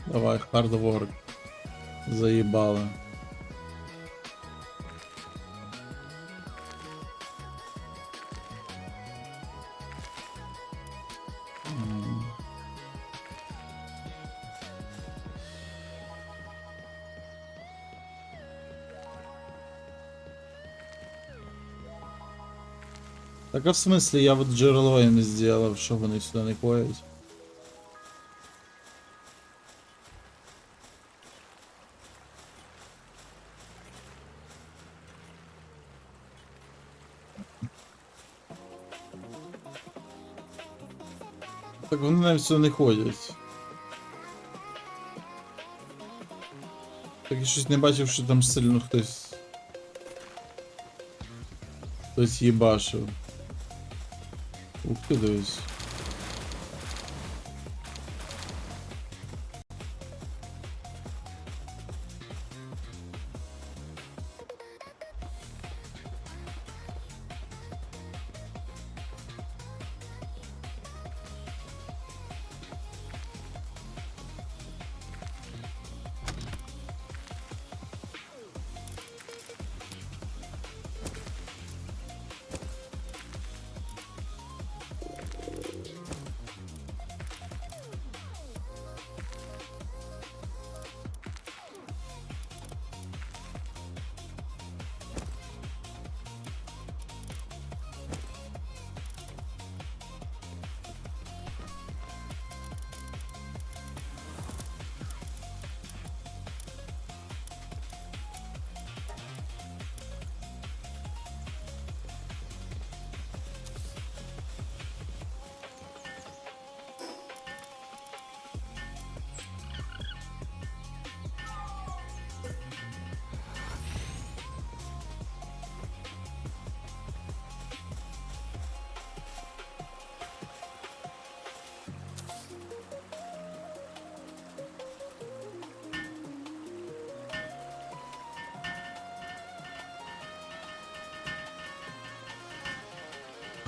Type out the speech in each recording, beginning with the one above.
Давай, хардворк. Заїбали. Так а в смислі я вот джерело не зробив, що вони сюди не ходять? Так вони навіть сюди не ходять. Так я щось не бачив, що там сильно хтось їбашив. Ух ти, дивись.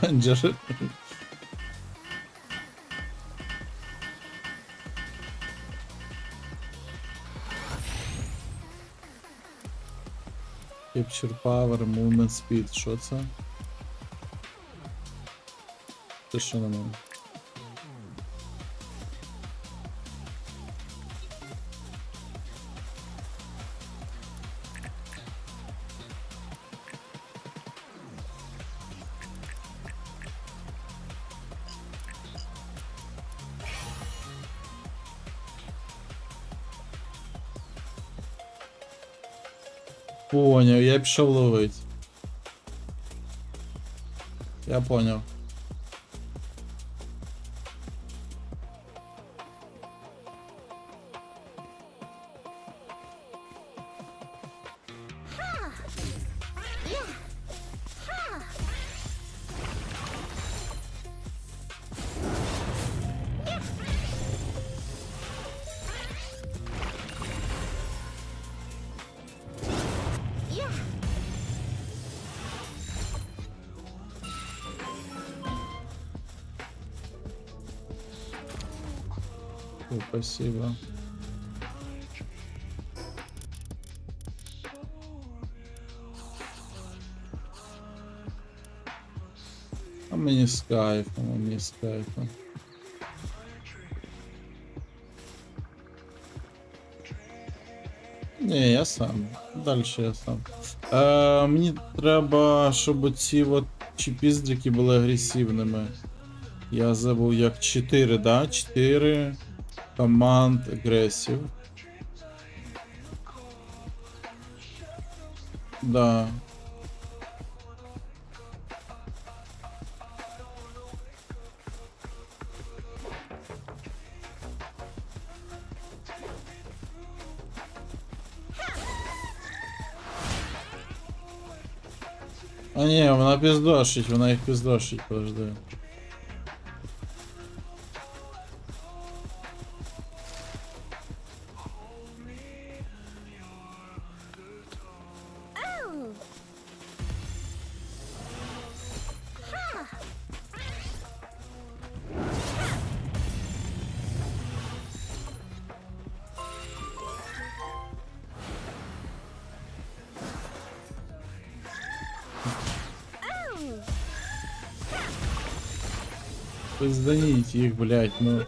Панджер. Capture Power, Movement Speed, що це? Це що на мене? Поняв, я пішов ловить. Я поняв. О, спасибо. А мені з кайфом, а мені з кайфом. Ні, я сам. Дальше я сам. Мені треба, щоб ці от чіпіздрики були агресивними. Я забув як 4, да? 4 команд агресів. Да. А ні, вона піздошить, вона їх піздошить, подожди. Пизданіть їх, блять, ну.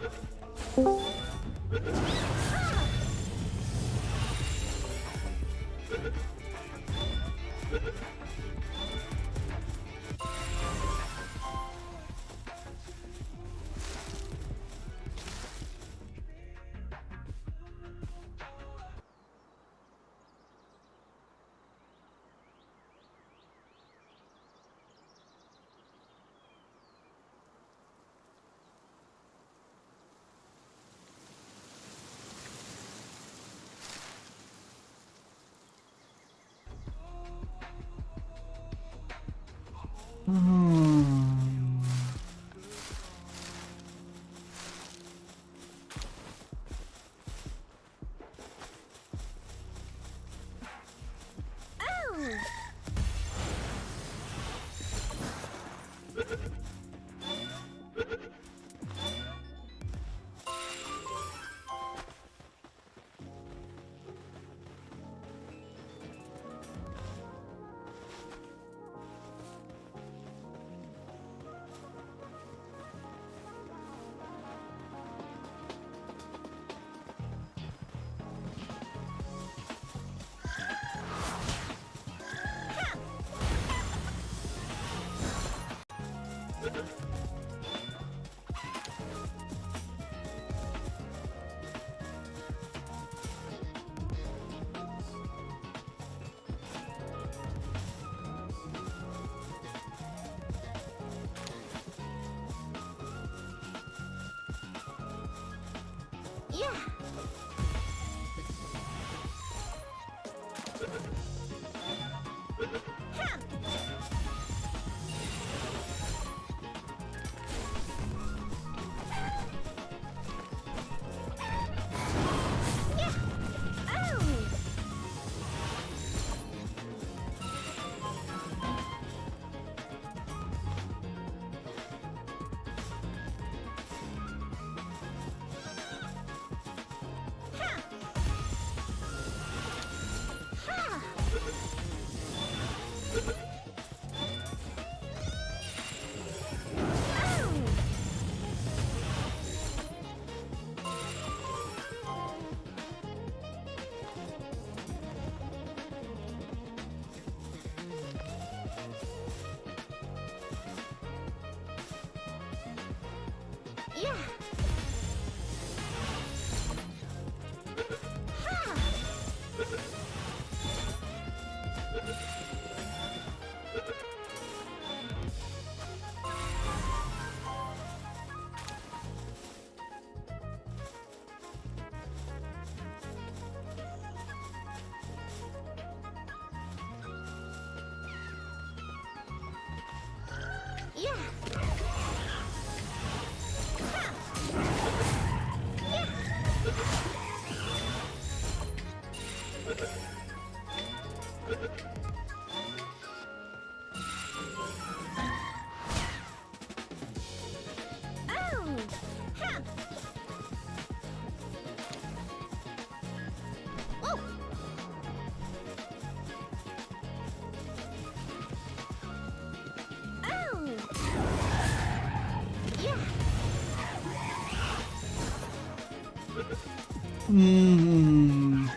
М.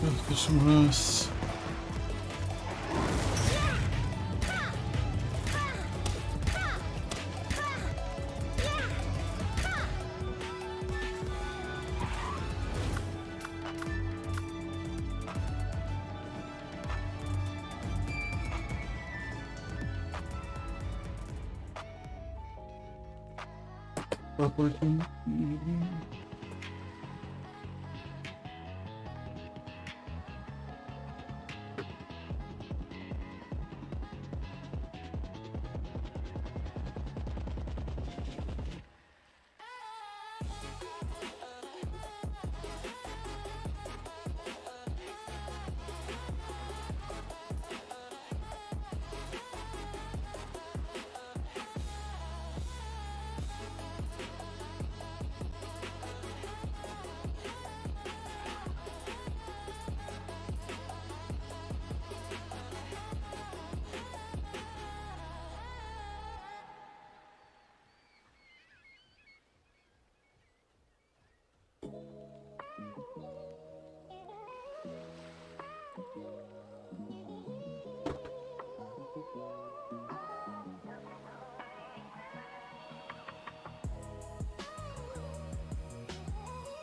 Ах ти ж мразь. А потім...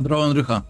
Здорово, Андрюха.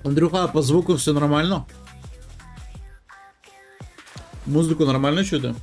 Андрюха, по звуку все нормально? Музику нормально чути?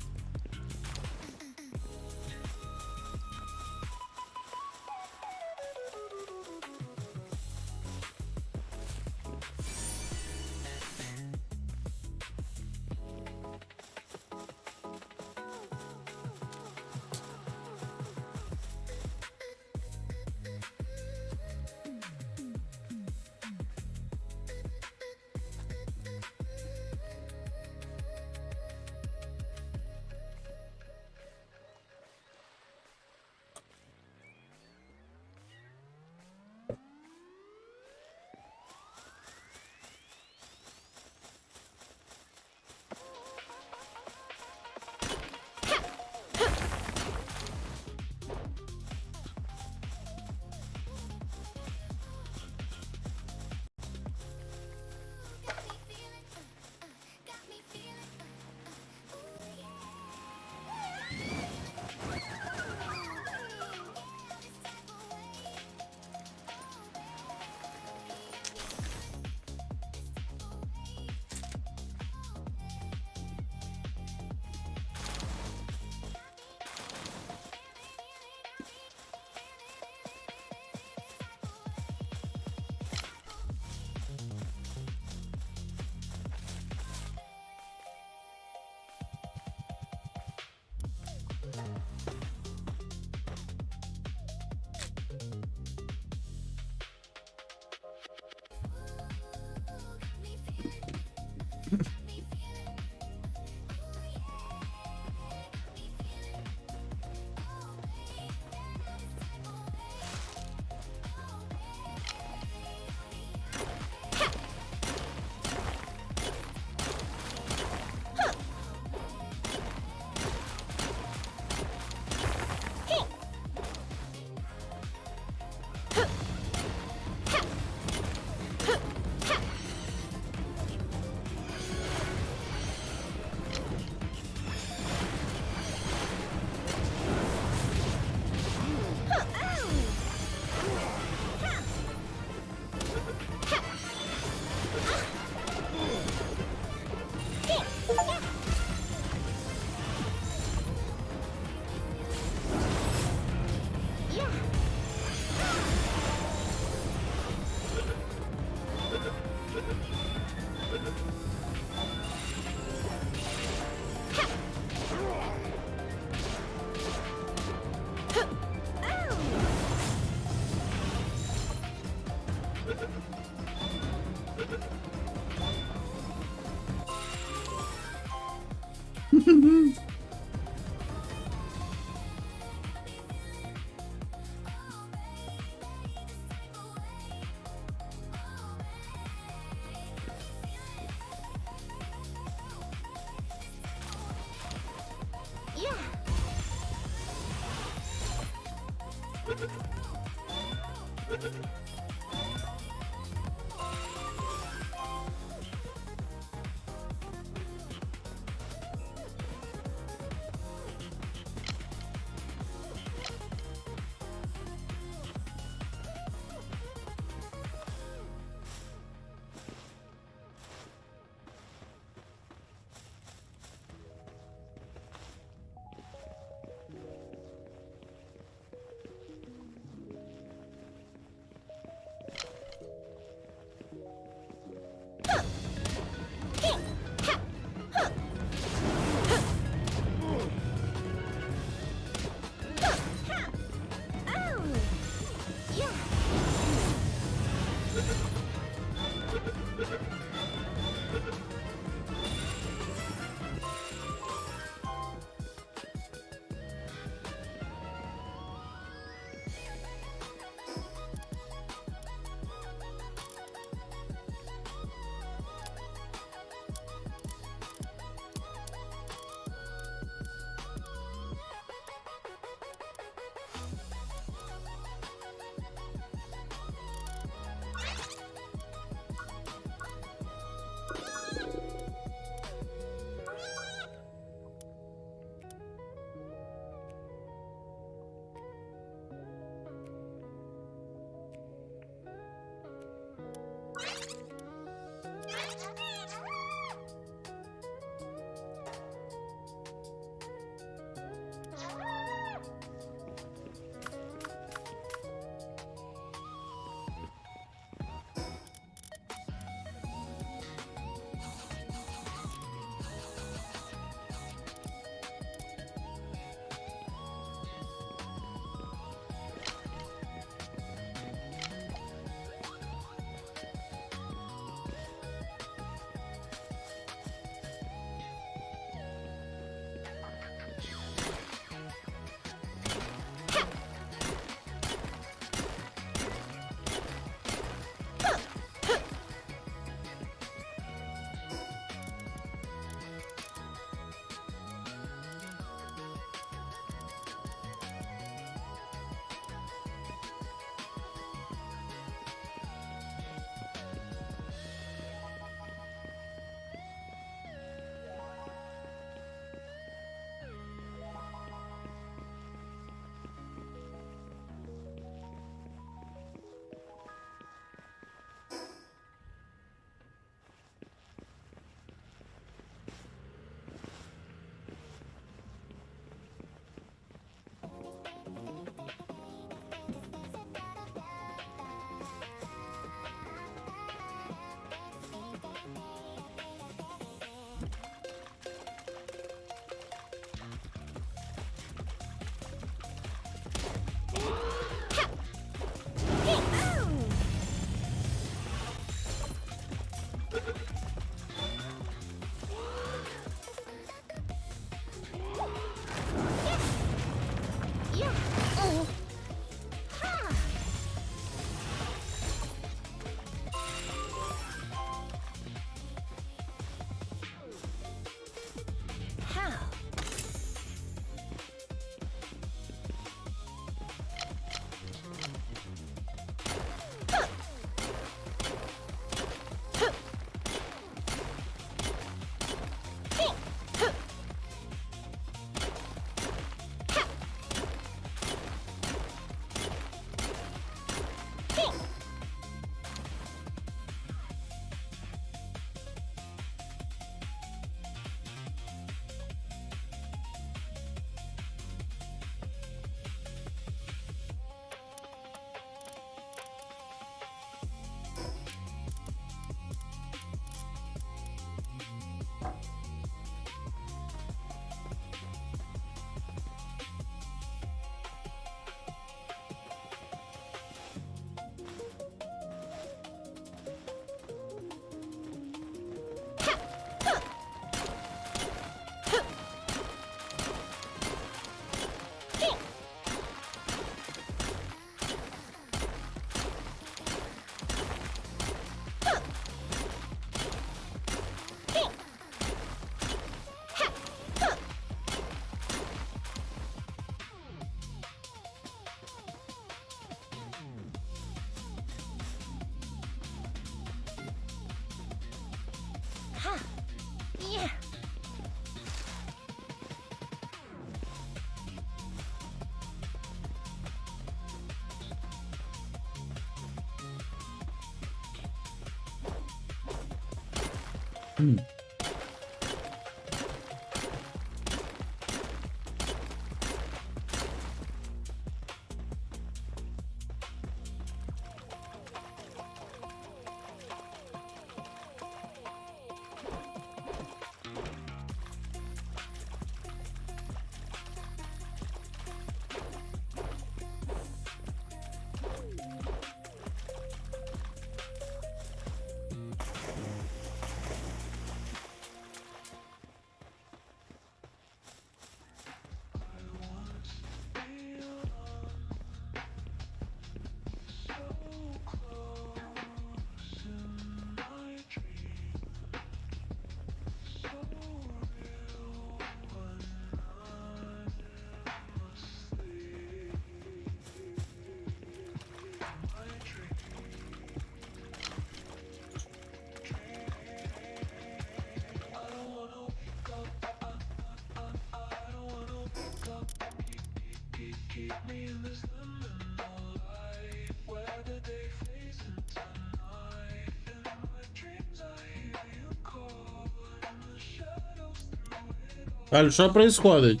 Аль, що происходить?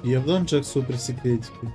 Я в данжах супер секретики.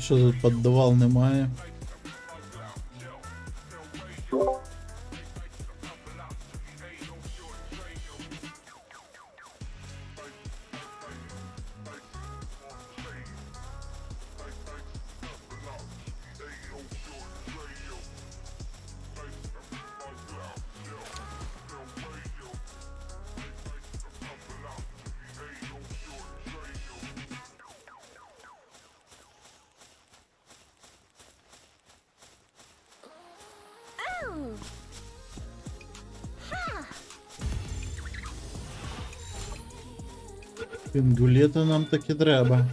Що тут піддавал немає? Пінгулета нам таки треба.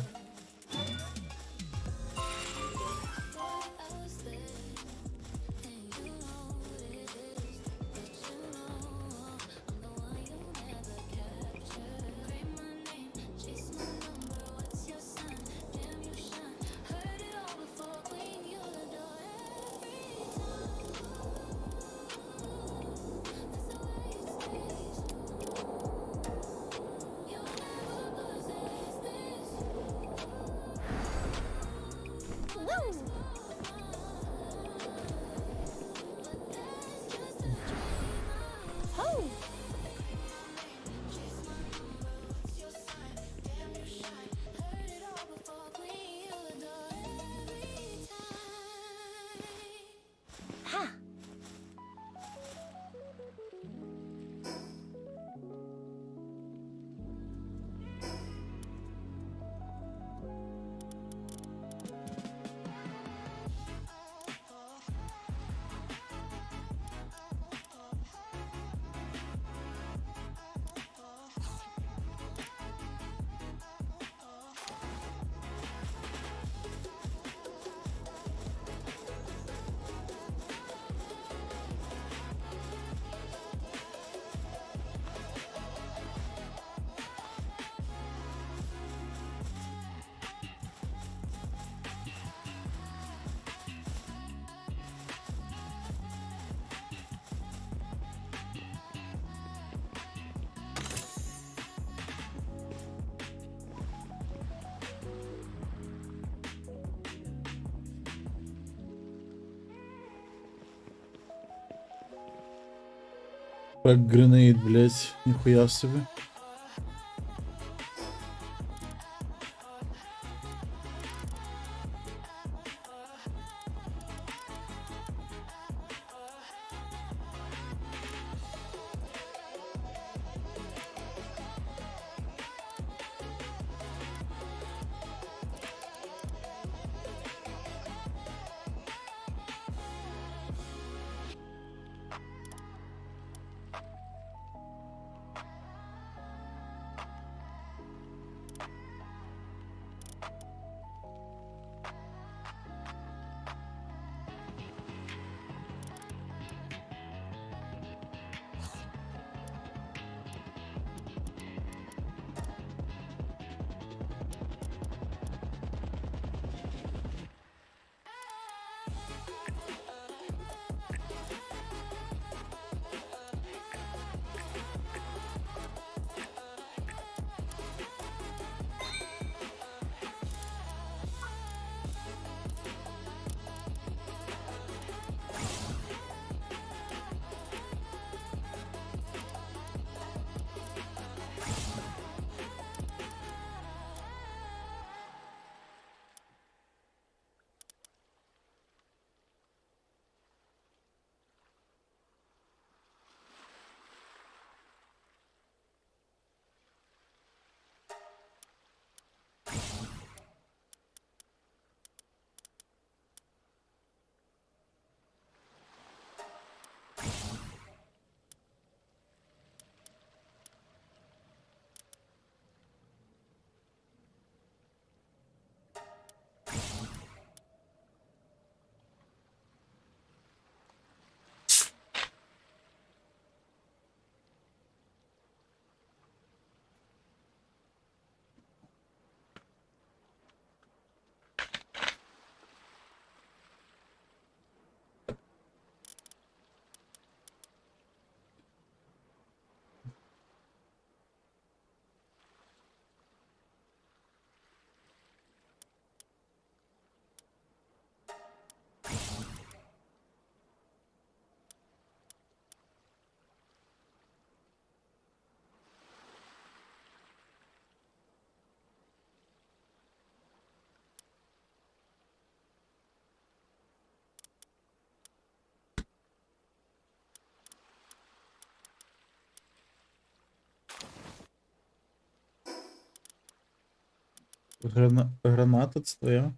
Как гренейд, блядь, ніхуя собі. Граната це твоя?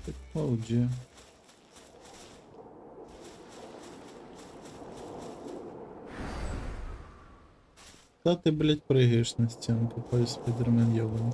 Технологія. Та ти, блядь, пригаєш на стінку, пой спайдермен йобаний.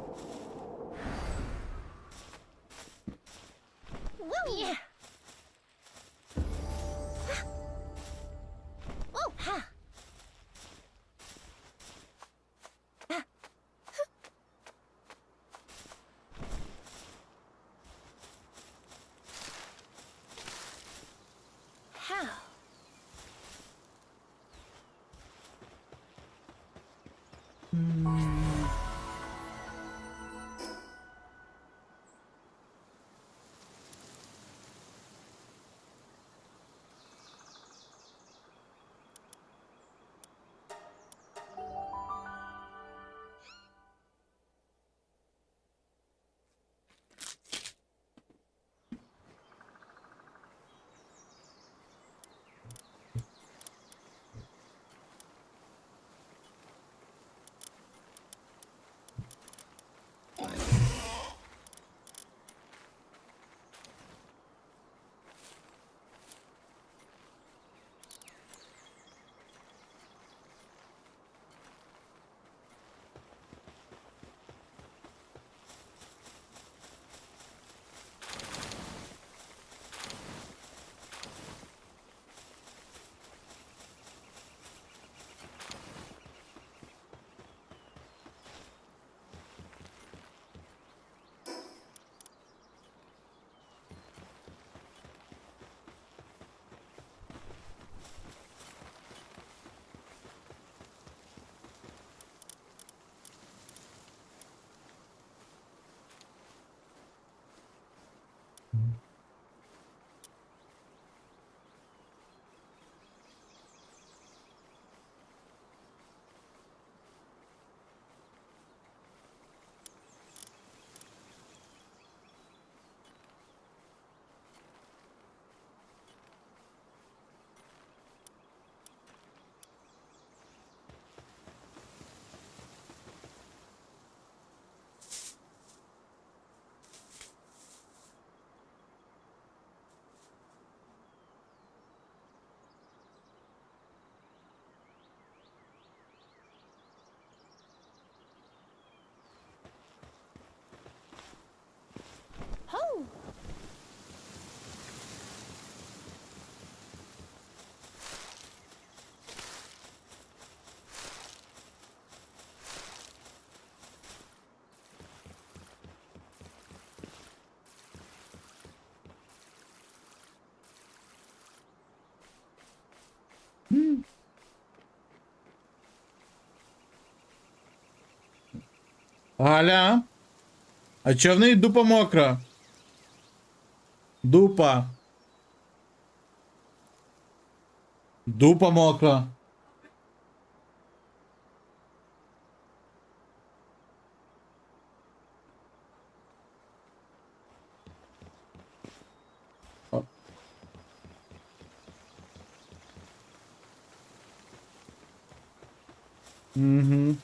Галя? А чо в неї дупа мокра? Дупа. Дупа мокра. Угу.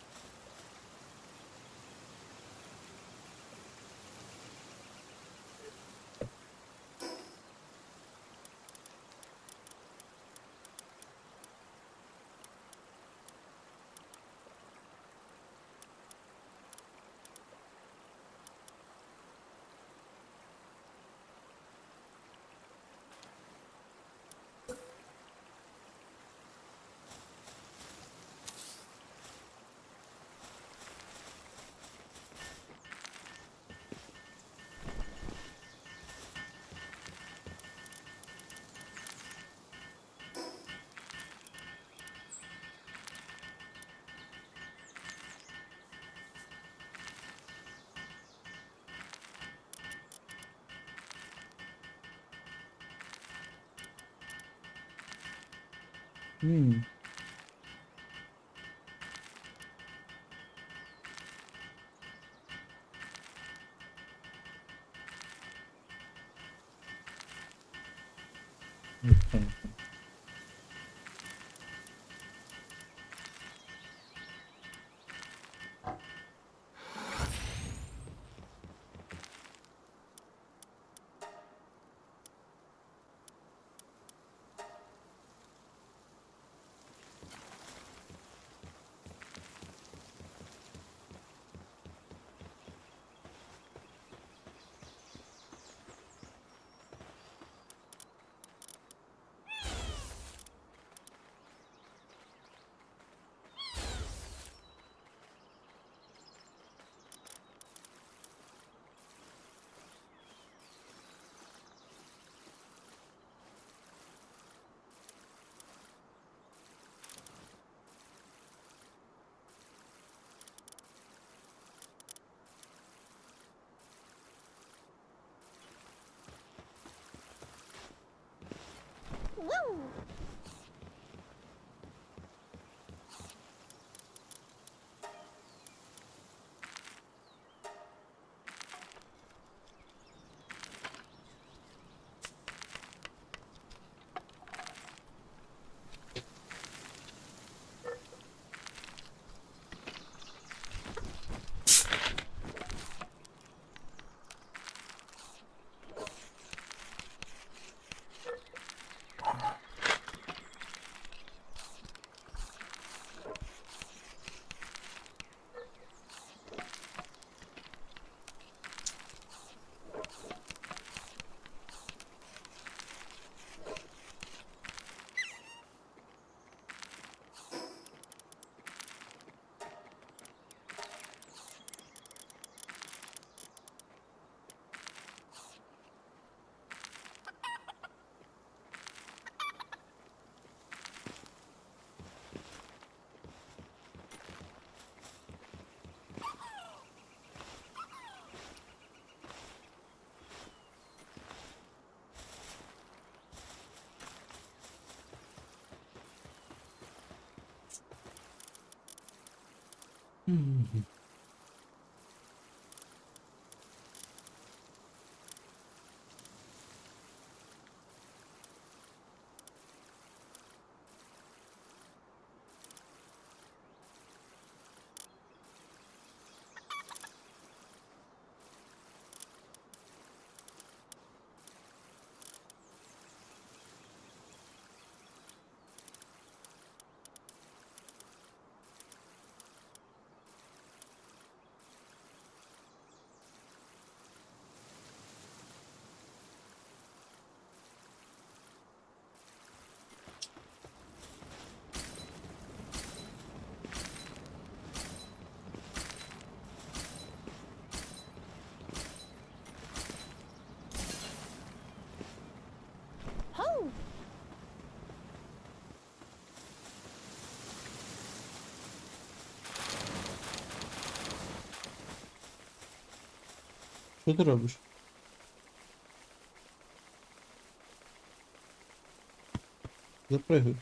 Що ти робиш? Запригуй.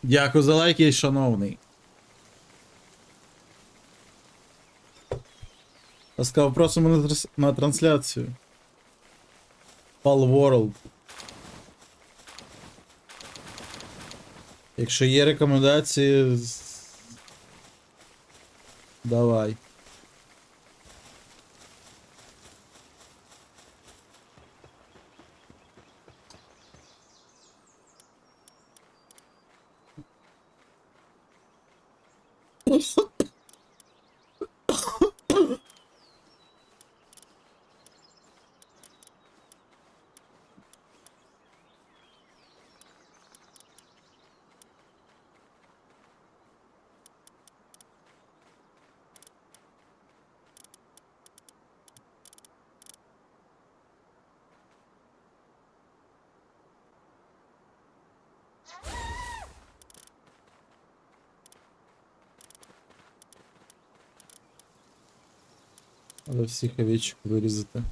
Дякую за лайки, шановний. Ласкаво просимо на трансляцію. Palworld. Якщо є рекомендації, давай. Але всіх овечок вирізати.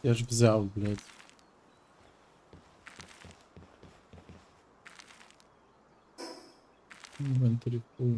Я ж взяв, блядь. Інвентарі фул.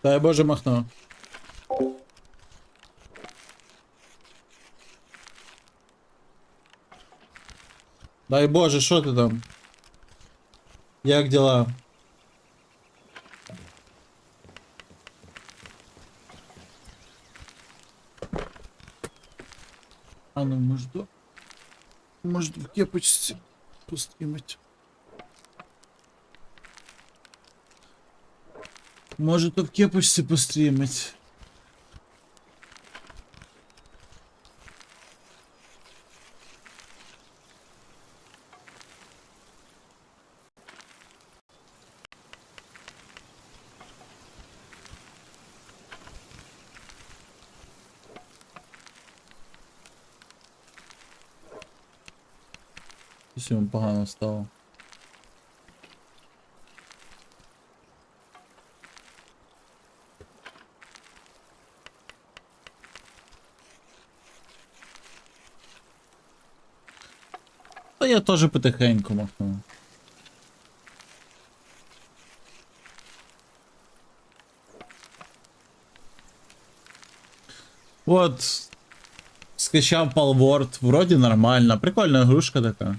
Дай Боже махно. Дай Боже, що ти там? Як дела? А ну, може в кепочці пострімить. Може то в кепочці пострімить. Щось йому погано стало. Та я теж потихеньку махну. Вот. Скачав Palworld, вроді нормально. Прикольна игрушка така.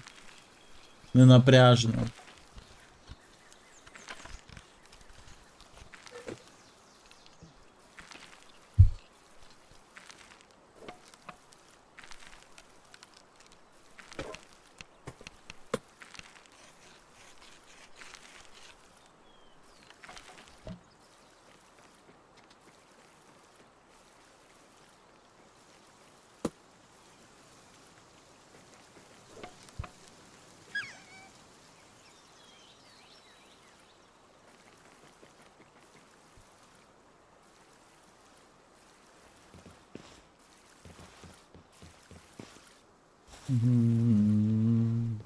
Не напряжена. Мгм.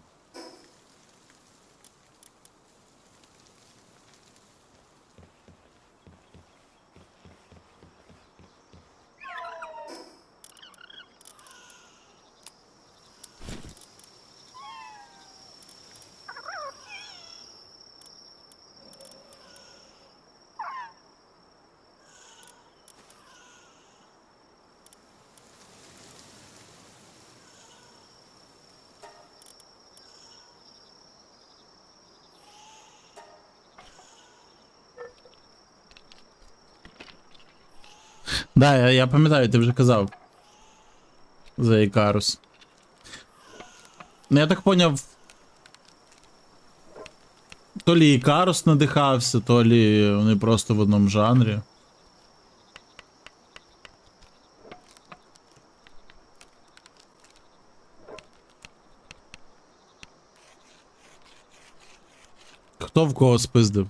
Да, я пам'ятаю, ти вже казав за Ікарус. Ну я так поняв, то лі Ікарус надихався, то лі вони просто в одному жанрі. Хто в кого спиздив?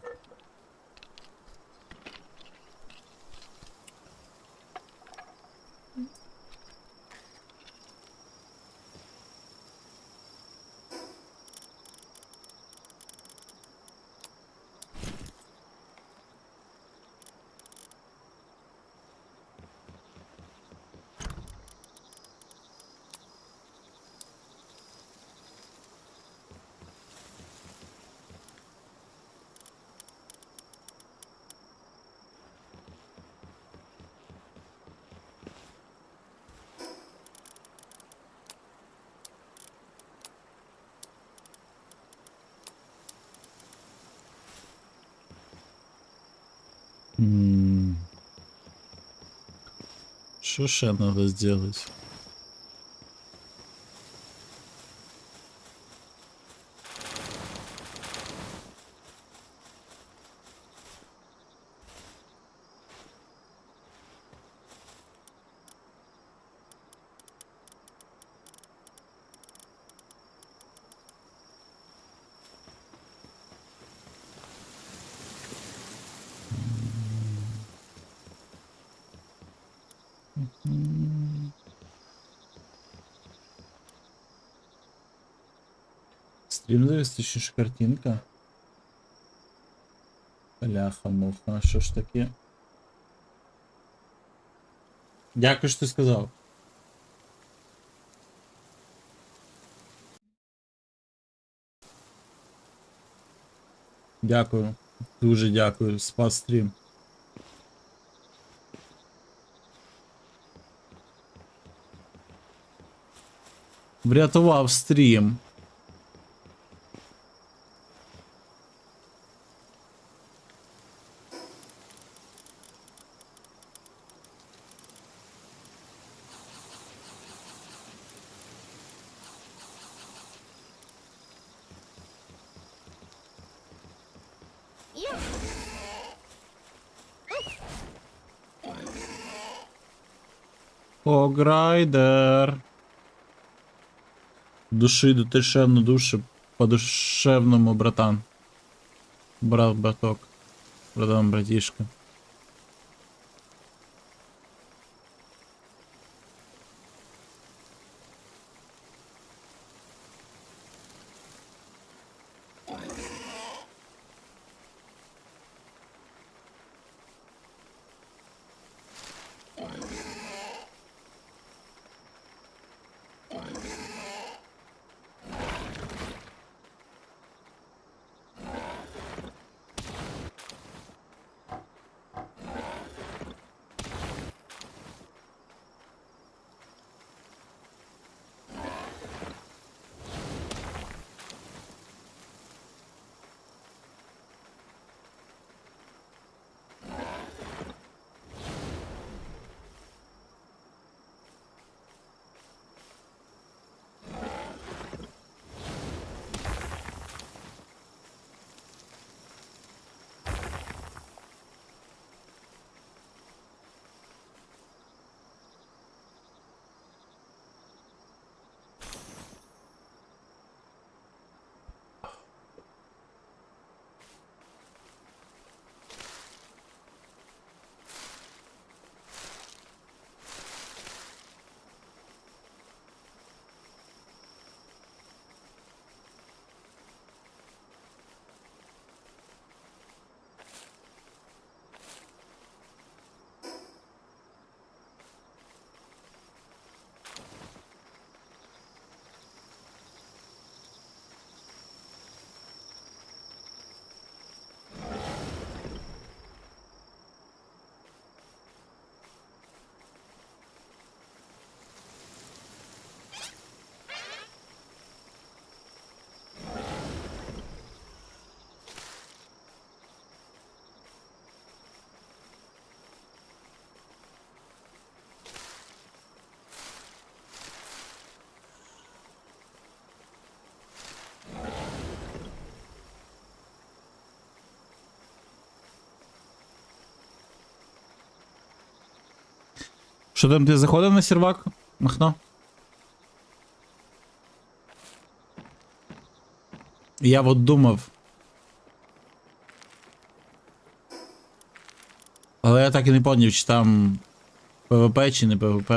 Що ще треба зробити? Стрім точніше картинка. Бляха-муха, що ж таке? Дякую, що ти сказав. Дякую. Дуже дякую. Спас стрім. Врятував стрім. Ограйдер. Души душевно души по-душевному, братан. Браток. Братан, братишка. Що там, ти заходив на сервак? Махно? Я от думав. Але я так і не поняв, чи там ПВП, чи не ПВП.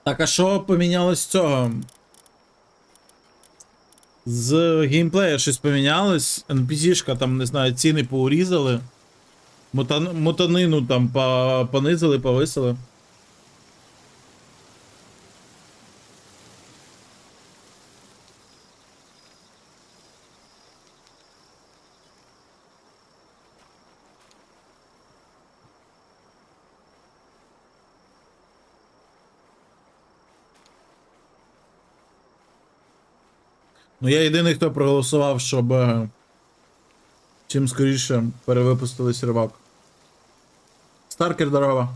Так, а що помінялось з цього? З геймплея щось помінялось? NPC-шка там, не знаю, ціни поурізали. Мотанину там понизили, повисили. Ну я єдиний, хто проголосував, щоб чим скоріше перевипустили сервак. Старкер, дорога.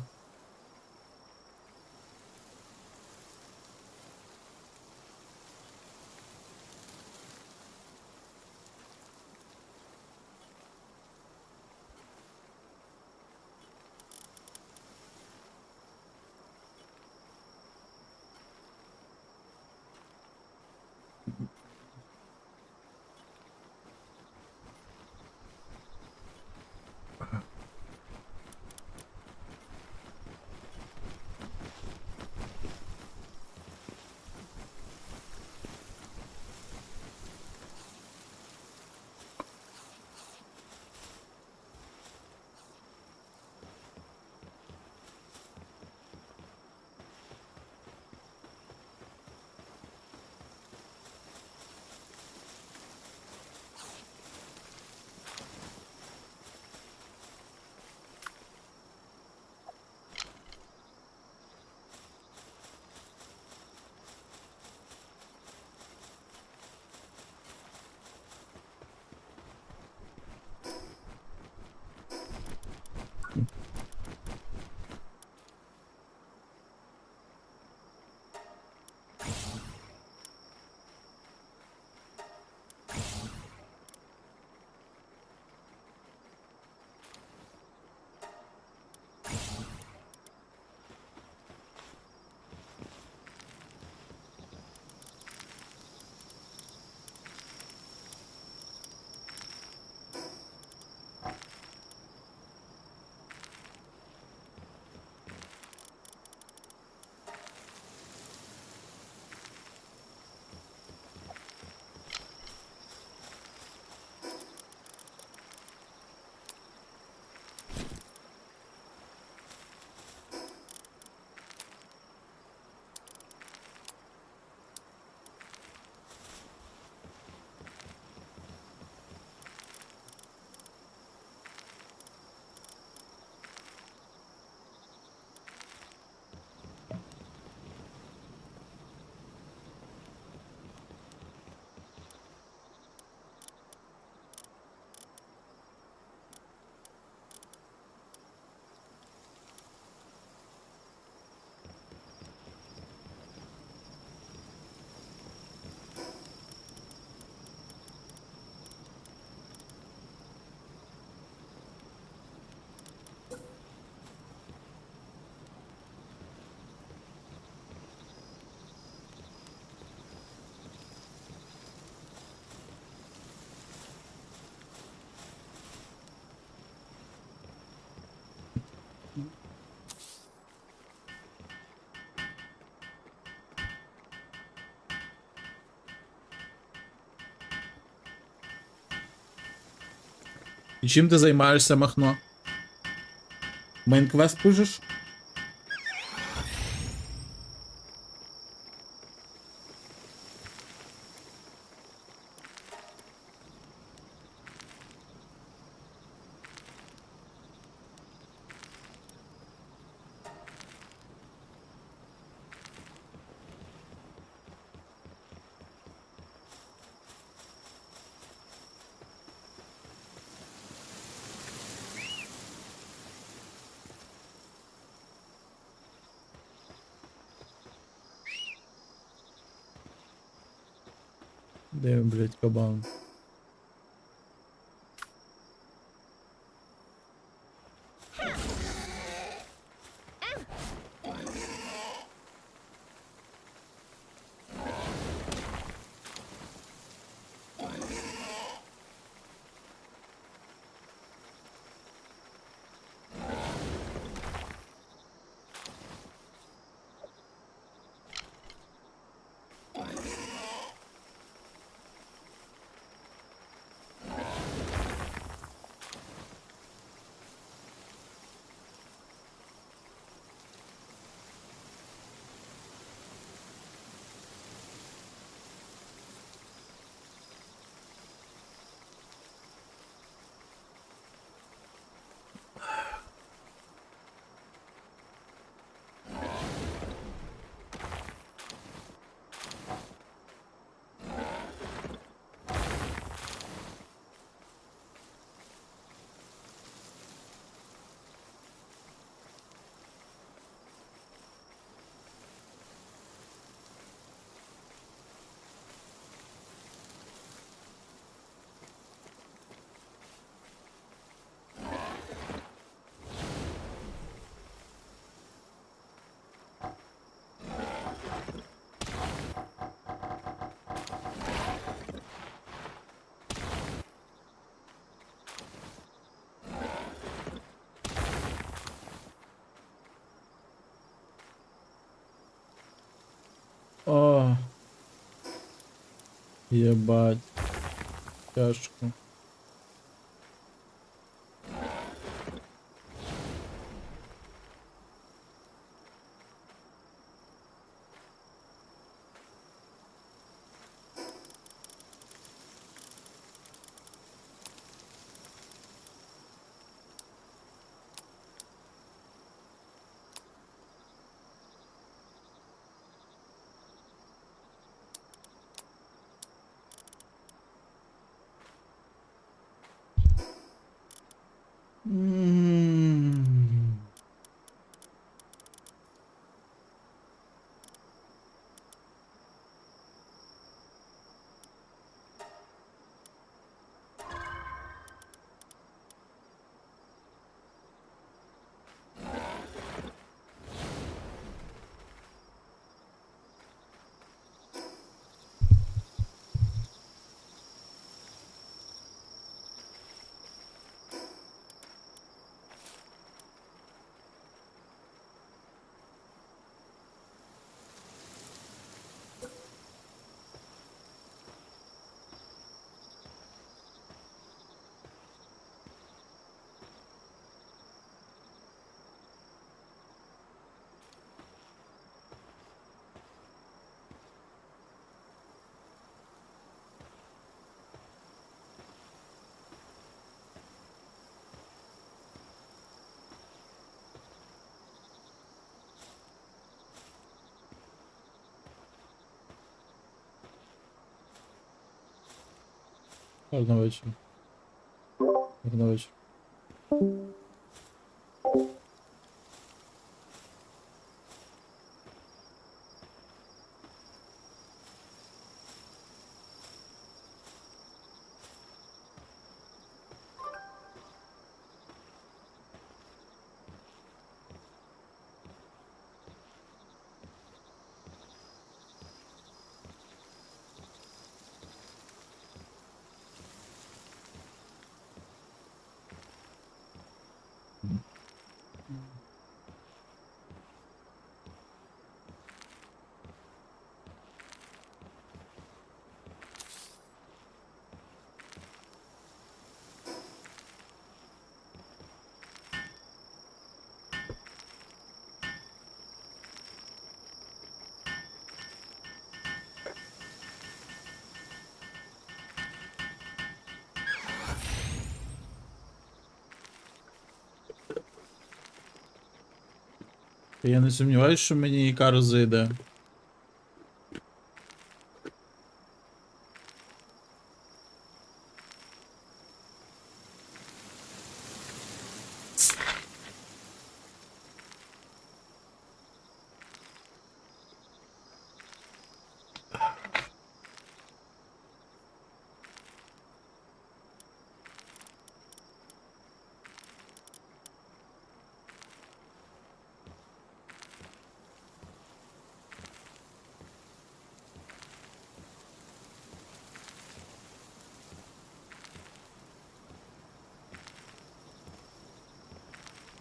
І чим ти займаєшся, Махно? Мейн-квест пишеш? Де, блядь, кабан? О, єбать. Тяжко. М. Гарного вечора. Гарного вечора. Я не сумніваюся, що мені Ікару зайде.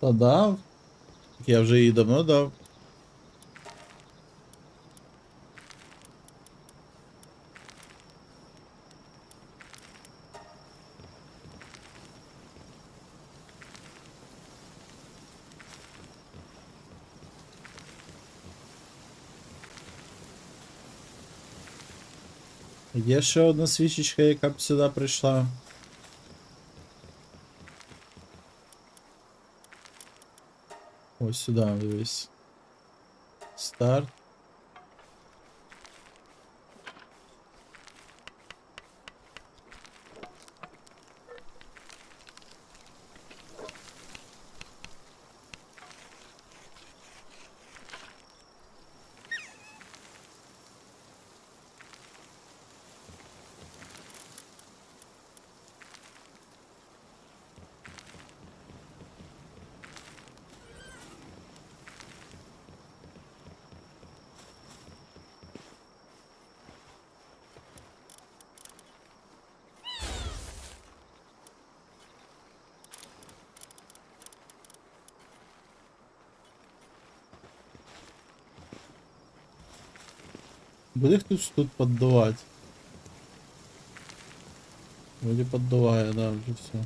Та дав. Я вже її давно дав. Є ще одна свічечка, яка б сюди прийшла. Ось сюди, дивись. Старт. Буде хтось тут поддувать. Вроде поддуває, да, вже все.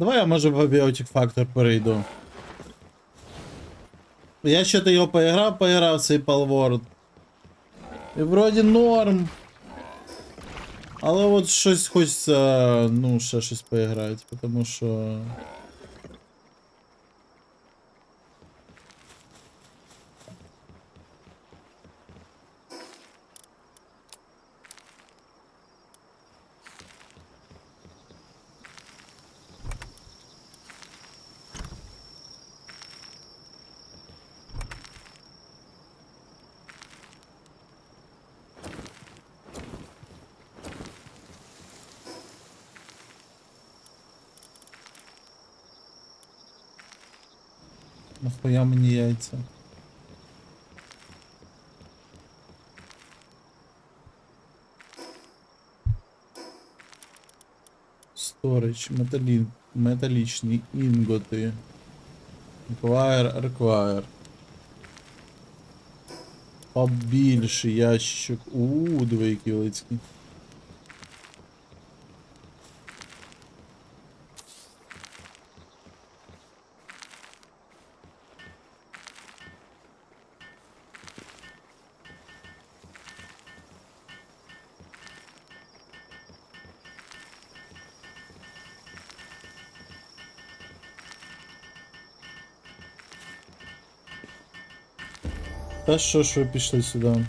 Давай я може в абіотик фактор перейду. Я ще-то його поіграв цей Palworld. І вроді норм. Але от щось хочеться, ну, ще щось поіграти, тому що... Нахуя мені яйця? Сторич, металічні інготи. Require. Побільше ящик. Диви, який великий. Та що ж ви пішли сюди?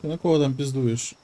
Ти на кого там піздуєш?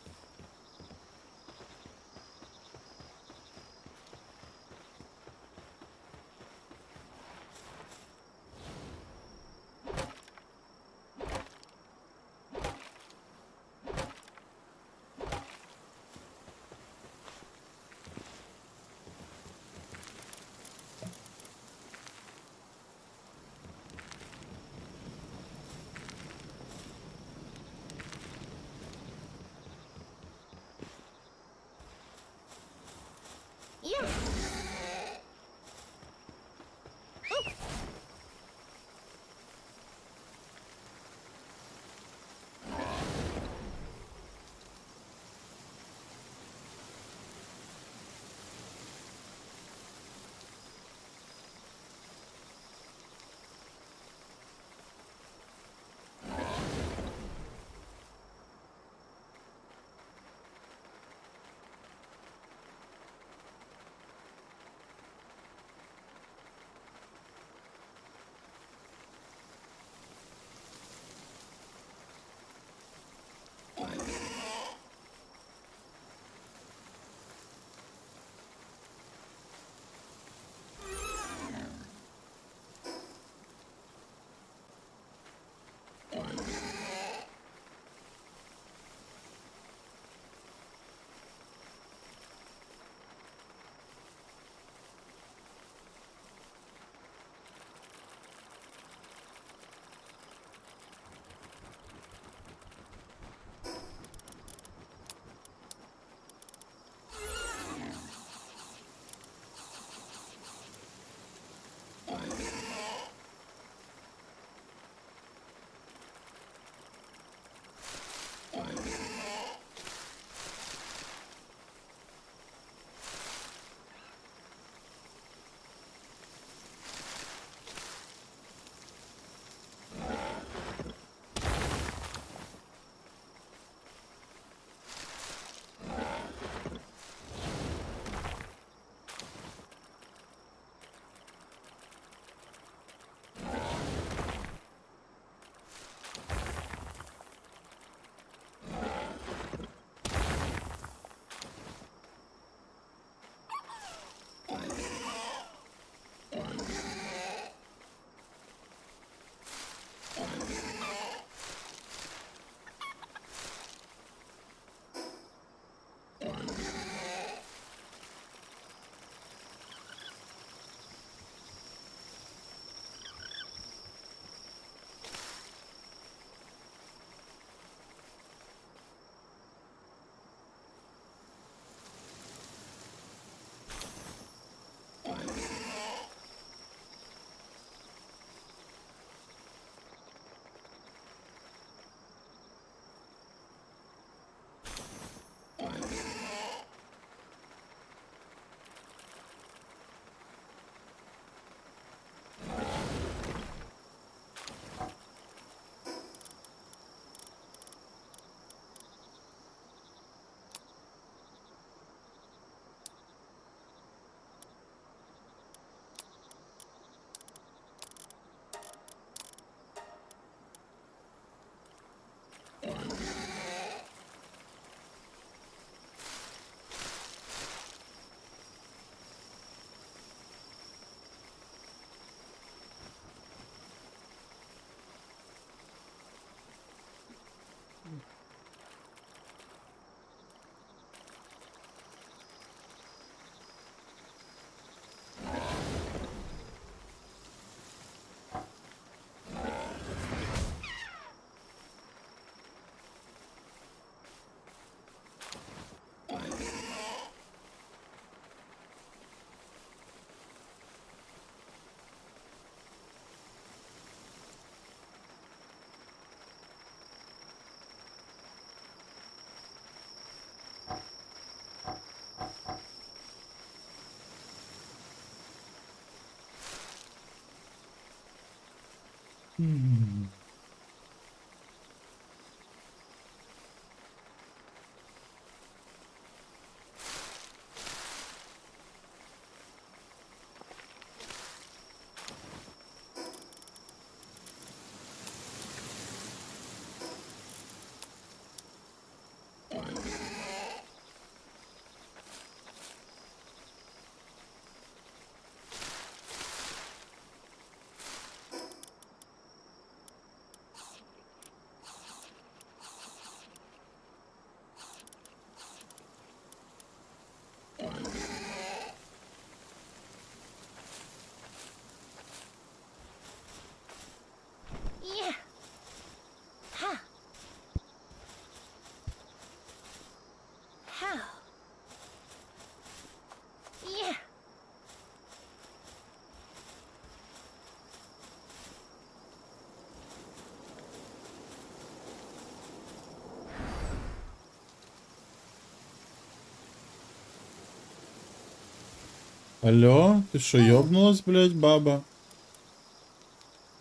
Алло, ти що, йобнулась, блядь, баба?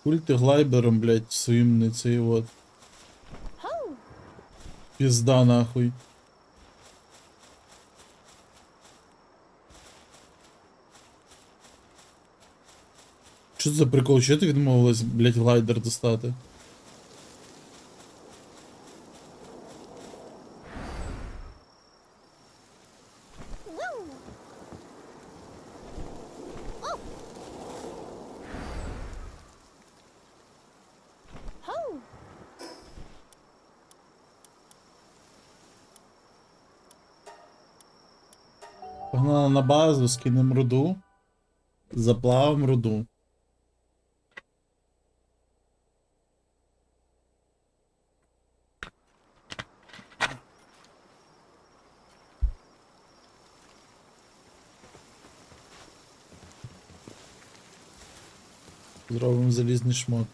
Куль ти глайбером, блядь, своїм не цей вот. Пізда нахуй. Що це за прикол? Чого ти відмовилась, блядь, глайдер достати? Погнала на базу, скинем руду. Заплавим руду. Зробимо залізний шмот.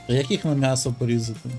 А як їх на м'ясо порізати?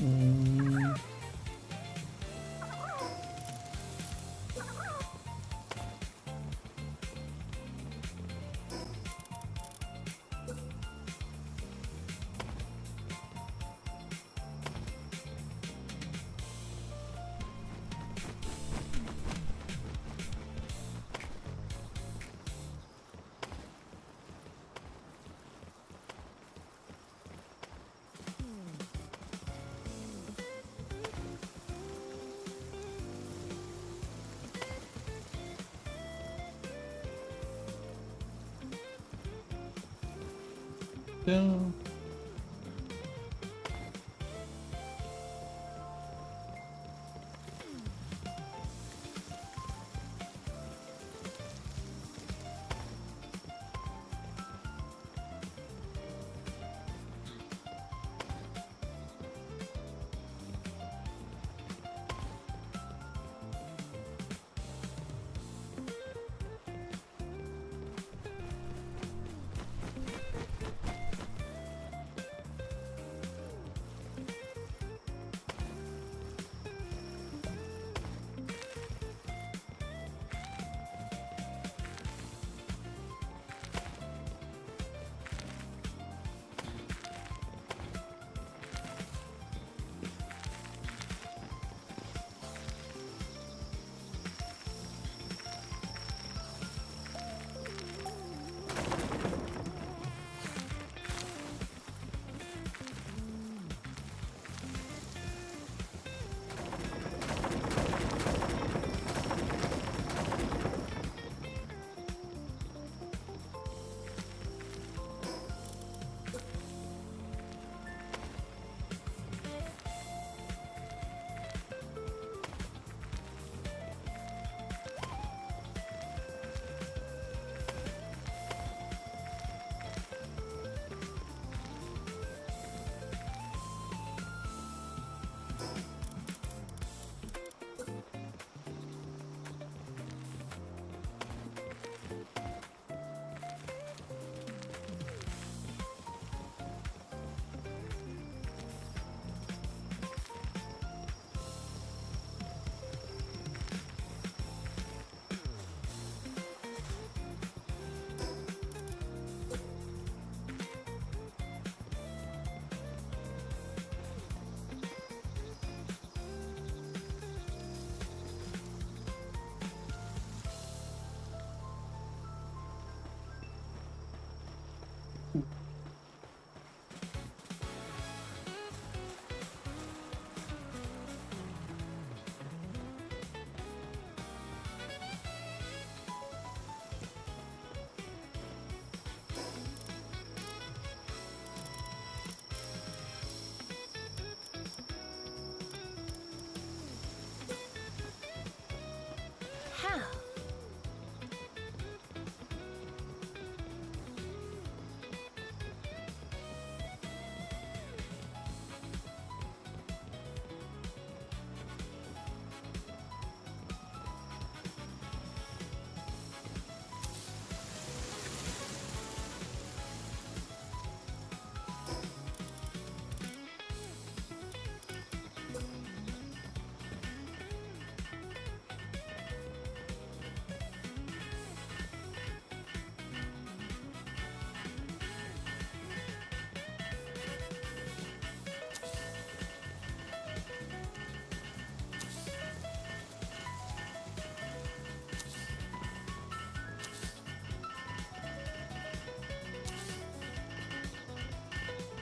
М. Да.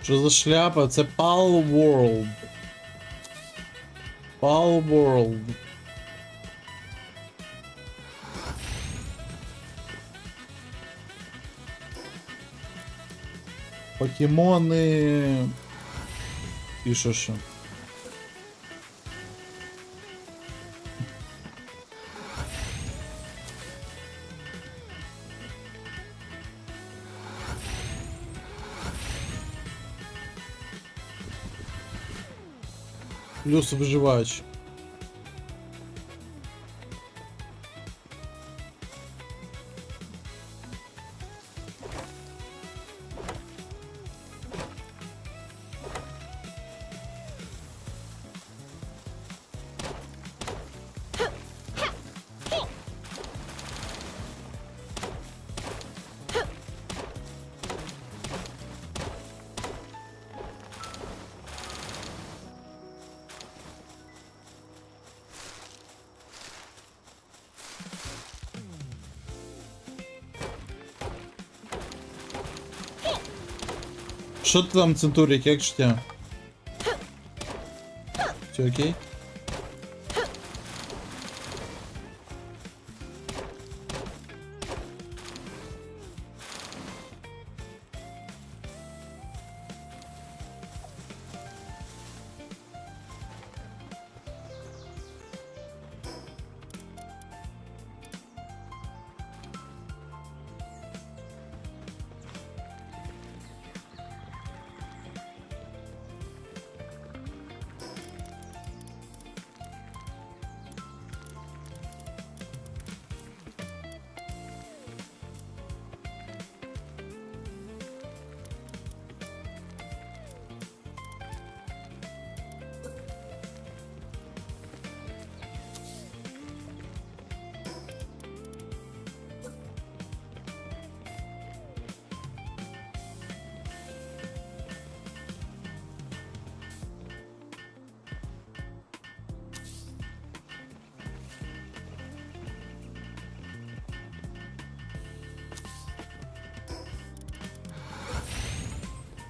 Що за шляпа? Це Palworld. Palworld. Покемони. І що ще? Плюс виживач. Що ти там, Центурик, як життя? Все окей?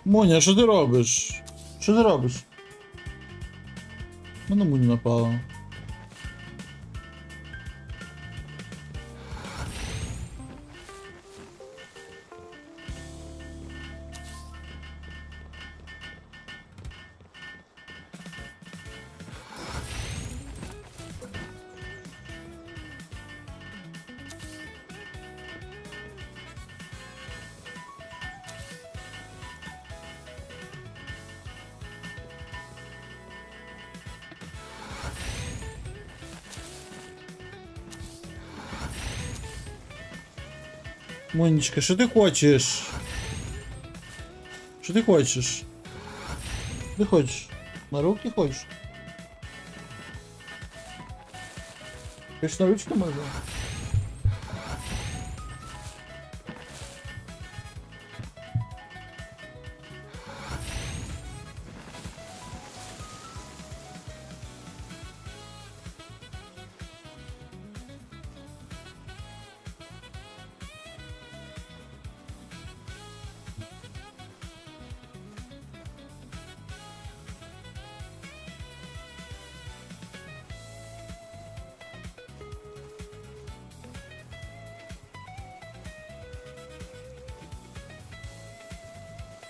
Моня, що ти робиш? Що ти робиш? Мене Муня напала. Монечка, що ти хочеш? Що ти хочеш? Що ти хочеш? На руки хочеш? Хочеш на ручку можна?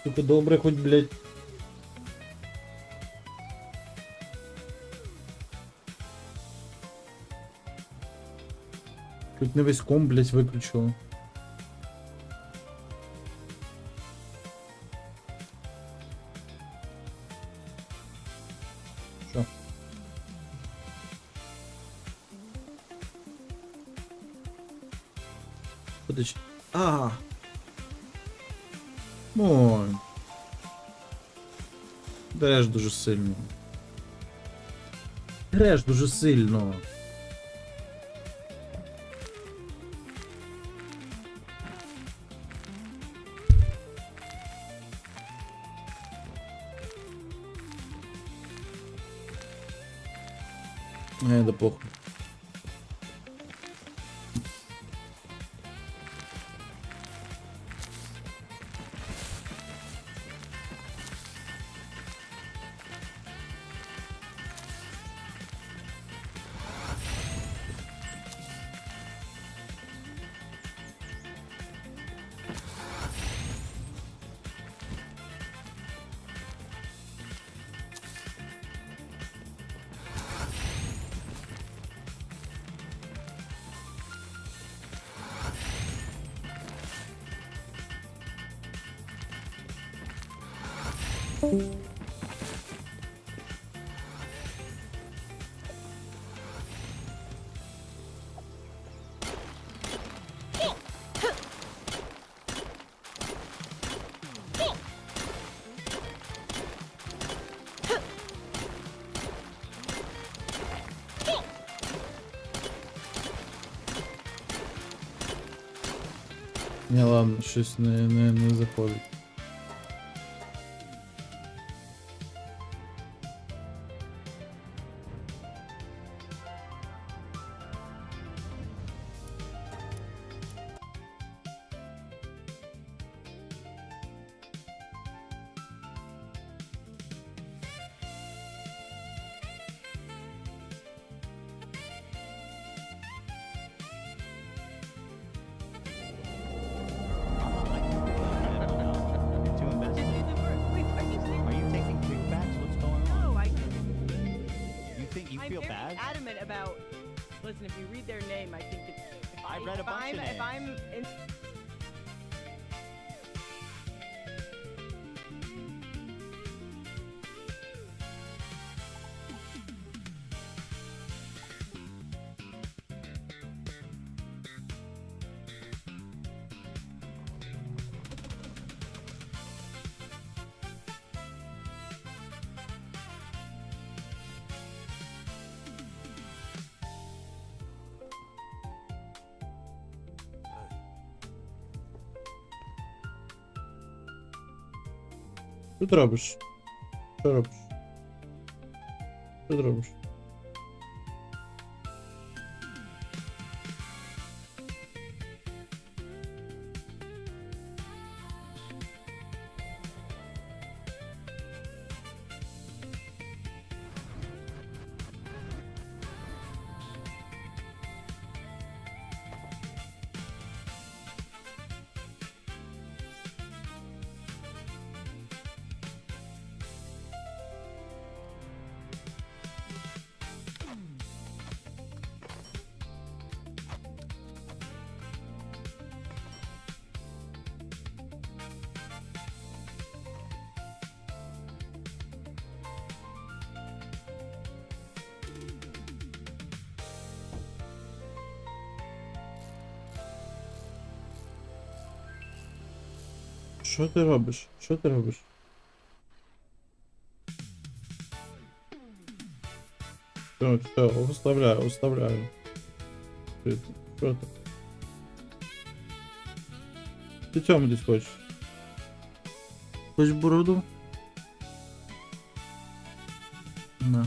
Сука, добре, хоть, блядь. Тут не весь комп, блядь, виключило. Що? Подожди. Ой. Греш дуже сильно. Греш дуже сильно. Да похуй. Не, ладно, щось не заходить. feel very bad. adamant about. Listen, if you read their name, I think it's. I read a bunch of names. If I'm in, Що ти робиш? Що робиш? Що ти робиш? Що ти робиш? Що ти робиш? Все, оставляю. Що ти? Ти цьому десь хочеш? Хочеш бороду? На.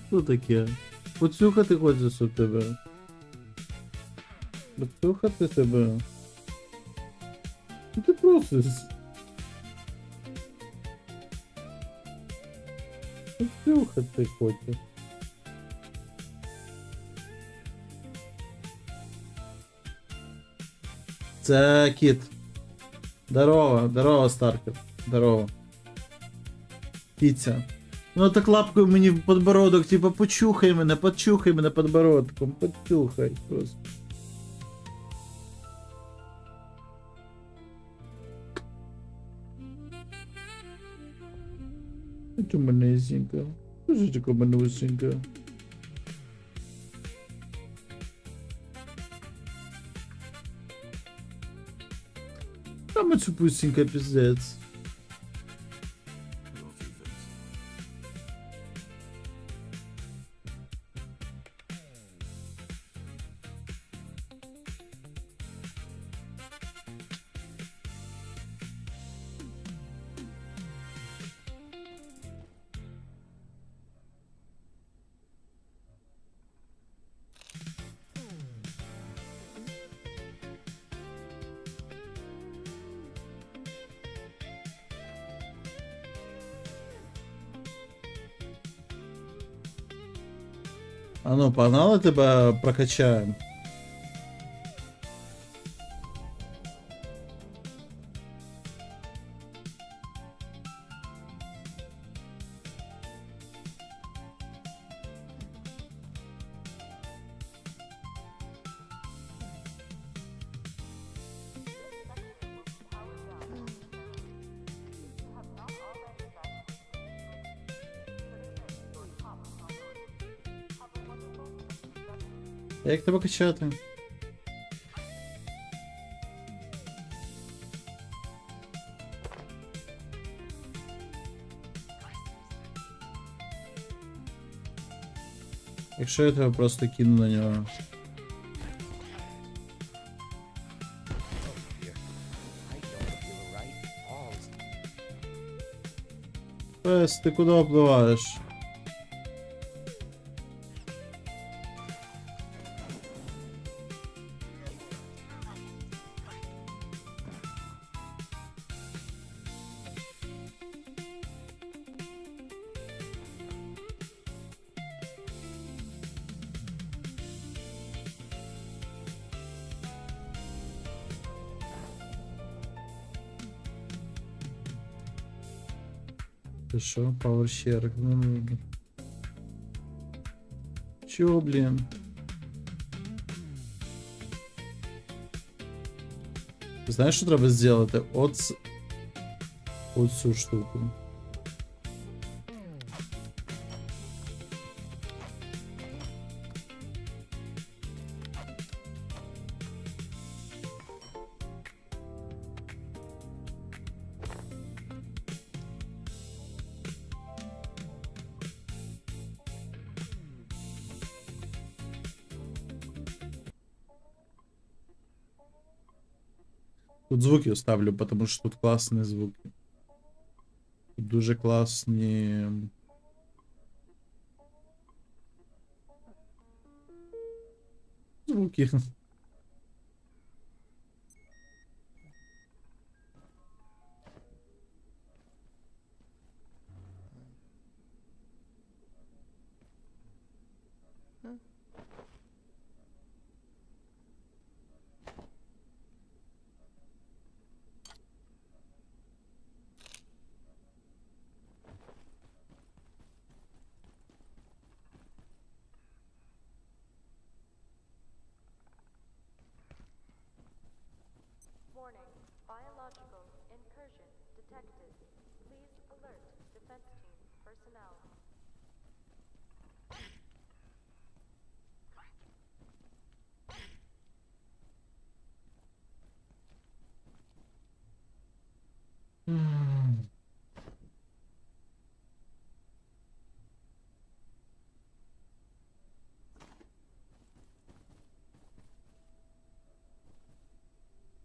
Що таке? Поцюхати хочеш у тебе? Поцюхати тебе? Що ти просиш? Поцюхати хочеш? Це кіт. Здорово, Старкер. Здорово. Кіця. Ну так лапкою мені в подбородок, типа почухай мене подбородком, почухай просто. Ось у мене ізінька. Ось у мене усінька. Там оцю пусінька піздець. А ну, погнали тебе прокачаем. А як тебе качати? Якщо я тебе просто кину на нього. Пес, ти куди впливаєш? Ты шо, пауэрщерк? Ну, чё, блин? Знаєш, що треба зробити? От цю штуку. Тут звуки оставлю, потому що тут класні звуки. Тут дуже класні. Звуки. Warning, biological incursion detected. Please alert defense team personnel.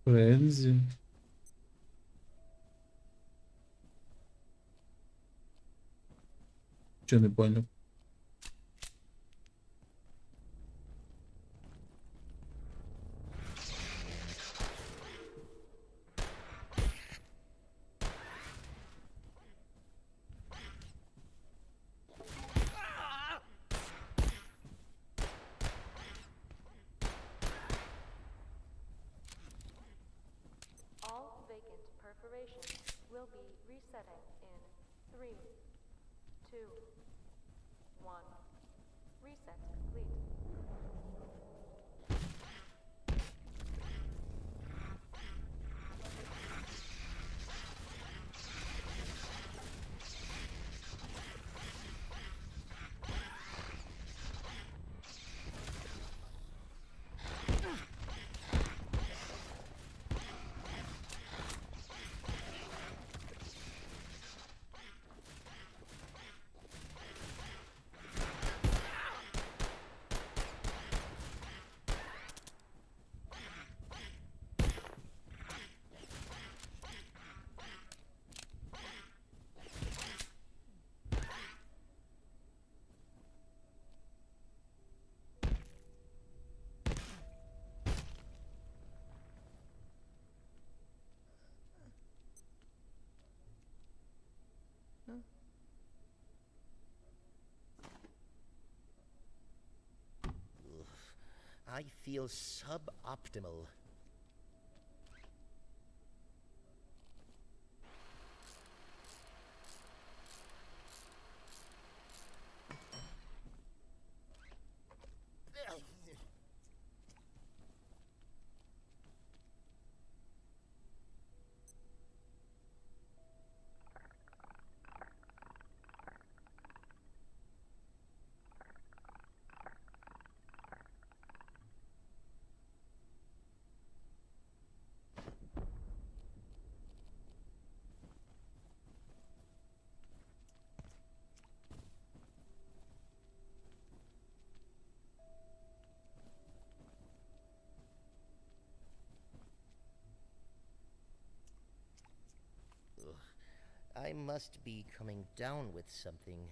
Френзі. Че не понял? All vacant perforations will be resetting in 3, 2, 1. Reset complete. I feel suboptimal. I must be coming down with something.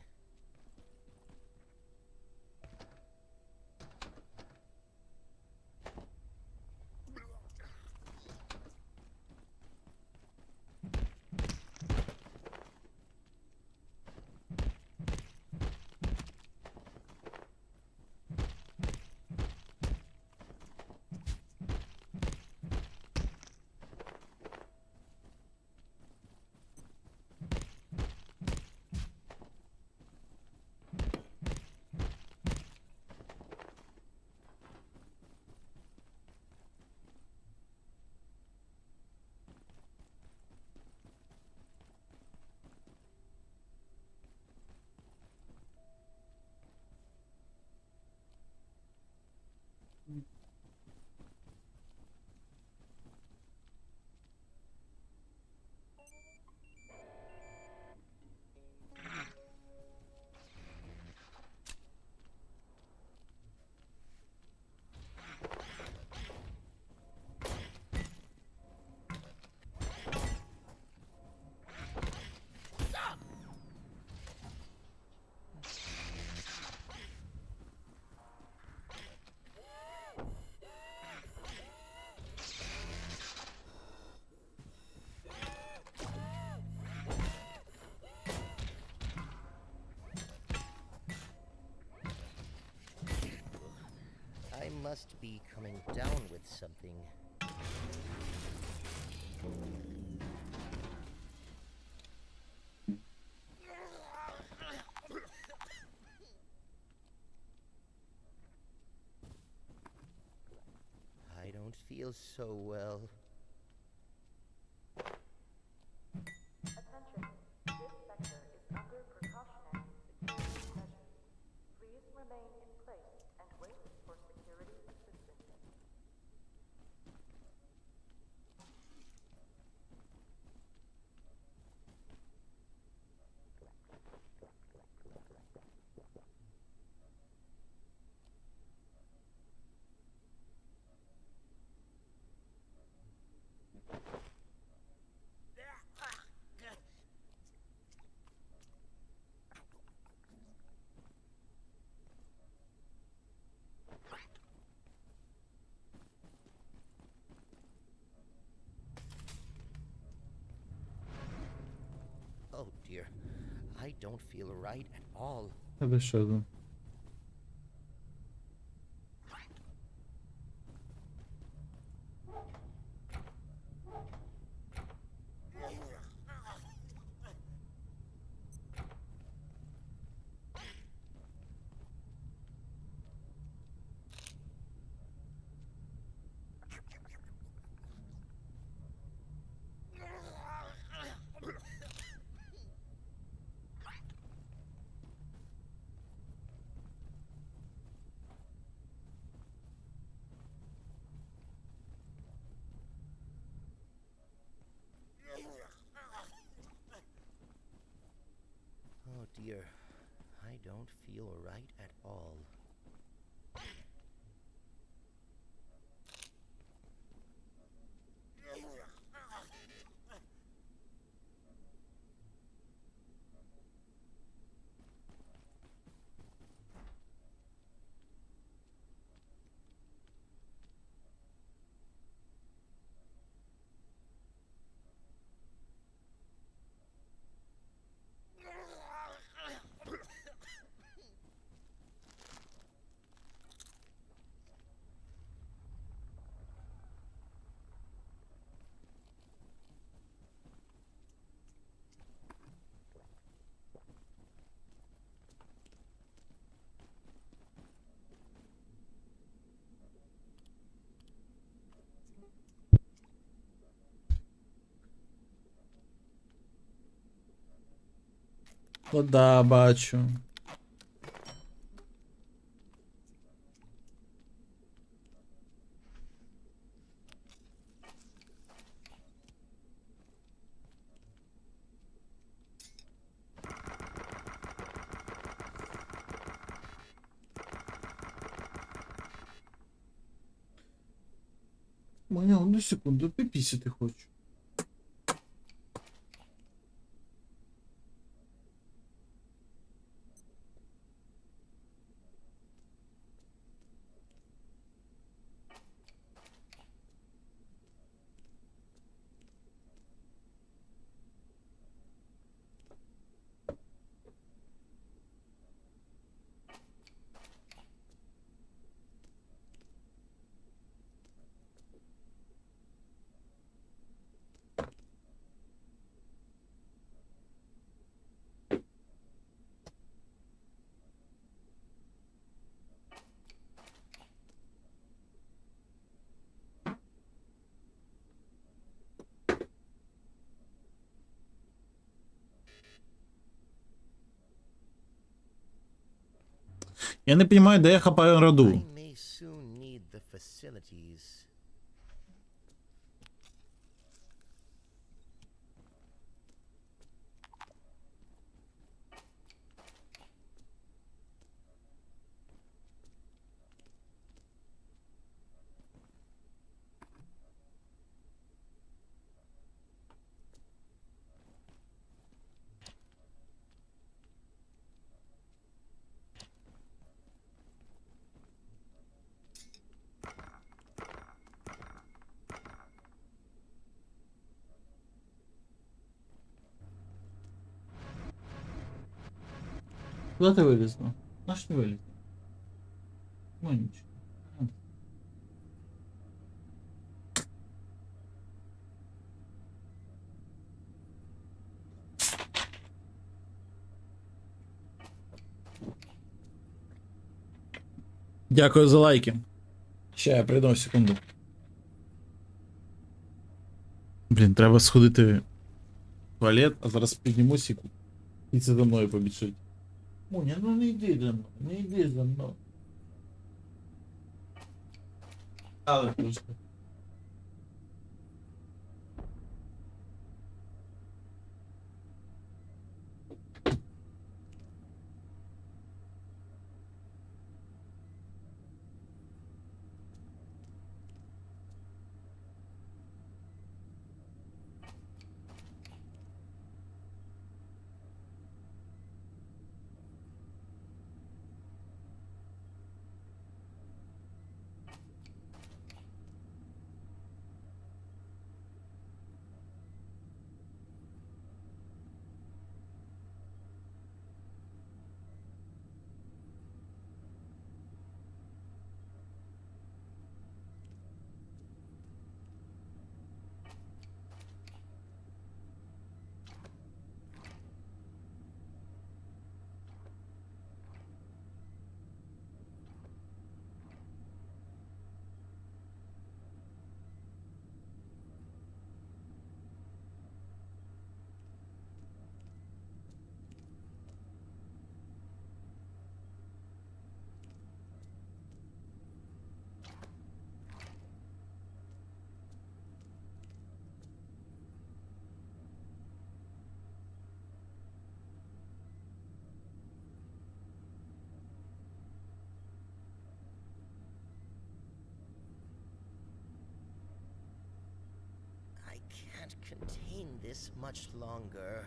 I must be coming down with something. I don't feel so well. Attention. This sector is under precautionary security measures. Please remain in place and wait for security assistance. Oh dear, I don't feel right at all. Тебе що там? Oh dear, I don't feel right at all. О, да, бачу. Маня, одну секунду, пипісити хочу. Я не розумію, де я хапаю I раду. may soon need the facilities. Куди ти вилізла? Наш не вилізла. Ну нічого. Дякую за лайки. Ще я прийду секунду. Блін, треба сходити в туалет, а зараз піднімусь і це за мною побіжить. Муня, ну не йди за мною, не йди за мною. Але просто. I can't contain this much longer.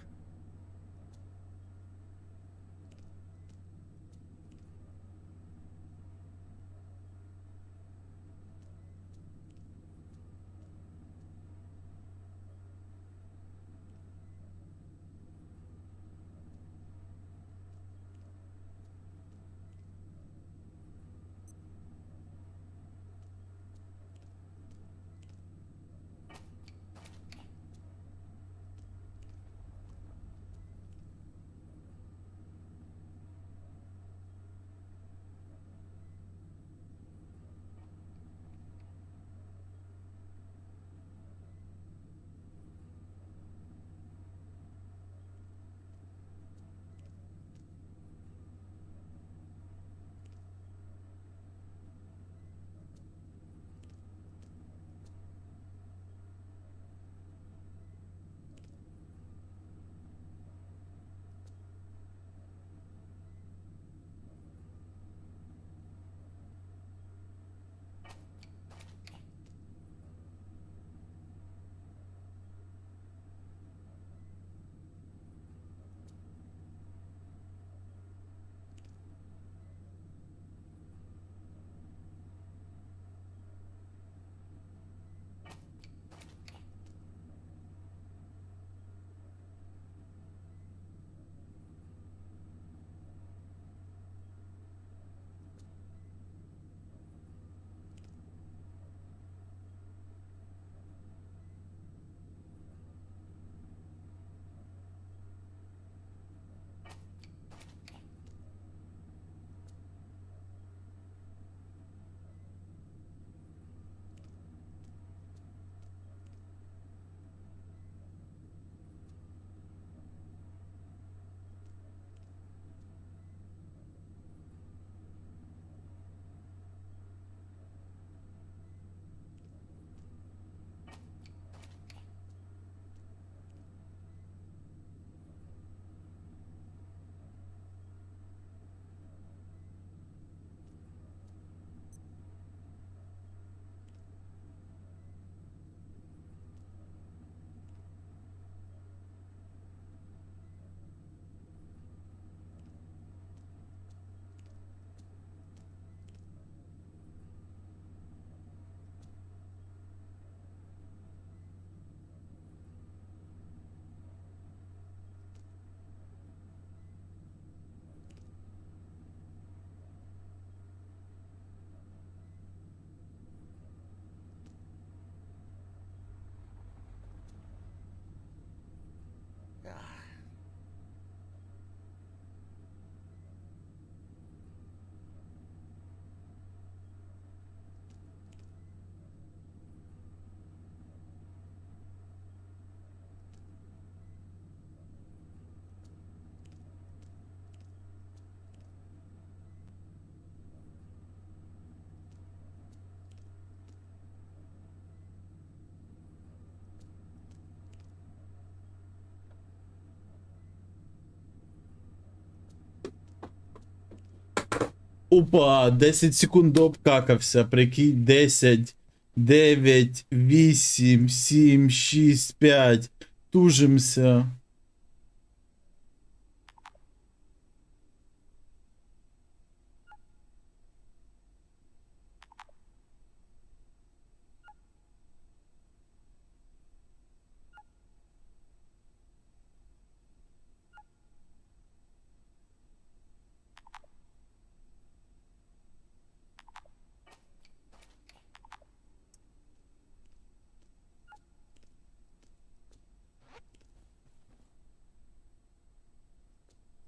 Опа, 10 секунд обкакався, прикинь, 10, 9, 8, 7, 6, 5, тужимся.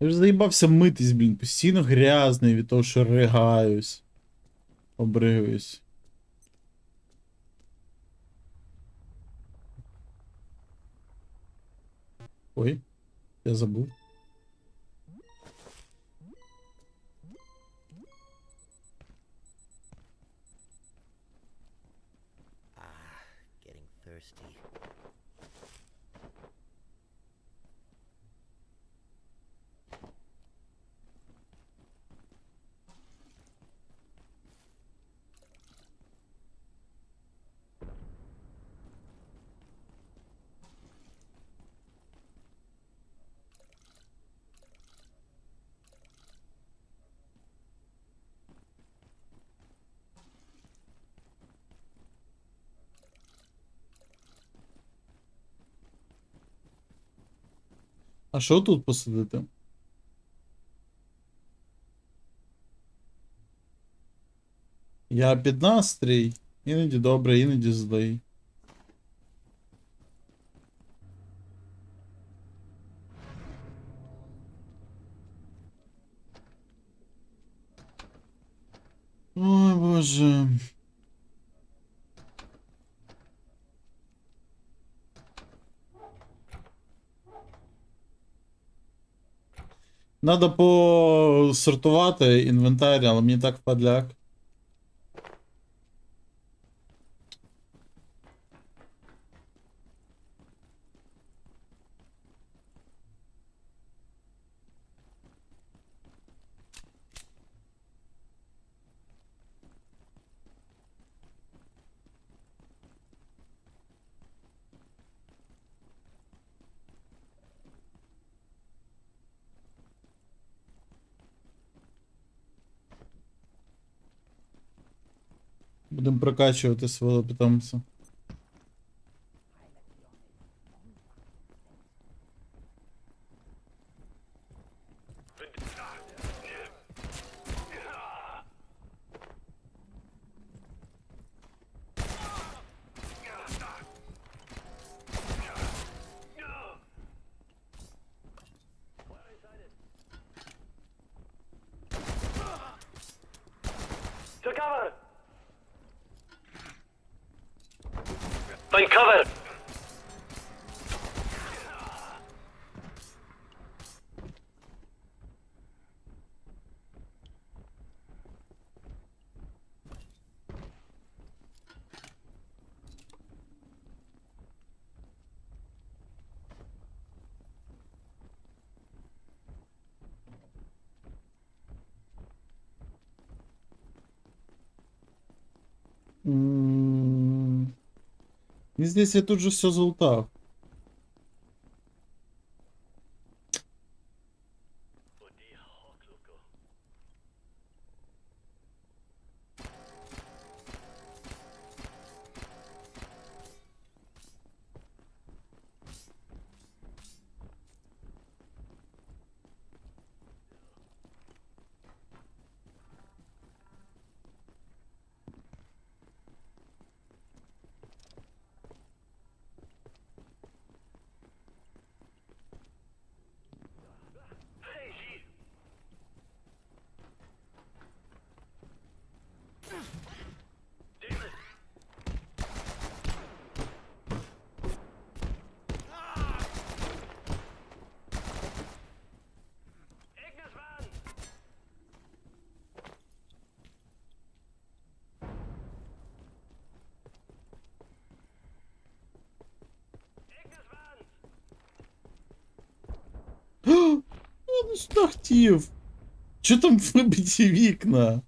Я вже заїбався митись, блін, постійно грязний від того, що ригаюсь. Обригуюсь. Ой, я забув. Getting thirsty. А що тут посадити? Я під настрій. Іноді добре, іноді злий. Ой, боже. Надо посортувати інвентар, але мені так впадляк. Будемо прокачувати свого питомця. To cover! Find cover! Мені здається, я тут же все золотав. Я не сюди хотів. Чо там вибиті вікна?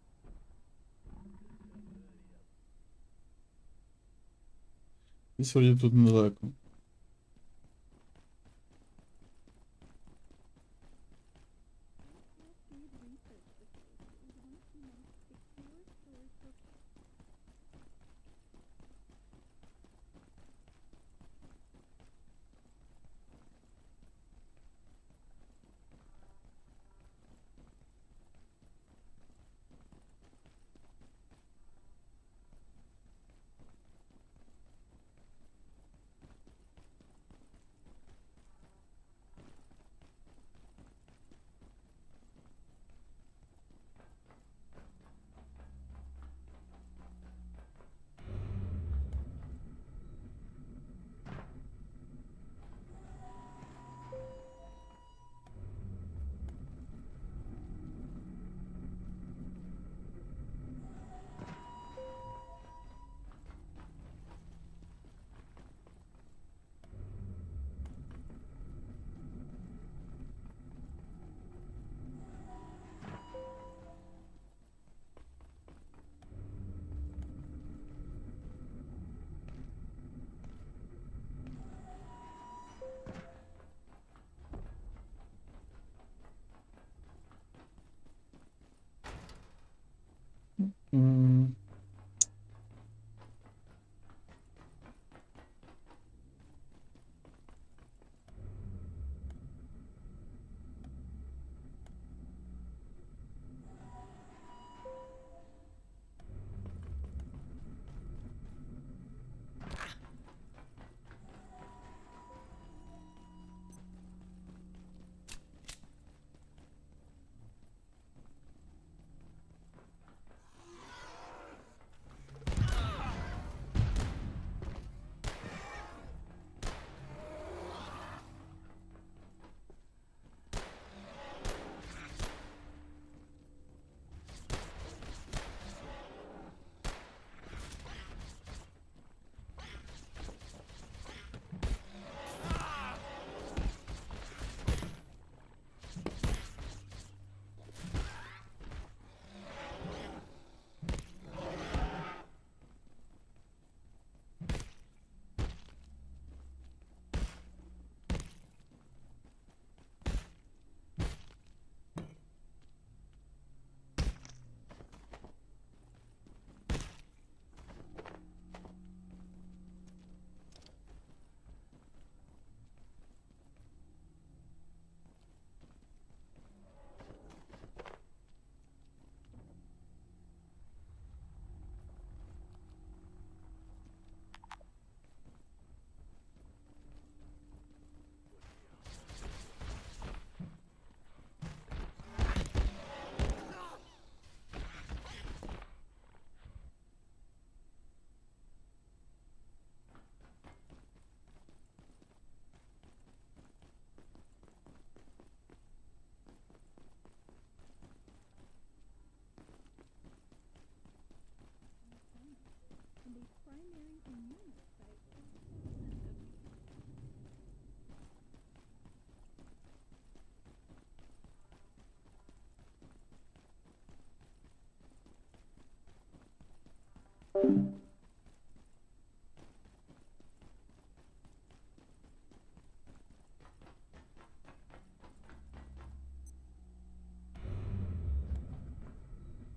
Десь вроді тут недалеко. М.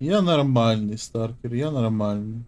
Я нормальний, Старкер, я нормальний.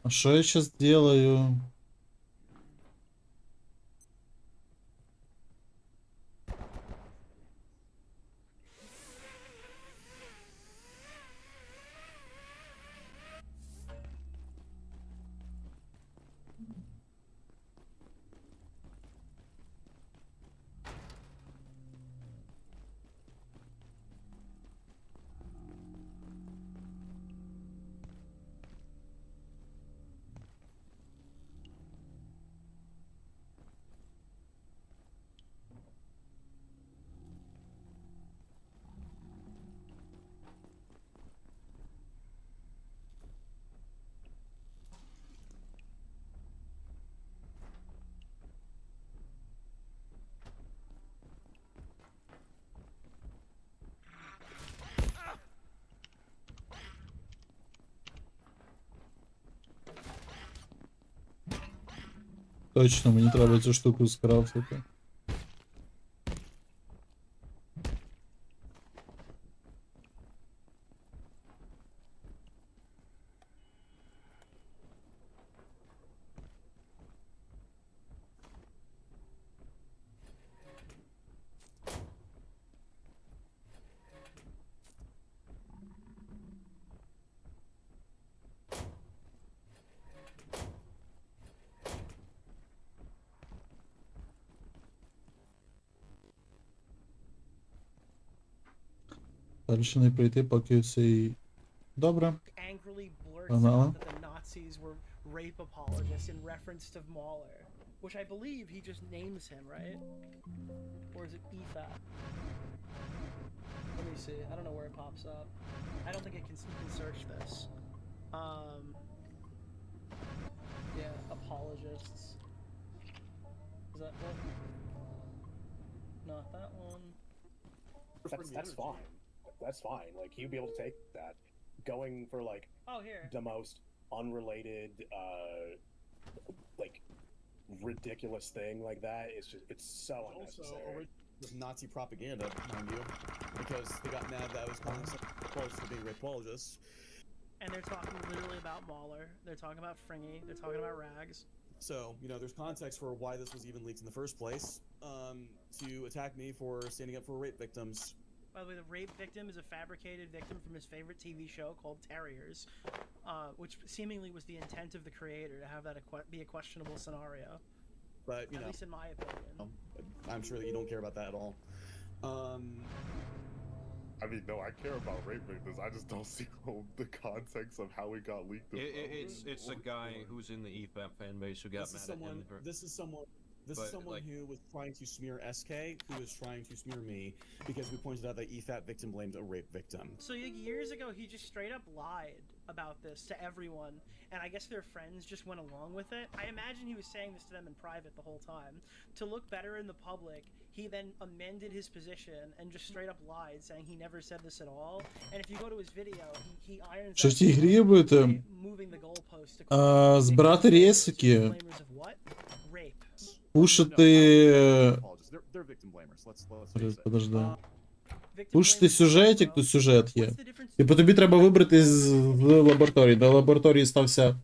А что я сейчас делаю? Точно, мені треба цю штуку скрафтити. Далі не прийти, поки цей... Добре. Angrily blurts Uh-huh. out that the Nazis were rape apologists in reference to Mahler, which I believe he just names him, right? Or is it EFAP? Let me see. I don't know where it pops up. I don't think you can search this. Yeah, apologists. Is that one? Not that one. That's fine. That's fine. Like you'd be able to take that. Going for like Oh, here. the most unrelated, like ridiculous thing like that is just it's so unnecessary. With Nazi propaganda, mind you, because they got mad that I was calling some apologists for being rape apologists. And they're talking literally about Mahler. They're talking about Fringy. They're talking about Rags. So, you know, there's context for why this was even leaked in the first place, to attack me for standing up for rape victims. By the way, the rape victim is a fabricated victim from his favorite TV show called Terriers, which seemingly was the intent of the creator to have that be a questionable scenario. But, you At know, least in my opinion. I'm sure that you don't care about that at all. I mean, no, I care about rape victims. I just don't see the context of how it got leaked. It's a guy who's in the EFAP fan base who got mad at him. This is someone who was trying to smear SK, who was trying to smear me, because we pointed out that EFAP victim blamed a rape victim. So years ago, he just straight up lied about this to everyone, and I guess their friends just went along with it. I imagine he was saying this to them in private the whole time. To look better in the public, he then amended his position and just straight up lied, saying he never said this at all. And if you go to his video, he irons Що out в цій грі будете moving the goalpost to збирати ресики, blamers of what? Rape. пушити... They're victim blamers. Let's face it. Подожди. Пушити сюжетик, тут сюжет є. Типу тобі треба вибрати з лабораторії. До лабораторії стався...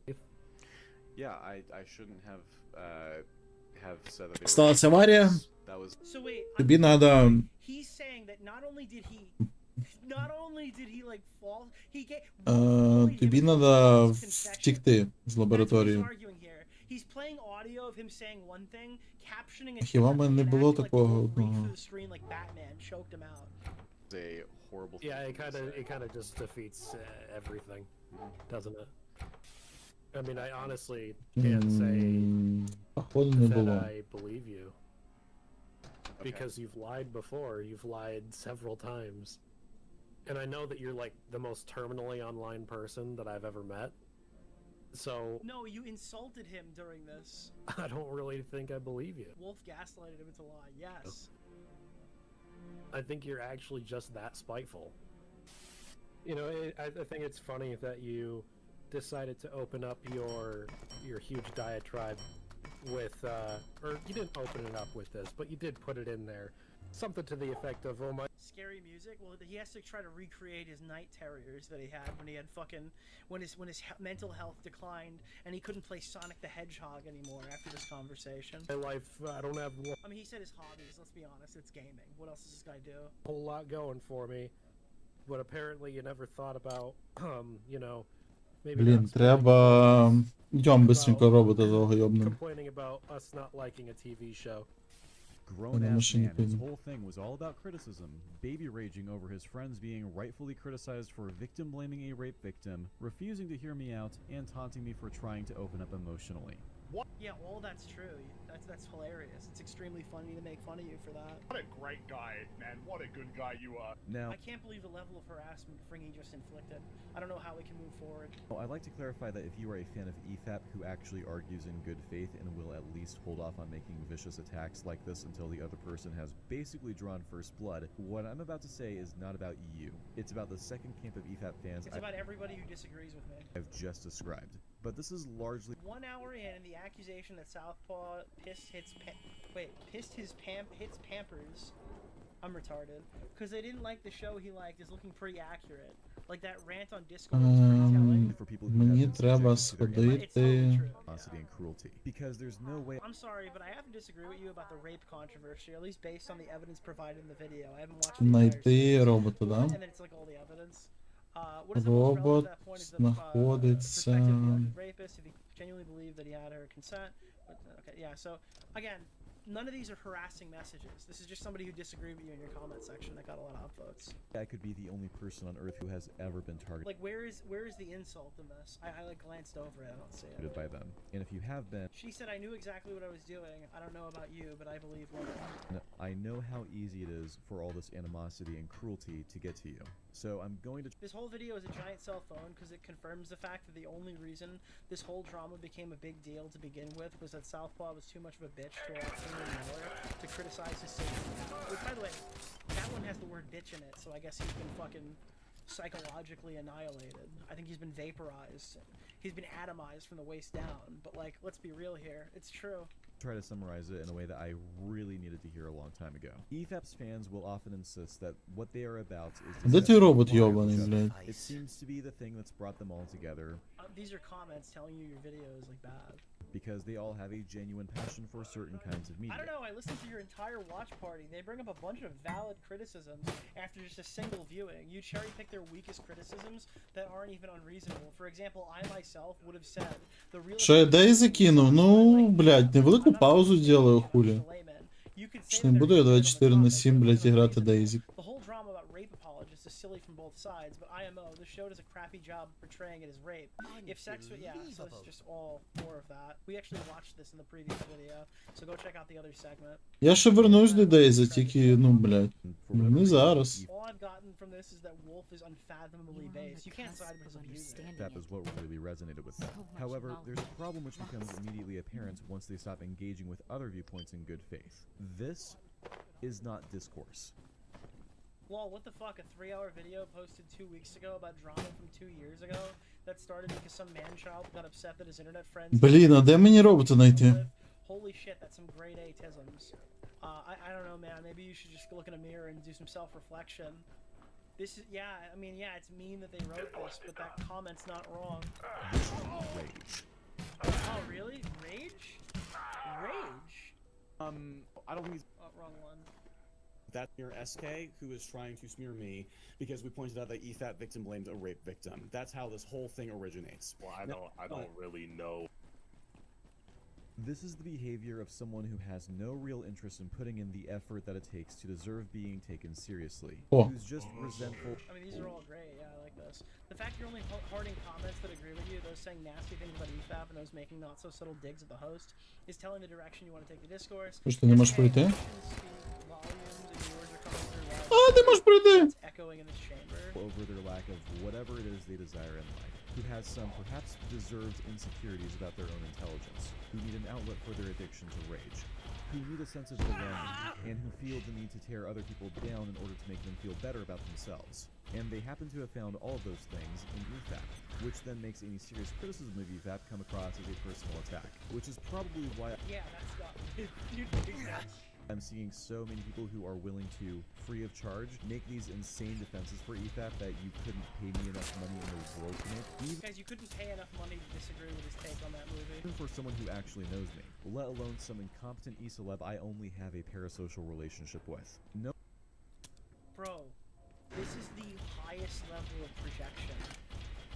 Сталася аварія. So wait, Тобі надо... he's saying that not only did he like fall, he gave Тобі надо втікти з лабораторії. He's playing audio of him saying one thing, captioning it. Хіба в мене не було такого одного? Like Batman choked him out. A horrible. Yeah, it kind of just defeats everything, doesn't it? I mean, I honestly can't say Походу не that було. I believe you. Because you've lied before, you've lied several times. And I know that you're like the most terminally online person that I've ever met. So... No, you insulted him during this. I don't really think I believe you. Wolf gaslighted him into lie, yes. I think you're actually just that spiteful. You know, I think it's funny that you decided to open up your huge diatribe with, or you didn't open it up with this, but you did put it in there, something to the effect of, "Oh my." Scary music. Well, he has to try to recreate his night terrors that he had when he had fucking when his mental health declined and he couldn't play Sonic the Hedgehog anymore after this conversation. My life, I don't have I mean, he said his hobbies. Let's be honest, it's gaming. What else does this guy do? a whole lot going for me, but apparently you never thought about, you know, maybe Блін, not треба... Йдем быстренько робота того йобнем. complaining about us not liking a TV show. На Grown-ass машине man, his поедем. whole thing was all about criticism, baby raging over his friends being rightfully criticized for victim-blaming a rape victim, refusing to hear me out, and taunting me for trying to open up emotionally. Yeah, all that's true. That's hilarious. It's extremely funny to make fun of you for that. What a great guy, man. What a good guy you are. Now, I can't believe the level of harassment Fringy just inflicted. I don't know how we can move forward. I'd like to clarify that if you are a fan of EFAP who actually argues in good faith and will at least hold off on making vicious attacks like this until the other person has basically drawn first blood, what I'm about to say is not about you. It's about the second camp of EFAP fans It's about everybody who disagrees with me. I've just described. But this is largely 1 hour in, and the accusation that Southpaw hits Pampers. I'm retarded because they didn't like the show he liked is looking pretty accurate. Like that rant on Discord was pretty telling. for people who Мені have треба subjected to their сходити... animosity and cruelty. Because there's no way I'm sorry, but I have to disagree with you about the rape controversy, at least based on the evidence provided in the video. I haven't watched the entire Знайти series. робота, да? And then it's like all the evidence. What is the most relevant Робот to that point is the знаходиться... perspective of the alleged rapist, if he genuinely believed that he had her consent. But, okay, yeah, so again, none of these are harassing messages. This is just somebody who disagreed with you in your comment section that got a lot of upvotes. I could be the only person on Earth who has ever been targeted Like, where is the insult in this? I like glanced over it. I don't see it. by them. And if you have been, She said, I knew exactly what I was doing. I don't know about you, but I believe women. I know how easy it is for all this animosity and cruelty to get to you. So I'm going to This whole video is a giant cell phone because it confirms the fact that the only reason this whole drama became a big deal to begin with was that Southpaw was too much of a bitch to allow England Miller to criticize his sister. Which, by the way, that one has the word bitch in it, so I guess he's been fucking psychologically annihilated. I think he's been vaporized. He's been atomized from the waist down. But, like, let's be real here. It's true. try to summarize it in a way that I really needed to hear a long time ago. EFAP's fans will often insist that what they are about is Де ти робот йобаний, блядь? It seems to be the thing that's brought them all together. These are comments telling you your video is, like, bad. Because they all have a genuine passion for certain kinds of media. I don't know, I listened to your entire watch party. They bring up a bunch of valid criticisms after just a single viewing. You cherry pick their weakest criticisms that aren't even unreasonable. For example, I myself would have said the real... Що я Дейзі кинув? Ну, блядь, невелику паузу делаю, хулі. Чи не буду я 24/7, блядь, грати Дейзі? The whole drama about rape apologists is silly from both sides, but IMO, the show does a crappy job portraying it as rape. If sex was... Yeah, so it's just all more of that. We actually watched this in the previous video, so go check out the other segment. Я ще вернусь до Дейзі, тільки, ну, блядь, не зараз. All I've gotten from this is that Wolf is unfathomably base. You can't side with his abuser. That is what really resonated with them. However, there's a problem which becomes immediately apparent once they stop engaging with other viewpoints in good faith. This is not discourse. Lol, what the fuck? A 3-hour video posted 2 weeks ago about drama from 2 years ago that started because some man-child got upset that his internet friends... Блін, а де мені робота знайти? Holy shit, that's some grade A tisms. I don't know, man. Maybe you should just look in a mirror and do some self-reflection. This is... Yeah, I mean, yeah, it's mean that they wrote this, but that comment's not wrong. Rage. Oh, really? Rage? Rage? I don't think he's... Oh, wrong one. That's near SK, who is trying to smear me because we pointed out that EFAP victim blamed a rape victim. That's how this whole thing originates. Well, I don't really know. This is the behavior of someone who has no real interest in putting in the effort that it takes to deserve being taken seriously. Oh. Who's just resentful. I mean, these are all great. Yeah, I like this. The fact you're only hearting comments that agree with you, those saying nasty things about EFAP and those making not so subtle digs at the host, is telling the direction you want to take the discourse. Слушай, ти не можеш пройти? А, ти можеш пройти! Echoing in this chamber. Over their lack of whatever it is they desire in life. Who has some perhaps deserved insecurities about their own intelligence. Who need an outlet for their addiction to rage. Who need a sense of belonging, and who feel the need to tear other people down in order to make them feel better about themselves. And they happen to have found all of those things in EFAP, which then makes any serious criticism of EFAP come across as a personal attack. Which is probably why... Yeah, that's not... You think that's... I'm seeing so many people who are willing to, free of charge, make these insane defenses for EFAP that you couldn't pay me enough money in the world to make. Guys, you couldn't pay enough money to disagree with his take on that movie. Even for someone who actually knows me, let alone some incompetent e-celeb I only have a parasocial relationship with. No. Bro, this is the highest level of projection.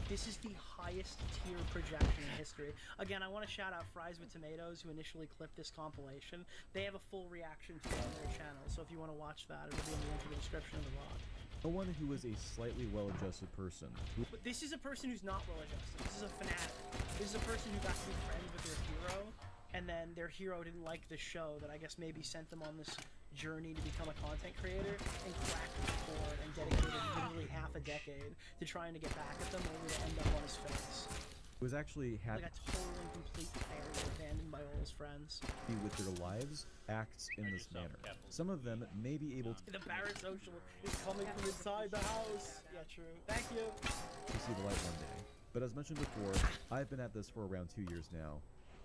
This is the highest tier projection in history. Again, I want to shout out Fries with Tomatoes, who initially clipped this compilation. They have a full reaction to it on their channel, so if you want to watch that, it'll be in the link in the description of the vlog. No one who is a slightly well-adjusted person. But this is a person who's not well-adjusted. This is a fanatic. This is a person who got to be friends with their hero, and then their hero didn't like the show that I guess maybe sent them on this journey to become a content creator, and cracked the cord and dedicated literally half a decade to trying to get back at them, only to end up on his face. It was actually Like a total and complete failure, abandoned by all his friends. with their lives acts in this manner. Some of them may be able The parasocial is coming from inside the house. Yeah, true. Thank you. to see the light one day. But as mentioned before, I've been at this for around 2 years now,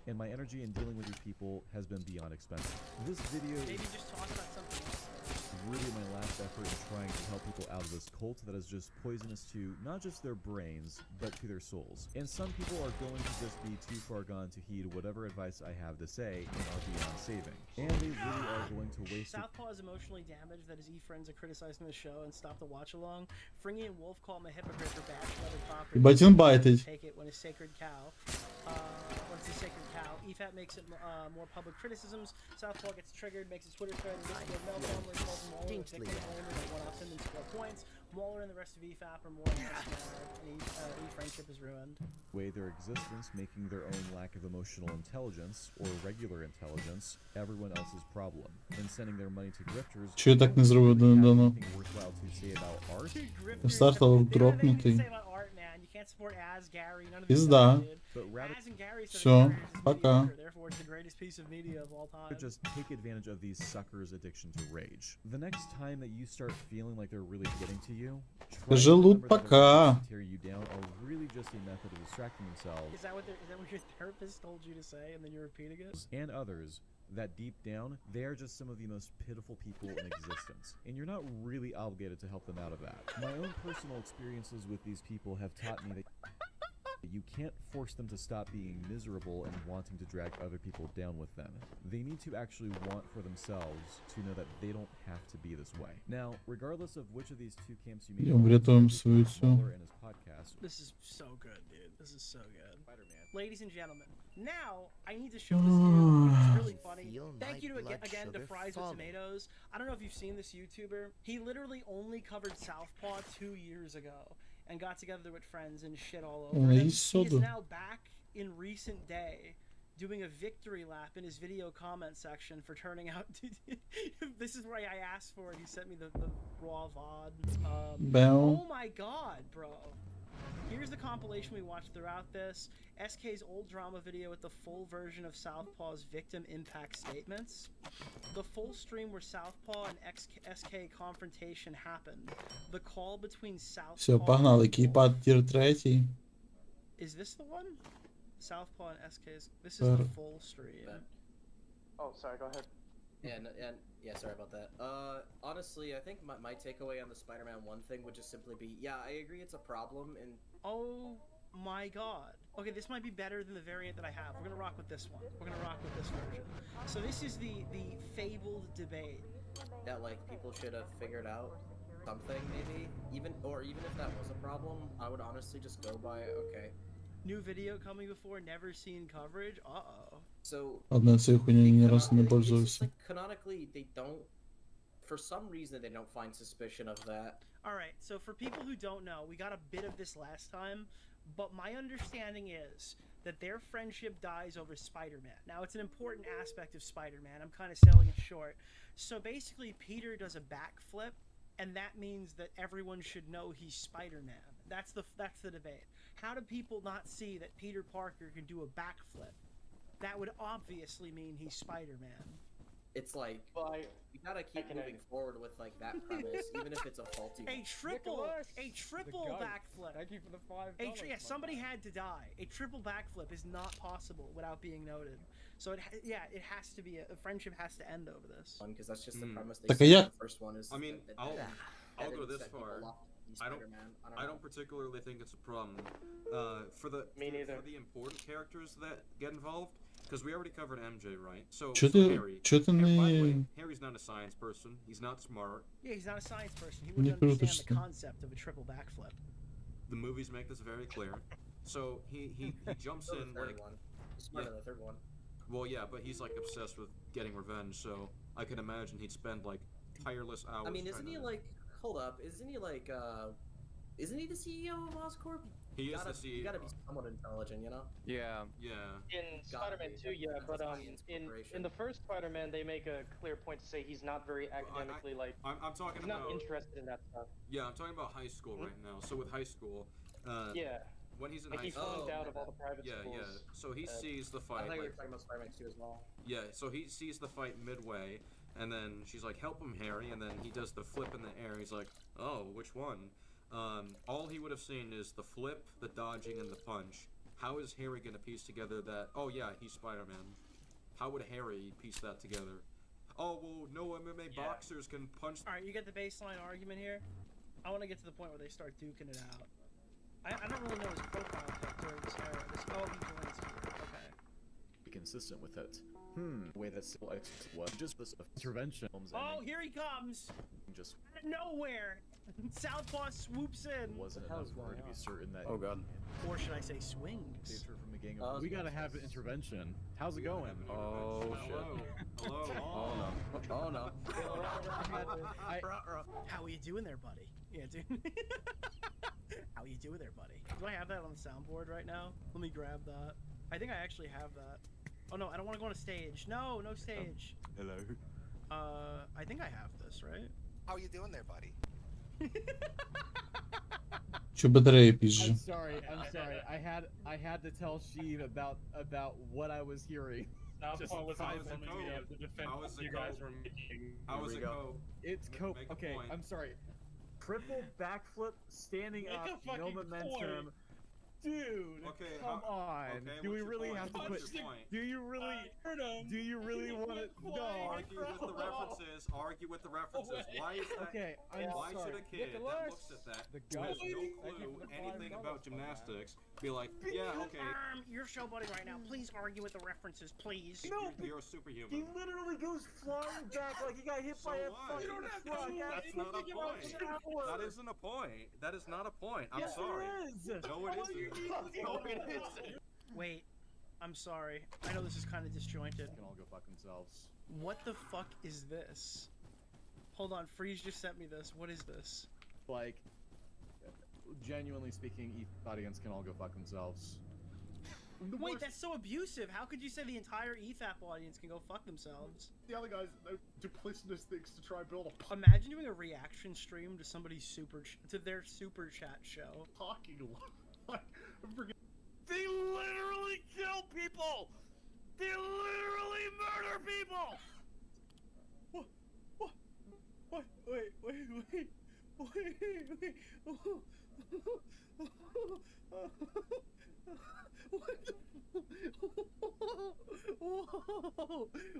and my energy in dealing with these people has been beyond expensive. This video Maybe just talk about something else. is really my last effort in trying to help people out of this cult that is just poisonous to not just their brains, but to their souls. And some people are going to just be too far gone to heed whatever advice I have to say and are beyond saving. And they really are going to waste it. Southpaw is emotionally damaged that his e-friends are criticizing the show and stop the watch along. Fringy and Wolf call him a hypocrite for bashing other properties. Ебать он байтить. Take it when his sacred cow. When it's a sacred cow. EFAP makes it more public criticisms. Southpaw gets triggered, makes a Twitter thread, and gets more meltdown where he calls Mauler a victim blamer that one-ups him and score points. Mauler and the rest of EFAP are more or less mad, and E-friendship is ruined. Weigh their existence, making their own lack of emotional intelligence, or regular intelligence, everyone else's problem, and sending their money to grifters. Чого я так не зробив давно? Anything worthwhile to say about art? Стартал дропнутый. Пизда. Все, пока. Just take advantage of these suckers' addiction to rage. The next time that you start feeling like they're really getting to you, try to Желудь remember that пока. their ways to tear you down are really just a method of distracting themselves Is that what your therapist told you to say, and then you're repeating it? and others that deep down, they are just some of the most pitiful people in existence. And you're not really obligated to help them out of that. My own personal experiences with these people have taught me that you can't force them to stop being miserable and wanting to drag other people down with them. They need to actually want for themselves to know that they don't have to be this way. Now, regardless of which of these two camps you Идем врятуем свою всю. Mueller and his podcast, This is so good, dude. This is so good. Ladies and gentlemen, now I need to show this to you. It's really funny. Thank you to again to Fries with Tomatoes. I don't know if you've seen this YouTuber. He literally only covered Southpaw 2 years ago and got together with friends and shit all over. He is now back in recent day doing a victory lap in his video comment section for turning out to... This is where I asked for it. He sent me the raw VOD. Oh my god, bro. Here's the compilation we watched throughout this. SK's old drama video with the full version of Southpaw's victim impact statements. The full stream where Southpaw and SK confrontation happened. The call between Southpaw... Все, погнали. Кипа тир 3. Is this the one? Southpaw and SK's... This is the full stream. Oh, sorry, go ahead. And yeah, sorry about that. Honestly, I think my takeaway on the Spider-Man 1 thing would just simply be, yeah, I agree it's a problem, and... Oh my god. Okay, this might be better than the variant that I have. We're gonna rock with this one. We're gonna rock with this version. So this is the fabled debate. That, like, people should have figured out something, maybe? Even if that was a problem, I would honestly just go by, okay. New video coming before never seen coverage? Uh-oh. So... Ладно, я этой хуйней ни разу не пользовался. Like, canonically, they don't... For some reason, they don't find suspicion of that. Alright, so for people who don't know, we got a bit of this last time, but my understanding is that their friendship dies over Spider-Man. Now, it's an important aspect of Spider-Man. I'm kind of selling it short. So basically, Peter does a backflip, and that means that everyone should know he's Spider-Man. That's the debate. How do people not see that Peter Parker can do a backflip? That would obviously mean he's Spider-Man. It's like, you gotta keep moving forward with, like, that premise, even if it's a faulty one. A triple backflip. Thank you for the $5. Yeah, somebody had to die. A triple backflip is not possible without being noted. So it has to be a friendship has to end over this. Because that's just the premise. They Так, said а in як? the first one is. I mean, that I'll go Evan this set people far. up to be I don't. Spider-Man. I don't particularly think it's a problem. For the important characters that get involved, because we already covered MJ, right? So Harry. Чо ти And by the way, не... Harry's not a science person. He's not smart. Yeah, he's not a science person. He Не wouldn't understand the крутишся. concept of a triple backflip. The movies make this very clear. So he jumps So the in third like. one. He's smart in the third one. Well, yeah, but he's like obsessed with getting revenge. So I can imagine he'd spend like tireless hours. I mean, isn't trying he to- like? Hold up, isn't he like? Isn't he the CEO of Oscorp? He is gotta, the CEO. You gotta be somewhat intelligent, you know? Yeah. In Spider-Man 2, yeah, but in the first Spider-Man, they make a clear point to say he's not very academically I'm talking he's not about. interested in that stuff. Yeah, I'm talking about high school right now. So with high school, Yeah. when he's in Like high he's school, flunked out of all the private yeah, schools. yeah. So he sees the I fight. thought you Like, were talking about Spider-Man 2 as well. yeah, so he sees the fight midway, and then she's like, "Help him, Harry!" And then he does the flip in the air. He's like, "Oh, which one?" All he would have seen is the flip, the dodging, and the punch. How is Harry gonna piece together that? Oh yeah, he's Spider-Man. How would Harry piece that together? Oh well, no MMA boxers can punch. All right, you get the baseline argument here. I want to get to the point where they start duking it out. I don't really know his profile pic during this era. Oh, he joins here. Okay. Be consistent with it. The way that civil X was just this intervention. Oh, here he comes! Just Out of nowhere! Southpaw swoops in! wasn't enough for her to be certain that. Oh god. Or should I say swings? Saved her from a gang of. We gotta have an intervention. How's it going? Oh shit. Hello. Oh no. Oh no. How are you doing there, buddy? Yeah, dude. How you doing there, buddy? Do I have that on the soundboard right now? Let me grab that. I think I actually have that. Oh no, I don't want to go on a stage. No, no stage. Hello. I think I have this, right? How you doing there, buddy? Чо батарея I'm пизже? sorry. I had to tell Sheev about what I was hearing. Just was the defense you guys were making. How was it go? It's cope. Make a Okay, point. I'm sorry. Triple backflip, standing Make a up, no fucking momentum. Dude, Okay, come on. okay, Do we what's your really point? have to What's put? your point? Do you really? Do you really want to? No. Argue with the references. Argue with the references. Why is that? Okay, I'm Why should a kid that looks at that, who has no clue anything about gymnastics, be like, yeah, okay, You're showboating right now. Please argue with the references, please. you're a superhuman. He literally goes flying back like he got hit So by a what? fucking truck. That's not a point. That isn't a point. That is not a point. I'm sorry. No, it isn't. No, it isn't. Wait, I'm sorry. I know this is kind of disjointed. Can all go fuck themselves. What the fuck is this? Hold on, Freeze just sent me this. What is this? Like, genuinely speaking, each audience can all go fuck themselves. Wait, that's so abusive. How could you say the entire EFAP audience can go fuck themselves? The other guys, they're duplicitous things to try and build a Imagine doing a reaction stream to somebody's to their super chat show. talking like They literally kill people! They literally murder people! What? Wait.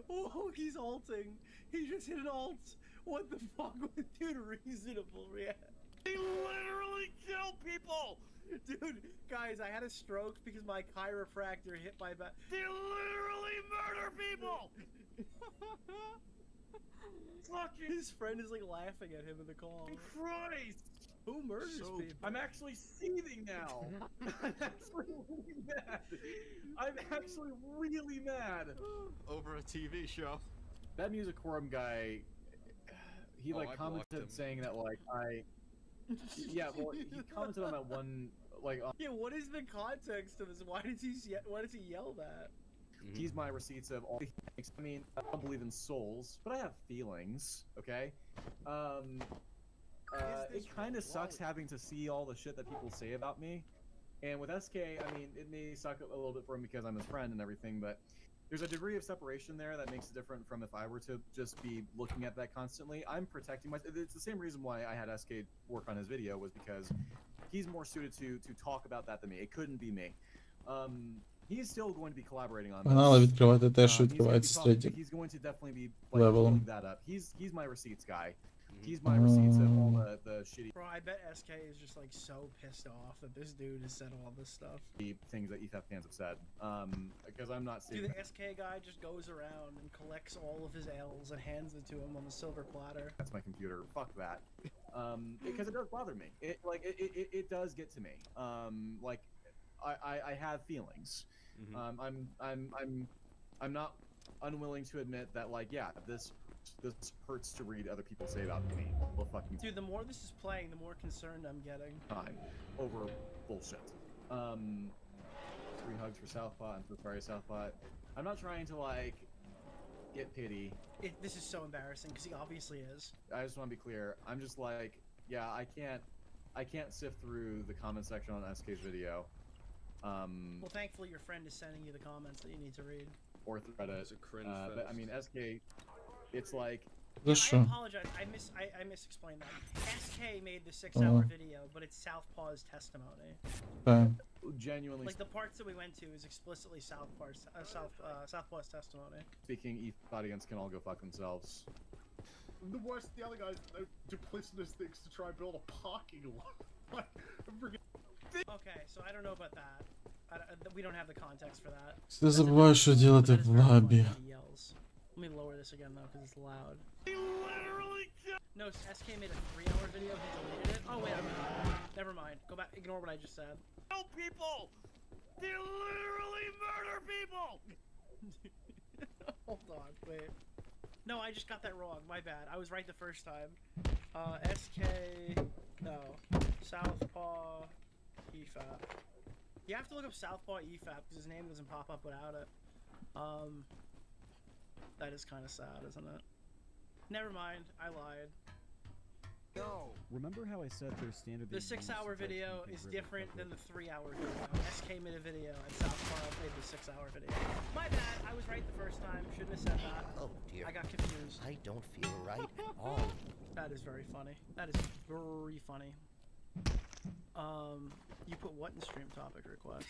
Whoa, he's alting. He just hit an alt. What the fuck would dude reasonable react? They literally kill people! Dude, guys, I had a stroke because my chiropractor hit my back. They literally murder people! Fucking His friend is like laughing at him in the call. Christ! Who murders people? I'm actually seething now. I'm actually really mad. I'm actually really mad. Over a TV show. That music forum guy, he I commented saying that yeah, well, he commented on that one Yeah, what is the context of this? Why does he yell that? He's my receipts of all things. I mean, I don't believe in souls, but I have feelings, okay? It kind of sucks having to see all the shit that people say about me. And with SK, I mean, it may suck a little bit for him because I'm his friend and everything, but there's a degree of separation there that makes it different from if I were to just be looking at that constantly. I'm protecting myself. It's the same reason why I had SK work on his video, was because he's more suited to talk about that than me. It couldn't be me. he's still going to be collaborating on Погнали this. відкривати те, що He's gonna be відкривається з talking- третіх. He's going to definitely be like Level. building that up. He's my receipts guy. He's my receipts of all the shitty Bro, I bet SK is just like so pissed off that this dude has said all this stuff. things that EFAP fans have said. Because I'm not Dude, seeing. the SK guy just goes around and collects all of his L's and hands it to him on the silver platter. That's my computer. Fuck that. Because it does bother me. It does get to me. Like I have feelings. I'm not unwilling to admit that, like, yeah, this hurts to read other people say about me. Well, fucking Dude, the more this is playing, the more concerned I'm getting. time over bullshit. 3 hugs for Southpaw. I'm so sorry, Southpaw. I'm not trying to like get pity. This is so embarrassing because he obviously is. I just want to be clear. I'm just like, yeah, I can't sift through the comment section on SK's video. Well, thankfully your friend is sending you the comments that you need to read. Or Reddit. It's a cringe But I fest. mean, SK, it's like. За I що? apologize. I misexplained that. SK made the 6-hour video, but it's Southpaw's testimony. Так. Genuinely Like the parts that we went to is explicitly Southpaw's testimony. speaking, audience can all go fuck themselves. The worst, the other guys know duplicitous things to try and build a parking lot. Like, Okay, so I don't know about that. We don't have the context for that. Ти забуваєш, що робити в лабі. He yells. Let me lower this again though, because it's loud. No, SK made a 3-hour video. He deleted it. Oh wait, never mind. Go back. Ignore what I just said. Kill people! They literally murder people! Hold on, wait. No, I just got that wrong. My bad. I was right the first time. SK. No. Southpaw. EFAP. You have to look up Southpaw EFAP because his name doesn't pop up without it. That is kind of sad, isn't it? Never mind. I lied. No. Remember how I said their standard? The 6-hour video is different than the 3-hour video. SK made a video and Southpaw made the 6-hour video. My bad. I was right the first time. Shouldn't have said that. Oh dear. I got confused. I don't feel right at all. That is very funny. That is very funny. You put what in stream topic request?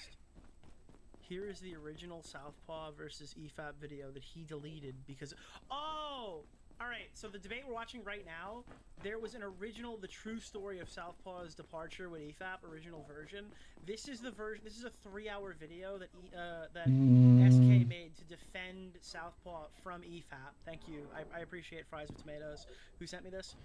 Here is the original Southpaw versus EFAP video that he deleted because... Oh! Alright, so the debate we're watching right now, there was an original, the true story of Southpaw's departure with EFAP, original version. This is the version, this is a 3-hour video that SK made to defend Southpaw from EFAP. Thank you, I appreciate Fries with Tomatoes, who sent me this.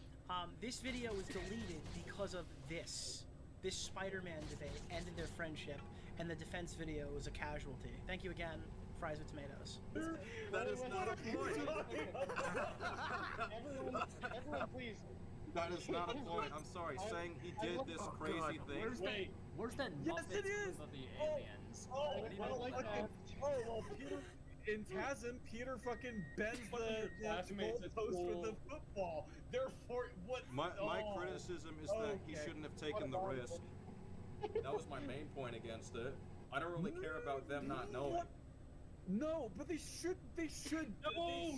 This video was deleted because of this Spider-Man debate ended their friendship, and the defense video was a casualty. Thank you again, Fries with Tomatoes. That is not a point. Everyone, please. That is not a point. I'm sorry. Saying he did this crazy thing. Where's that Yes, Muppets it is! of the aliens? What do you know about that? well, Peter, in TASM, Peter fucking bends the goalpost with the football. Therefore, what? My criticism is that he shouldn't have taken the risk. That was my main point against it. I don't really care about them not knowing. No, but they should know.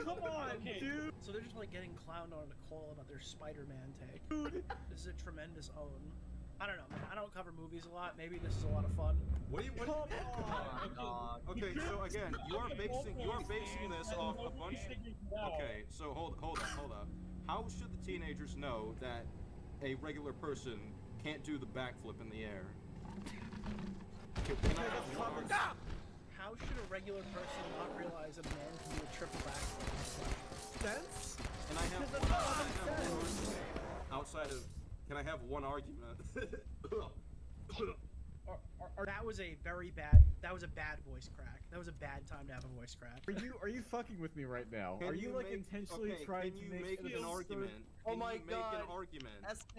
Come on, dude. So they're just like getting clowned on a call about their Spider-Man take. This is a tremendous own. I don't know, man. I don't cover movies a lot. Maybe this is a lot of fun. What do you? Okay, so again, you are basing this off a bunch. Okay, so hold on. How should the teenagers know that a regular person can't do the backflip in the air? How should a regular person not realize that a man can do a triple backflip? Sense? And I have outside of. Can I have one argument? That was a very bad. That was a bad voice crack. That was a bad time to have a voice crack. Are you fucking with me right now? Can Are you like make, intentionally okay, trying can you to make an argument? Oh Can my you make God. an argument? SK.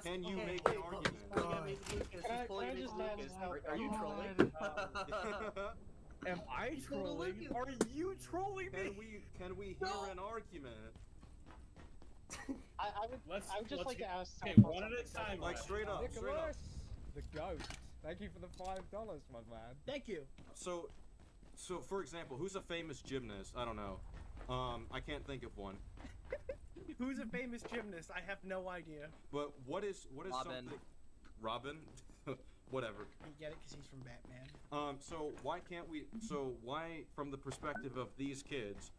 Can you make an argument? Are you trolling? Am I trolling? Are you trolling me? Can we hear an argument? I would just like to ask. Okay, one at a time. Like straight up. The goat. Thank you for the $5, my man. Thank you. So for example, who's a famous gymnast? I don't know. I can't think of one. Who's a famous gymnast? I have no idea. But what is Robin. something? Robin. whatever. You get it? Because he's from Batman. So why can't we? So why, from the perspective of these kids,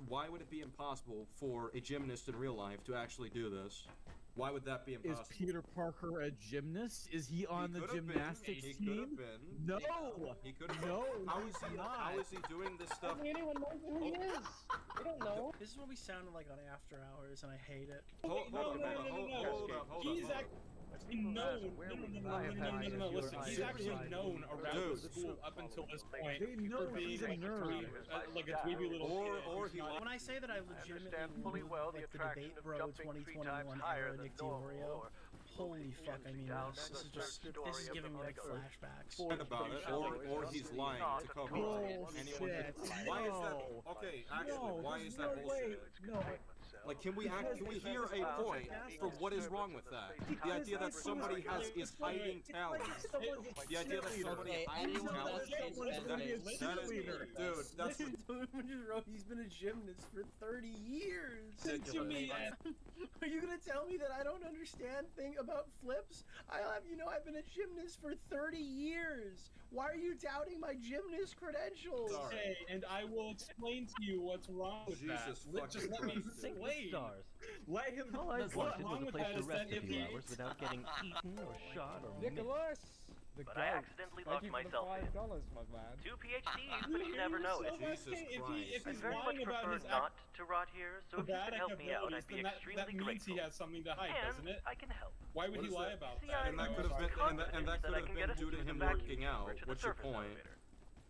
why would it be impossible for a gymnast in real life to actually do this? Why would that be impossible? Is Peter Parker a gymnast? Is he on the gymnastics team? He could have been. No. He could have been. No. How is he doing this stuff? I don't think anyone knows who he is. I don't know. This is what we sounded like on After Hours, and I hate it. Hold up. He's actually known. No. Listen, he's actually known around the school up until this point. They know for being he's a nerd. like a dweeby little kid. When I say that I legitimately love, like, the Debate Bro 2021 era Nick DiOrio, holy fuck, I mean, this is giving me like flashbacks. About it, or he's lying to cover it. Why is that? Okay, actually, why is that bullshit? No. Like, can we hear a point for what is wrong with that? The idea that somebody is hiding talent. The idea that somebody hiding talent. That is, dude, that's he's been a gymnast for 30 years. Since you mean Are you gonna tell me that I don't understand thing about flips? I've been a gymnast for 30 years. Why are you doubting my gymnast credentials? Okay, and I will explain to you what's wrong with that. Just let me explain. Let him. What's wrong with that is that if he without getting eaten or shot or Nicholas. But I accidentally locked myself in. $5, my man. 2 PhDs, but you never know it. Jesus Christ. I very much prefer not to rot here, so if you could help me out, I'd be That extremely means grateful. he has something to hide, doesn't it? I can help. Why would he lie about See, that? And that could have been due to him working out. What's your point?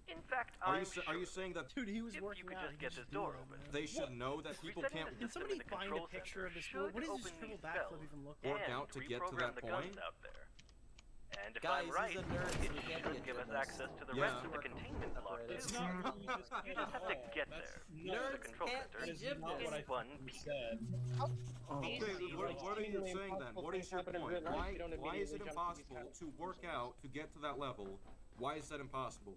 In fact, Are you saying that? Dude, he was if working you could out. just get this door open. They should know that people can't Can somebody find a picture of this? What does this triple backflip even look like? work out to get to that point? And if Guys, I'm right, he's a nerd, it so he can't should be a give us gymnast. access to the Yeah. rest of the containment block too. It's not what you just You just have to get there. Nerds The control can't center be is gymnasts. what I one said. Okay, what are you saying then? What is your point? Why is it impossible to work out to get to that level? Why is that impossible?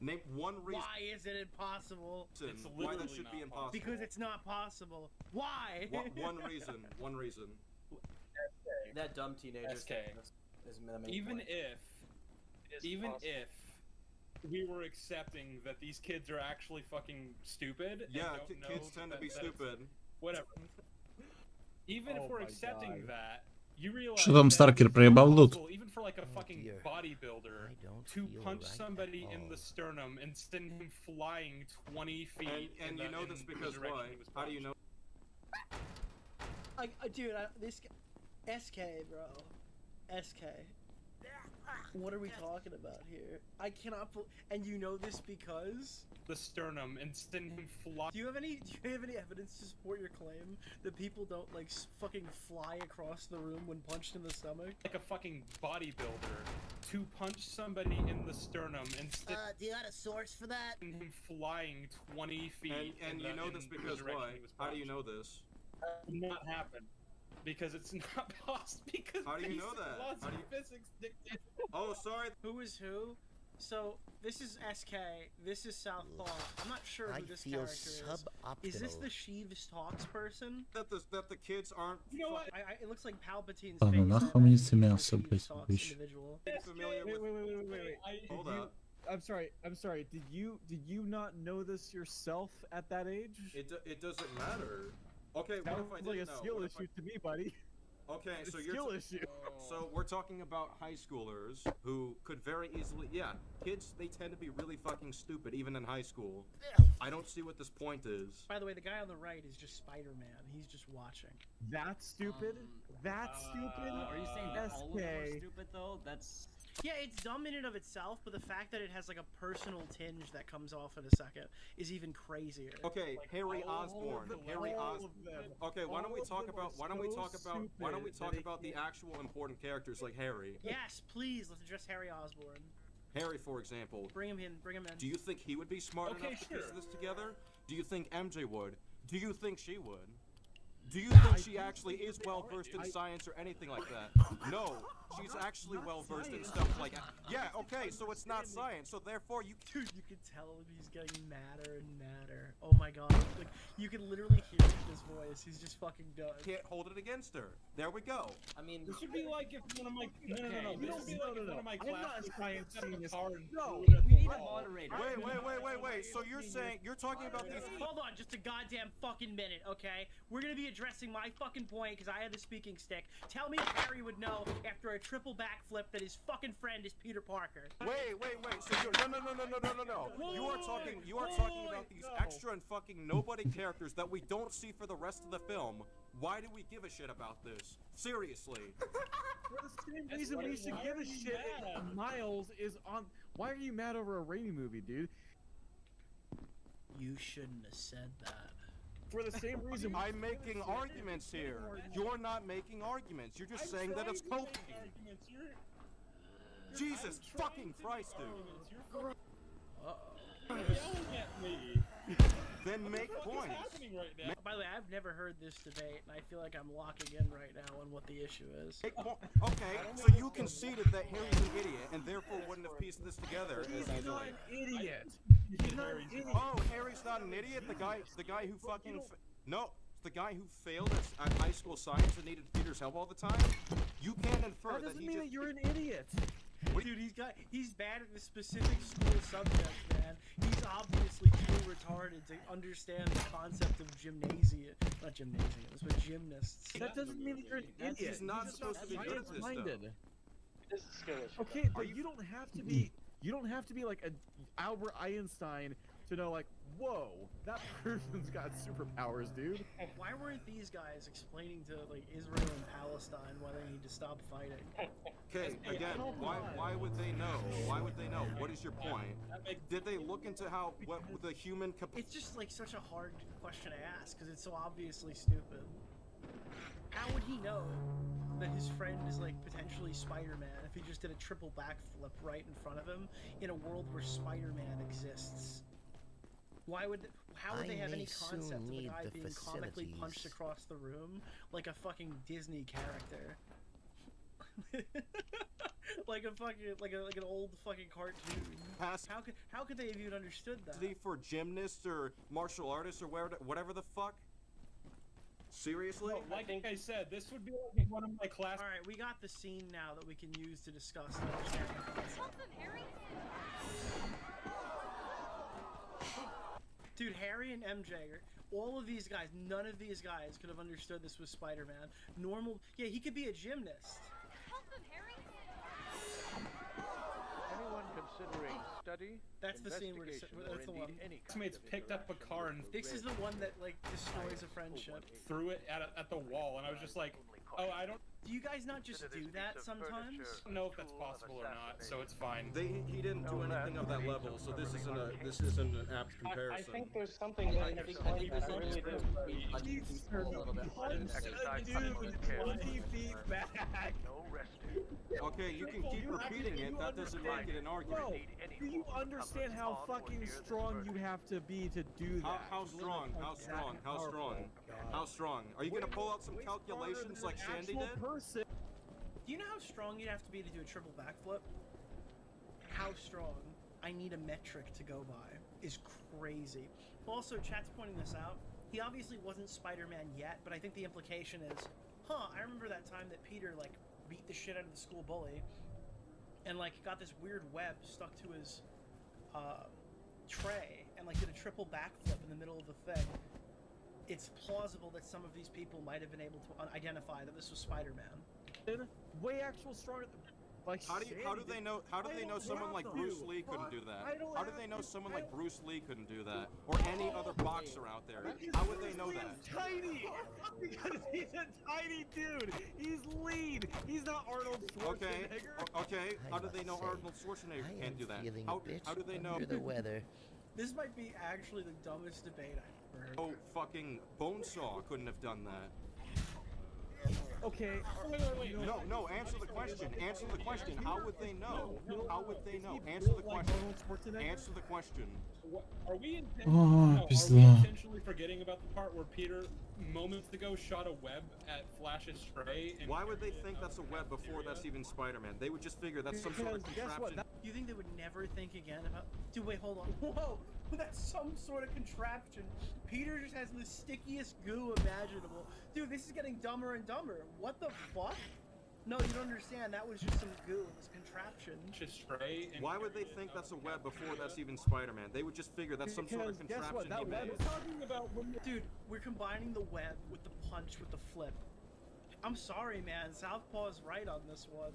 Name one reason. Why is it impossible? Why that should be impossible. Because it's not possible. Why? One reason. One reason. That dumb teenager. SK. Even if we were accepting that these kids are actually fucking stupid. and Yeah, don't know kids tend to be that it's- stupid. Whatever. Even if we're accepting that, you realize Що там Старкер проебал лут? even for like a fucking bodybuilder to punch somebody in the sternum and send him flying 20 feet. And you know this because why? How do you know? Dude, this SK, bro. SK. What are we talking about here? I cannot. And you know this because the sternum and send him fly. Do you have any evidence to support your claim that people don't like fucking fly across the room when punched in the stomach? Like a fucking bodybuilder to punch somebody in the sternum and send do you got a source for that? him flying 20 feet. And you know this because why? How do you know this? Not happen. Because it's not possible. Because how do you know that? Laws How of do you... physics dictate. Oh, sorry. Who is who? So this is SK. This is Southpaw. I'm not sure who this character is. Is this the Sheeves Talks person? That the kids aren't. You know what? It looks like Palpatine's Та face. ну нахуй мені це м'ясо, блядь, вище. Wait. Hold up. I'm sorry. Did you not know this yourself at that age? It doesn't matter. Okay, what if I didn't like a know? skill What if issue to me, buddy. Okay, so It's you're skill issue. So we're talking about high schoolers who could very easily, kids, they tend to be really fucking stupid even in high school. I don't see what this point is. By the way, the guy on the right is just Spider-Man. He's just watching. That's stupid. That's stupid. Are you saying that all of them are SK. stupid though? That's. Yeah, it's dumb in and of itself, but the fact that it has like a personal tinge that comes off in a second is even crazier. Okay, Harry Osborn. Okay, why don't we talk about the actual important characters like Harry? Yes, please. Let's address Harry Osborn. Harry, for example. Bring him in. Do you think he would be smart enough to piece this together? Do you think MJ would? Do you think she would? Do you think she actually is well versed in science or anything like that? No, she's actually well versed in stuff like that. Yeah, okay, so it's not science, so therefore you. Dude, you can tell he's getting madder and madder. Oh my god, like you can literally hear it in his voice. He's just fucking done. Can't hold it against her. There we go. I mean, this would be like if one of my no. This would be like if one of my classmates set up a car and we need a moderator. Wait. So you're talking about these? Hold on, just a goddamn fucking minute, okay? We're gonna be addressing my fucking point because I had the speaking stick. Tell me if Harry would know after a triple backflip that his fucking friend is Peter Parker. Wait. So no. You are talking about these extra and fucking nobody characters that we don't see for the rest of the film. Why do we give a shit about this? Seriously. For the same reason we should give a shit if Miles is on. Why are you mad over a Raimi movie, dude? You shouldn't have said that. For the same reason. I'm making arguments here. You're not making arguments. You're just saying that it's cocaine. Jesus fucking Christ, dude. You're yelling at me. Then make points. By the way, I've never heard this debate, and I feel like I'm locking in right now on what the issue is. Okay, so you conceded that Harry's an idiot, and therefore wouldn't have pieced this together as He's not an idiot. He's not an idiot. Oh, Harry's not an idiot? The guy who fucking... No, the guy who failed at high school science and needed Peter's help all the time? You can't infer that doesn't mean that you're an idiot. Dude, he's bad at the specific school subject, man. He's obviously too retarded to understand the concept of not gymnasiums, but gymnasts. That doesn't mean that you're an idiot. He's not supposed to be good at this stuff. This is scary. Okay, but you don't have to be. You don't have to be like an Albert Einstein to know, like, whoa, that person's got superpowers, dude. Why weren't these guys explaining to like Israel and Palestine why they need to stop fighting? Okay, again, why would they know? Why would they know? What is your point? Did they look into what the human? It's just like such a hard question to ask because it's so obviously stupid. How would he know that his friend is like potentially Spider-Man if he just did a triple backflip right in front of him in a world where Spider-Man exists? How would they have any concept of a guy being comically punched across the room like a fucking Disney character? like an old fucking cartoon. How could they have even understood that? For gymnasts or martial artists or whatever the fuck? Seriously? No, like I said, this would be like one of my class. All right, we got the scene now that we can use to discuss and understand the concept. Dude, Harry and MJ, all of these guys, none of these guys could have understood this was Spider-Man. Yeah, he could be a gymnast. Anyone considering study? That's the scene where that's the one. Classmates picked up a car and this is the one that like destroys a friendship. Threw it at the wall, and I was just like, oh, I don't. Do you guys not just do that sometimes? I don't know if that's possible or not, so it's fine. He didn't do anything of that level, so this isn't an apt comparison. I think there's something that I really do. Dude, 20 feet back. Okay, you can keep repeating it. That doesn't make it an argument. Bro, do you understand how fucking strong you have to be to do that? How strong? How strong? How strong? How strong? Are you gonna pull out some calculations like Shandy did? Do you know how strong you'd have to be to do a triple backflip? How strong? I need a metric to go by. Is crazy. Also, chat's pointing this out. He obviously wasn't Spider-Man yet, but I think the implication is, I remember that time that Peter like beat the shit out of the school bully, and like got this weird web stuck to his tray, and like did a triple backflip in the middle of the thing. It's plausible that some of these people might have been able to identify that this was Spider-Man. Way actual stronger. Like how do they know? How do they know someone like Bruce Lee couldn't do that? How do they know someone like Bruce Lee couldn't do that, or any other boxer out there? How would they know that? He's tiny, because he's a tiny dude. He's lean. He's not Arnold Schwarzenegger. Okay. How do they know Arnold Schwarzenegger can't do that? How do they know? Under the weather. This might be actually the dumbest debate I've ever heard. Oh, fucking Bonesaw couldn't have done that. Okay. Wait. No, answer the question. Answer the question. How would they know? How would they know? Answer the question. Answer the question. Are we Oh, пизда. intentionally forgetting about the part where Peter moments ago shot a web at Flash's Stray? And Why would they think that's a web before that's even Spider-Man? They would just figure that's some sort of contraption. You think they would never think again about? Dude, wait, hold on. Whoa, that's some sort of contraption. Peter just has the stickiest goo imaginable. Dude, this is getting dumber and dumber. What the fuck? No, you don't understand. That was just some goo. It was a contraption. Stray. Why would they think that's a web before that's even Spider-Man? They would just figure that's some sort of contraption he made. Dude, we're combining the web with the punch with the flip. I'm sorry, man. Southpaw's right on this one.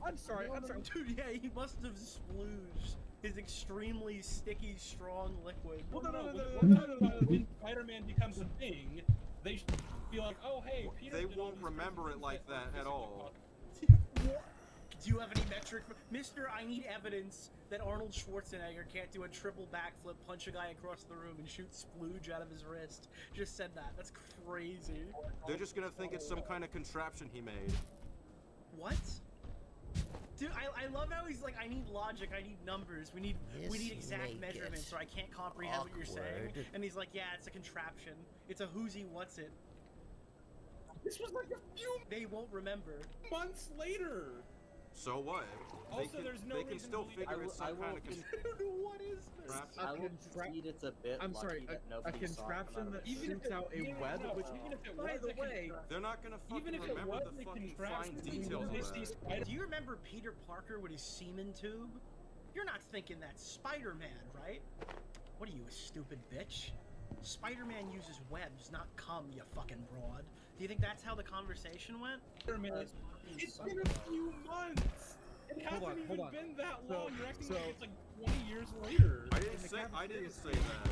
I'm sorry. Dude, yeah, he must have splooged his extremely sticky, strong liquid. Well, no. When Spider-Man becomes a thing, they should be like, oh, hey, Peter. They won't remember it like that at all. Do you have any metric? Mister, I need evidence that Arnold Schwarzenegger can't do a triple backflip, punch a guy across the room, and shoot splooge out of his wrist. Just said that. That's crazy. They're just gonna think it's some kind of contraption he made. What? Dude, I love how he's like, I need logic, I need numbers, we need exact measurements, or I can't comprehend what you're saying. And he's like, yeah, it's a contraption. It's a who's-he, what's-it. This was like a few. They won't remember. Months later. So what? Also, there's no they can reason still to believe figure it's some kind of contraption. What is this? I will concede it's a bit I'm lucky sorry, that a nobody saw it contraption come that out of shoots out a web, which even if it by was the a way, They're not gonna fucking remember the fucking fine details of that. Do you remember Peter Parker with his semen tube? You're not thinking that's Spider-Man, right? What are you, a stupid bitch? Spider-Man uses webs, not cum, you fucking broad. Do you think that's how the conversation went? Spider-Man, it's been a few months. It hasn't even been that long. You're acting like it's like 20 years later. I didn't say that.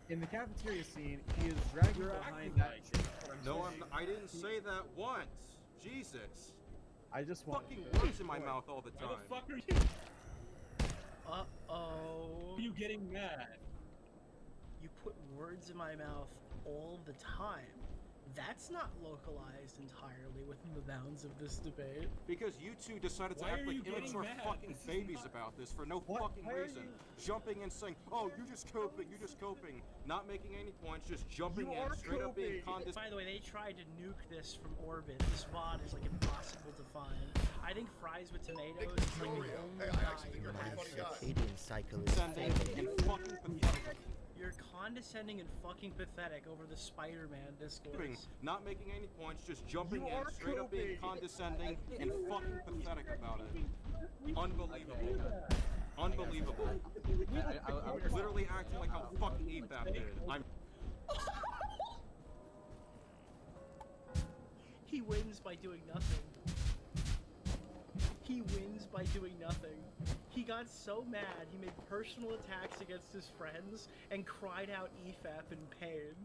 In the cafeteria scene, he is dragging behind that chick. No, I didn't say that once. Jesus. I just want fucking words in my mouth all the time. Why the fuck are you? Uh-oh. Are you getting mad? You put words in my mouth all the time. That's not localized entirely within the bounds of this debate. Because you two decided to act like immature fucking babies about this for no fucking reason. Jumping and saying, oh, you're just coping. Not making any points, just jumping in, straight up being condescending. By the way, they tried to nuke this from orbit. This VOD is like impossible to find. I think fries with tomatoes is like the only guy who has circadian cycle is and fucking pathetic. You're condescending and fucking pathetic over the Spider-Man discourse. Not making any points, just jumping in, straight up being condescending and fucking pathetic about it. Unbelievable. Unbelievable. I was literally acting like how fucking EFAP did. He wins by doing nothing. He wins by doing nothing. He got so mad, he made personal attacks against his friends and cried out EFAP in pain.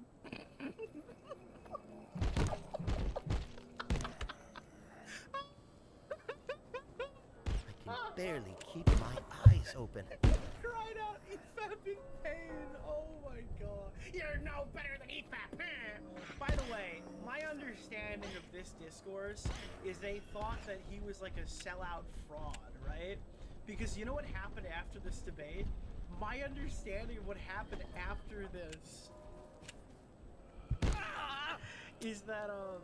I can barely keep my eyes open. Cried out EFAP in pain. Oh my god. You're no better than EFAP. By the way, my understanding of this discourse is they thought that he was like a sellout fraud, right? Because you know what happened after this debate? My understanding of what happened after this is that oh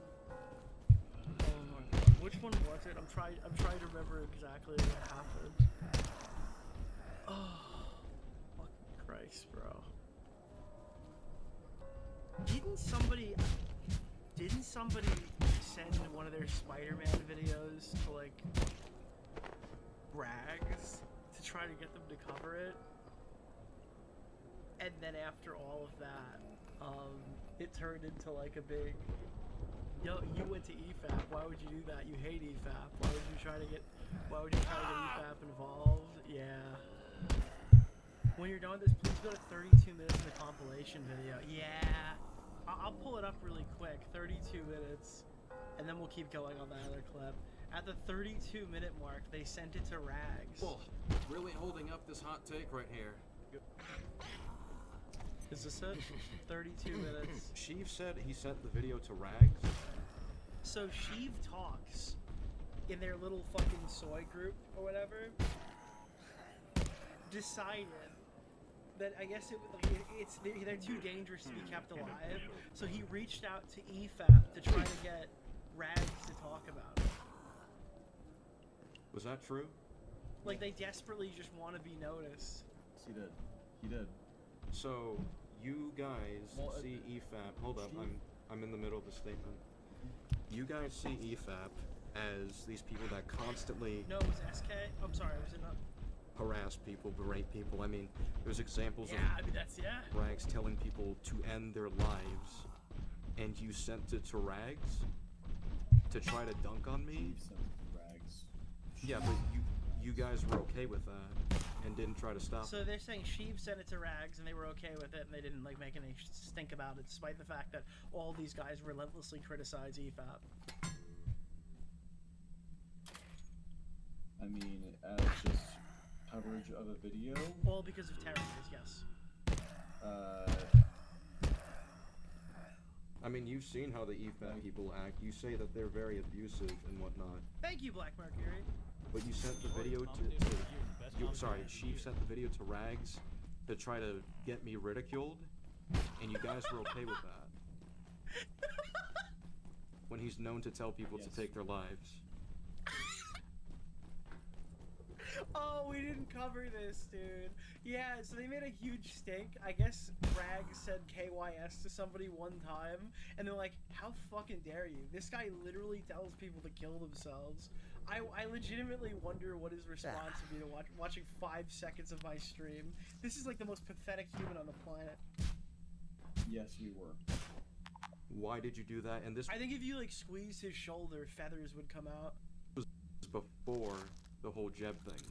my god, which one was it? I'm trying to remember exactly what happened. Oh, fucking Christ, bro. Didn't somebody send one of their Spider-Man videos to like Rags to try to get them to cover it? And then after all of that, it turned into like a big, yo, you went to EFAP, why would you do that? You hate EFAP. Why would you try to get EFAP involved? Yeah. When you're done with this, please go to 32 minutes of the compilation video. Yeah. I'll pull it up really quick, 32 minutes, and then we'll keep going on that other clip. At the 32-minute mark, they sent it to Rags. Well, really holding up this hot take right here. Is this it? 32 minutes. Sheev said he sent the video to Rags. So Sheev Talks, in their little fucking soy group or whatever, decided that I guess they're too dangerous to be kept alive. So he reached out to EFAP to try to get Rags to talk about it. Was that true? Like they desperately just want to be noticed. He did. He did. So you guys see EFAP. Hold up, I'm in the middle of the statement. You guys see EFAP as these people that constantly No, it was SK. I'm sorry, was it not? harass people, berate people. I mean, there's examples Yeah, I of mean that's Rags telling people to end their lives, and you sent it to Rags to try to dunk on me. Rags. Yeah, but you guys were okay with that and didn't try to stop. So they're saying Sheev sent it to Rags and they were okay with it and they didn't like make any stink about it, despite the fact that all these guys relentlessly criticize EFAP. I mean, as just coverage of a video. All because of terrorists, yes. I mean, you've seen how the EFAP people act. You say that they're very abusive and whatnot. Thank you, Black Mercury. But you sent the video sorry, Sheev sent the video to Rags to try to get me ridiculed, and you guys were okay with that. When he's known to tell people to take their lives. Oh, we didn't cover this, dude. Yeah, so they made a huge stink. I guess Rags said KYS to somebody one time, and they're like, how fucking dare you? This guy literally tells people to kill themselves. I legitimately wonder what his response would be to watching 5 seconds of my stream. This is like the most pathetic human on the planet. Yes, we were. Why did you do that? And this I think if you like squeeze his shoulder, feathers would come out. was before the whole Jeb thing.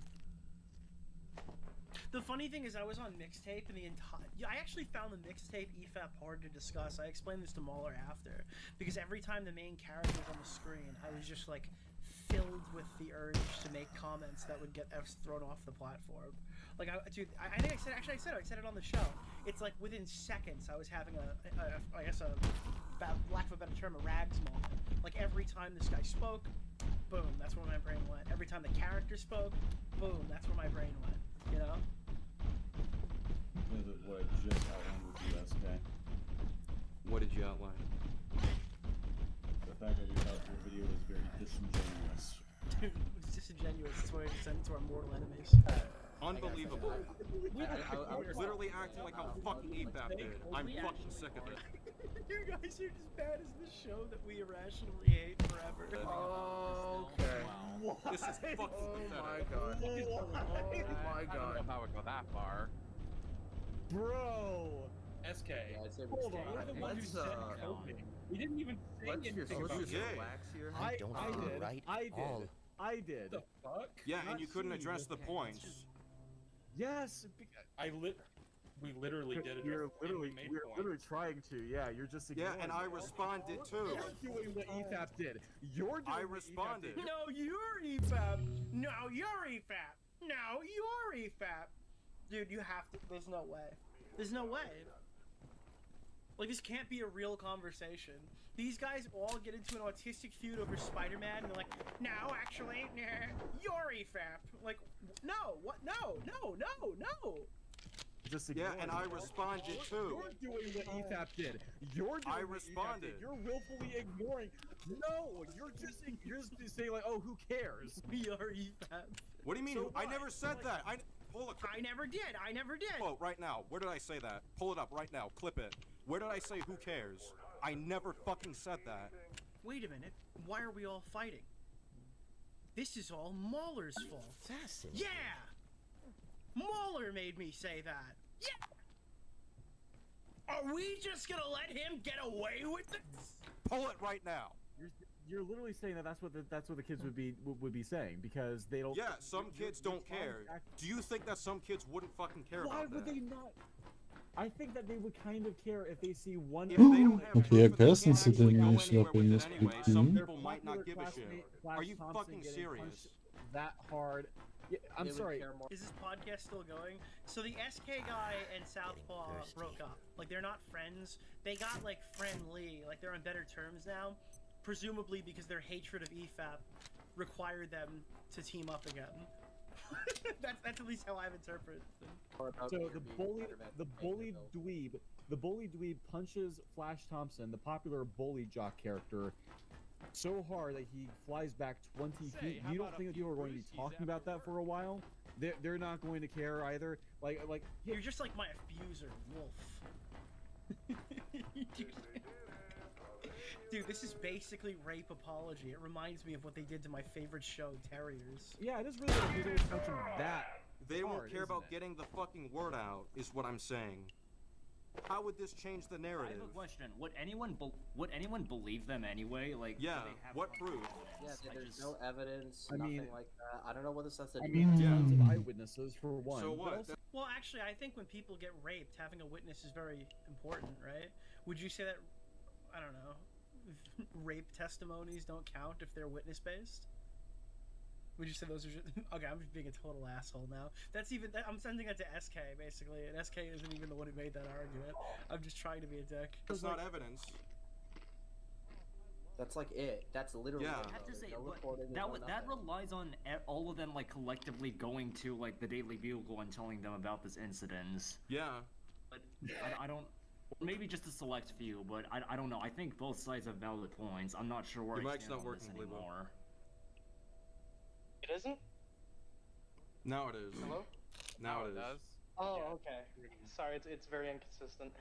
The funny thing is I was on mixtape and I actually found the mixtape EFAP hard to discuss. I explained this to Mahler after, because every time the main character was on the screen, I was just like filled with the urge to make comments that would get us thrown off the platform. Like, dude, I think I said it on the show. It's like within seconds I was having I guess lack of a better term, a Rags moment. Like every time this guy spoke, boom, that's where my brain went. Every time the character spoke, boom, that's where my brain went. You know? Is it what I just outlined with you, SK? What did you outline? The fact that we thought your video was very disingenuous. It was disingenuous. That's why I sent it to our mortal enemies. Unbelievable. I was literally acting like how fucking EFAP did. I'm fucking sick of it. You guys are as bad as the show that we irrationally hate forever. Okay. Wow. This is fucking pathetic. God. Oh my God. I don't know how it go that far. Bro! SK. Yeah, hold on, we're the ones who said coping. We didn't even say anything about it. I don't feel right I at all. I did. The fuck? Yeah, and you couldn't address the points. Yes. We literally did it. We're literally trying to. Yeah, you're just ignoring. Yeah, and I responded too. You're doing what EFAP did. You're doing I what responded. EFAP did. No, you're EFAP. No, you're EFAP. No, you're EFAP. Dude, you have to. There's no way. There's no way. Like, this can't be a real conversation. These guys all get into an autistic feud over Spider-Man, and they're like, no, actually, nah, you're EFAP. Like, no, what? No. Just Yeah, ignoring and it. I responded too. You're doing what EFAP did. You're doing I what responded. EFAP did. You're willfully ignoring. No, you're just saying like, oh, who cares? We are EFAP. What do you mean? So I what? never said that. Hold up. I never did. Quote right now. Where did I say that? Pull it up right now. Clip it. Where did I say who cares? I never fucking said that. Wait a minute. Why are we all fighting? This is all Mahler's fault. Yeah! Mahler made me say that. Yeah! Are we just gonna let him get away with this? Pull it right now. You're literally saying that's what the kids would be saying because they don't. Yeah, some kids don't care. Do you think that some kids wouldn't fucking care Why about would that? they not? I think that they would kind of care if they see one. If they don't have Okej, proof jag that they kan can't actually sitta go med anywhere with in it anyway, some speaking. people might not give a shit. Are you fucking serious? That hard. Yeah, I'm sorry. Is this podcast still going? So the SK guy and Southpaw broke up. Like, they're not friends. They got, like, friendly. Like, they're on better terms now. Presumably because their hatred of EFAP required them to team up again. That's at least how I've interpreted it. So the bully dweeb punches Flash Thompson, the popular bully jock character, so hard that he flies back 20 feet. You don't think that people are going to be talking about that for a while? They're not going to care either. Like You're just like my abuser, Wolf. Dude, this is basically rape apology. It reminds me of what they did to my favorite show, Terriers. Yeah, it is really what people are touching that. They hard, won't care isn't about it? getting the fucking word out, is what I'm saying. How would this change the I narrative? have a question. Would anyone believe them anyway? Like, do Yeah, they have what proof? Yeah, there's no evidence, I nothing mean- like that. I don't know what this has to do I with mean, it. tons of eyewitnesses for one. So but what? also- Well, actually, I think when people get raped, having a witness is very important, right? Would you say that, I don't know, rape testimonies don't count if they're witness-based? Would you say those are just... Okay, I'm just being a total asshole now. I'm sending that to SK, basically, and SK isn't even the one who made that argument. I'm just trying to be a dick. It's not evidence. That's like it. That's literally Yeah. it. I have to There's say, no but recording, there's no that nothing. relies on all of them like collectively going to like the Daily Bugle and telling them about this incident. Yeah. But I don't. Or maybe just a select few, but I don't know. I think both sides have valid points. I'm not sure where Your I mic's stand not on this working, Bleeble. anymore. It isn't? Now it is. Hello? Now it is. Oh, okay. Sorry, it's very inconsistent.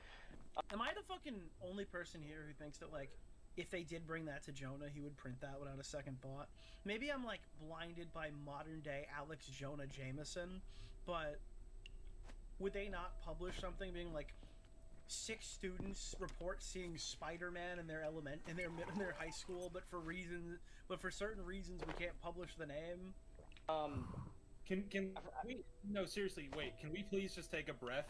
Am I the fucking only person here who thinks that, like, if they did bring that to Jonah, he would print that without a second thought? Maybe I'm, like, blinded by modern-day Alex Jonah Jameson, but would they not publish something being like, 6 students report seeing Spider-Man in their in their high school, but for certain reasons we can't publish the name? Can we? No, seriously, wait. Can we please just take a breath?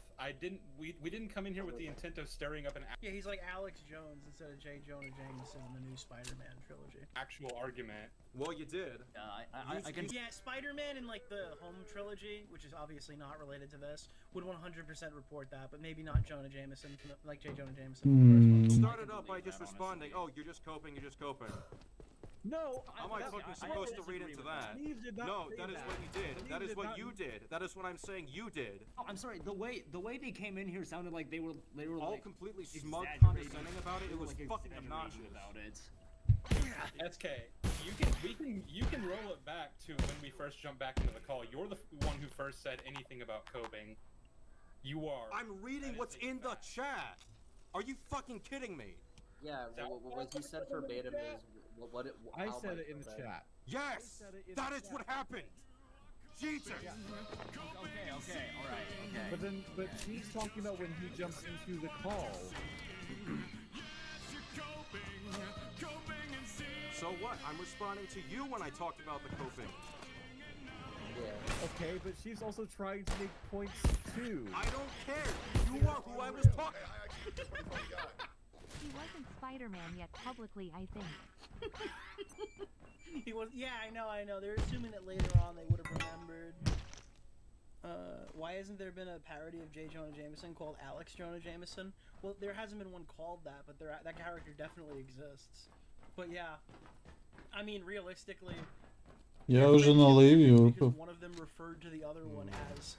We didn't come in here with the intent of stirring up an Yeah, he's like Alex Jones instead of J. Jonah Jameson in the new Spider-Man trilogy. actual argument. Well, you did. I can. Yeah, Spider-Man in like the Home trilogy, which is obviously not related to this, would 100% report that, but maybe not Jonah Jameson, like J. Jonah Jameson. Started off by just responding, "Oh, you're just coping. You're just coping." No, How am I fucking supposed to read into that? No, that is what you did. That is what you did. That is what I'm saying you did. Oh, I'm sorry. The way they came in here sounded like they were All like, completely smug, exaggerating- condescending about it. It was like fucking exaggerating obnoxious. about it. SK, you can roll it back to when we first jumped back into the call. You're the one who first said anything about coping. You are. I'm reading what's in the chat. Are you fucking kidding me? Yeah, what he said verbatim is I said it in the chat. Yes, that is what happened. Jesus. Okay, all right, okay. But she's talking about when he jumps into the call. So what? I'm responding to you when I talked about the coping. Okay, but she's also trying to make points too. I don't care. You are who I was talking. He wasn't Spider-Man yet publicly, I think. He was. Yeah, I know. They're assuming that later on they would have remembered. Why hasn't there been a parody of J. Jonah Jameson called Alex Jonah Jameson? Well, there hasn't been one called that, but that character definitely exists. But yeah, I mean, realistically, Я уже налив его. because one of them referred to the other one as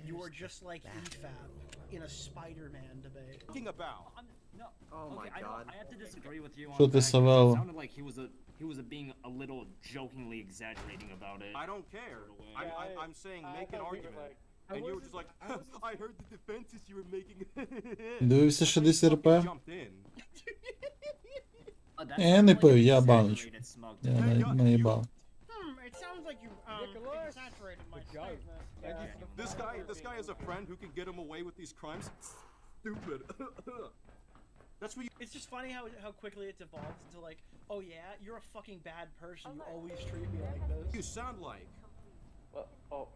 "You're just like EFAB" in a Spider-Man debate. Talking about. No. Oh my god. I have to disagree with you on Что that. ты совал? It sounded like he was being a little jokingly exaggerating about it. I don't care. I'm saying make an argument. And you were just like, I heard the defenses you were making. Дивився 60 РП? Jumped in. Не пив, я баночку. Я наїбав. It sounds like you exaggerated my statement. This guy has a friend who can get him away with these crimes. Stupid. That's what you. It's just funny how quickly it devolves into like, oh yeah, you're a fucking bad person. You always treat me like this. You sound like. Oh,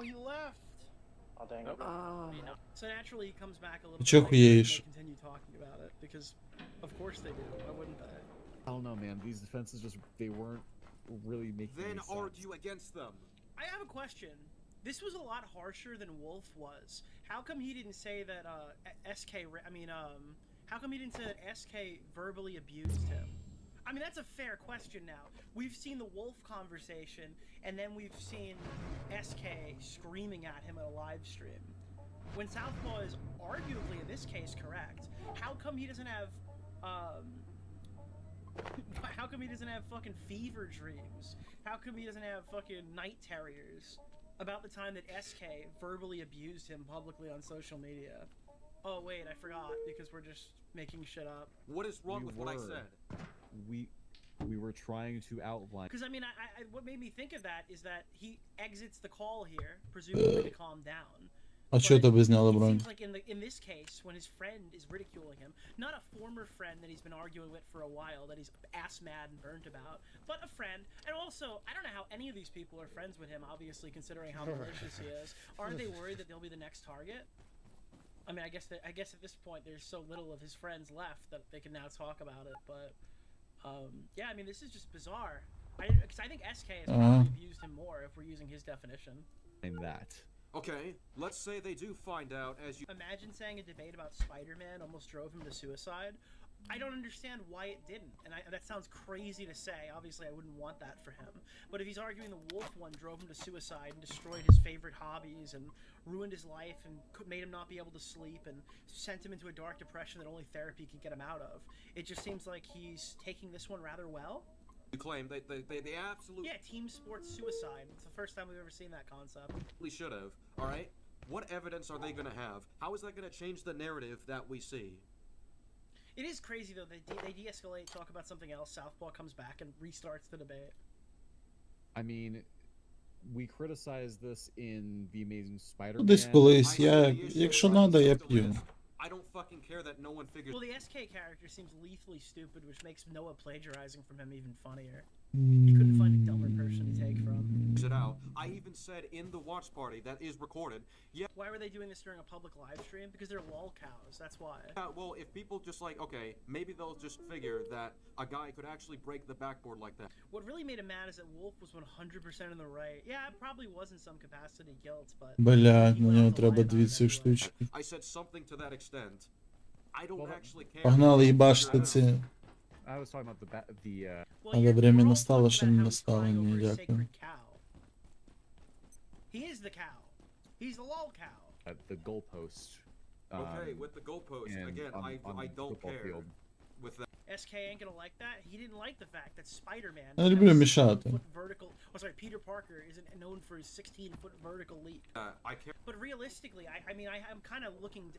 he left. Oh dang it. So naturally he comes back a little. Чё bit later and хуеешь? they continue talking about it because, of course they do. Why wouldn't they? I don't know, man. These defenses they weren't really making Then any sense. argue against them. I have a question. This was a lot harsher than Wolf was. How come he didn't say that how come he didn't say that SK verbally abused him? I mean, that's a fair question now. We've seen the Wolf conversation, and then we've seen SK screaming at him in a live stream. When Southpaw is arguably, in this case, correct, how come he doesn't have, how come he doesn't have fucking fever dreams? How come he doesn't have fucking night terriers about the time that SK verbally abused him publicly on social media? Oh wait, I forgot, because we're just making shit up. What is wrong with what I said? We were trying to outline. Because I mean, what made me think of that is that he exits the call here, presumably to calm down. А чё это вы сняли It бронь? seems like in this case, when his friend is ridiculing him, not a former friend that he's been arguing with for a while, that he's ass mad and burnt about, but a friend. And also, I don't know how any of these people are friends with him, obviously, considering how malicious he is. Aren't they worried that they'll be the next target? I mean, I guess at this point there's so little of his friends left that they can now talk about it. But yeah, I mean, this is just bizarre. Because I think SK has probably abused him more if we're using his definition. And that. Okay, let's say they do find out as you... Imagine saying a debate about Spider-Man almost drove him to suicide. I don't understand why it didn't, and that sounds crazy to say. Obviously, I wouldn't want that for him. But if he's arguing the Wolf one drove him to suicide and destroyed his favorite hobbies and ruined his life and made him not be able to sleep and sent him into a dark depression that only therapy could get him out of, it just seems like he's taking this one rather well. You claim they absolutely... Yeah, team sports suicide. It's the first time we've ever seen that concept. Should have, alright? What evidence are they gonna have? How is that gonna change the narrative that we see? It is crazy though, they de-escalate, talk about something else, Southpaw comes back and restarts the debate. I mean, we criticized this in The Amazing Spider-Man. Десь колись, якщо надо, я п'ю. I don't fucking care that no one figures... Well, the SK character seems lethally stupid, which makes Noah plagiarizing from him even funnier. He couldn't find a dumber person to take from. It out. I even said in the watch party that is recorded. Yeah. Why were they doing this during a public live stream? Because they're lol cows. That's why. Well, if people just like, okay, maybe they'll just figure that a guy could actually break the backboard like that. What really made him mad is that Wolf was 100% in the right. Yeah, it probably was in some capacity guilt, but. Блядь, на нього треба 2 ці штучки. I said something to that extent. I don't actually care. Погнали їбашити ці. I was talking about the Але время настало, ще не настало, ні, дякую. He is the cow. He's the lol cow. The goalpost. Okay, with the goalpost, again, I don't care field. with that. SK ain't gonna like that. He didn't like the fact that Spider-Man. Я люблю мішати. Peter Parker isn't known for his 16-foot vertical leap. I care. But realistically, I mean, I'm kind of looking.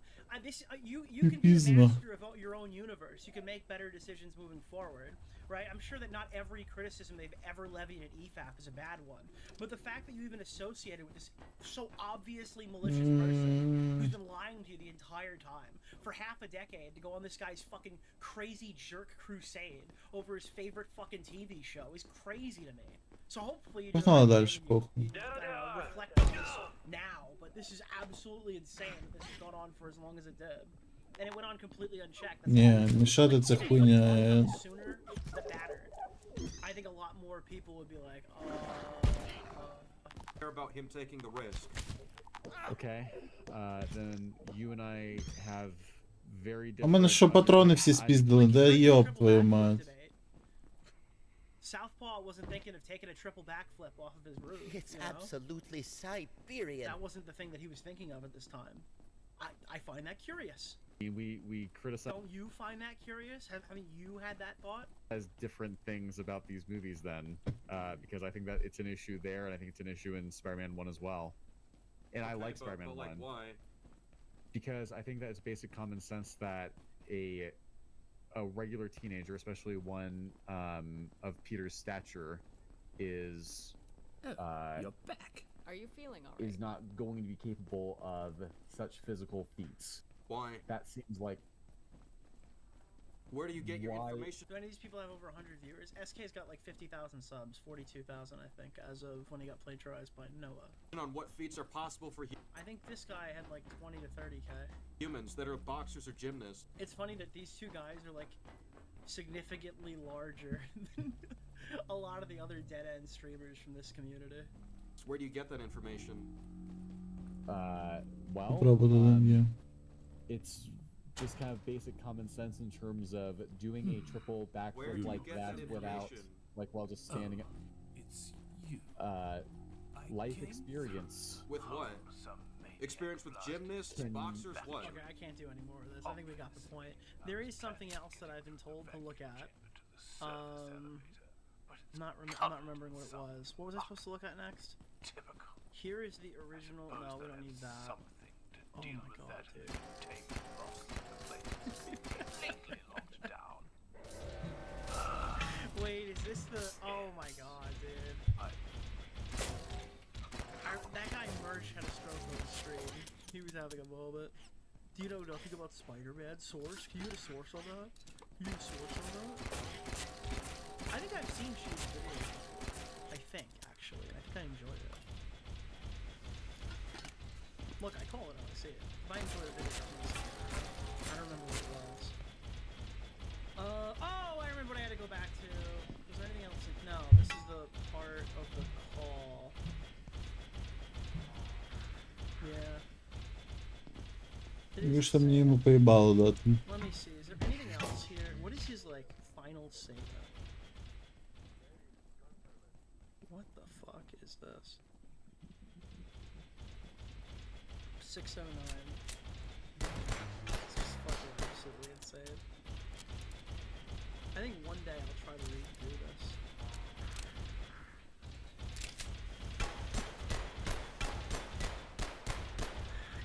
You can be the master of your own universe. You can make better decisions moving forward, right? I'm sure that not every criticism they've ever levied at EFAP is a bad one. But the fact that you even associated with this so obviously malicious person who's been lying to you the entire time for half a decade to go on this guy's fucking crazy jerk crusade over his favorite fucking TV show is crazy to me. So hopefully you just reflect on this now, but this is absolutely insane that this has gone on for as long as it did. And it went on completely unchecked. Ні, мішати це хуйня. Sooner, the better. I think a lot more people would be like, Care about him taking the risk. Okay, then you and I have very different... А мене що, патрони всі спіздили? Да йоп твою мать. Southpaw wasn't thinking of taking a triple backflip off of his roof. It's absolutely Siberian. That wasn't the thing that he was thinking of at this time. I find that curious. We criticize... Don't you find that curious? Haven't you had that thought? As different things about these movies then, because I think that it's an issue there, and I think it's an issue in Spider-Man 1 as well. And I like Spider-Man 1. Like, why? Because I think that it's basic common sense that a regular teenager, especially one of Peter's stature, is you're back. Are you feeling alright? Is not going to be capable of such physical feats. Why? That seems like... Where do you get your information? Do any of these people have over 100 viewers? SK's got like 50,000 subs, 42,000 I think, as of when he got plagiarized by Noah. On what feats are possible for I think this guy had like 20 to 30k. humans that are boxers or gymnasts. It's funny that these two guys are like significantly larger than a lot of the other dead-end streamers from this community. Where do you get that information? Well, Probably, yeah. It's just kind of basic common sense in terms of doing a triple Where backflip do you like get that that without, information? like, while just standing. It's you. Life experience. With what? Experience with gymnasts, boxers, what? Okay, I can't do any more of this. I think we got the point. There is something else that I've been told to look at. I'm not remembering what it was. What was I supposed to look at next? Here is the original. No, we don't need that. Oh my god, dude. Wait, is this the? Oh my god, dude. That guy Merch had a stroke on the stream. He was having a moment. Do you know nothing about Spider-Man? Source? Can you get a source on that? Can you get a source on that? I think I've seen She's video. I think, actually. I think I enjoyed it. Look, I call it when I see it. If I enjoy the video, I'm gonna see it. I don't remember what it was. Oh, I remember what I had to go back to. Was there anything else? No, this is the part of the call. Yeah. Ви ж там ему поебало дати. Let me see, is there anything else here? What is his, like, final statement? What the fuck is this? 609. This is fucking absolutely insane. I think one day I'll try to read through this.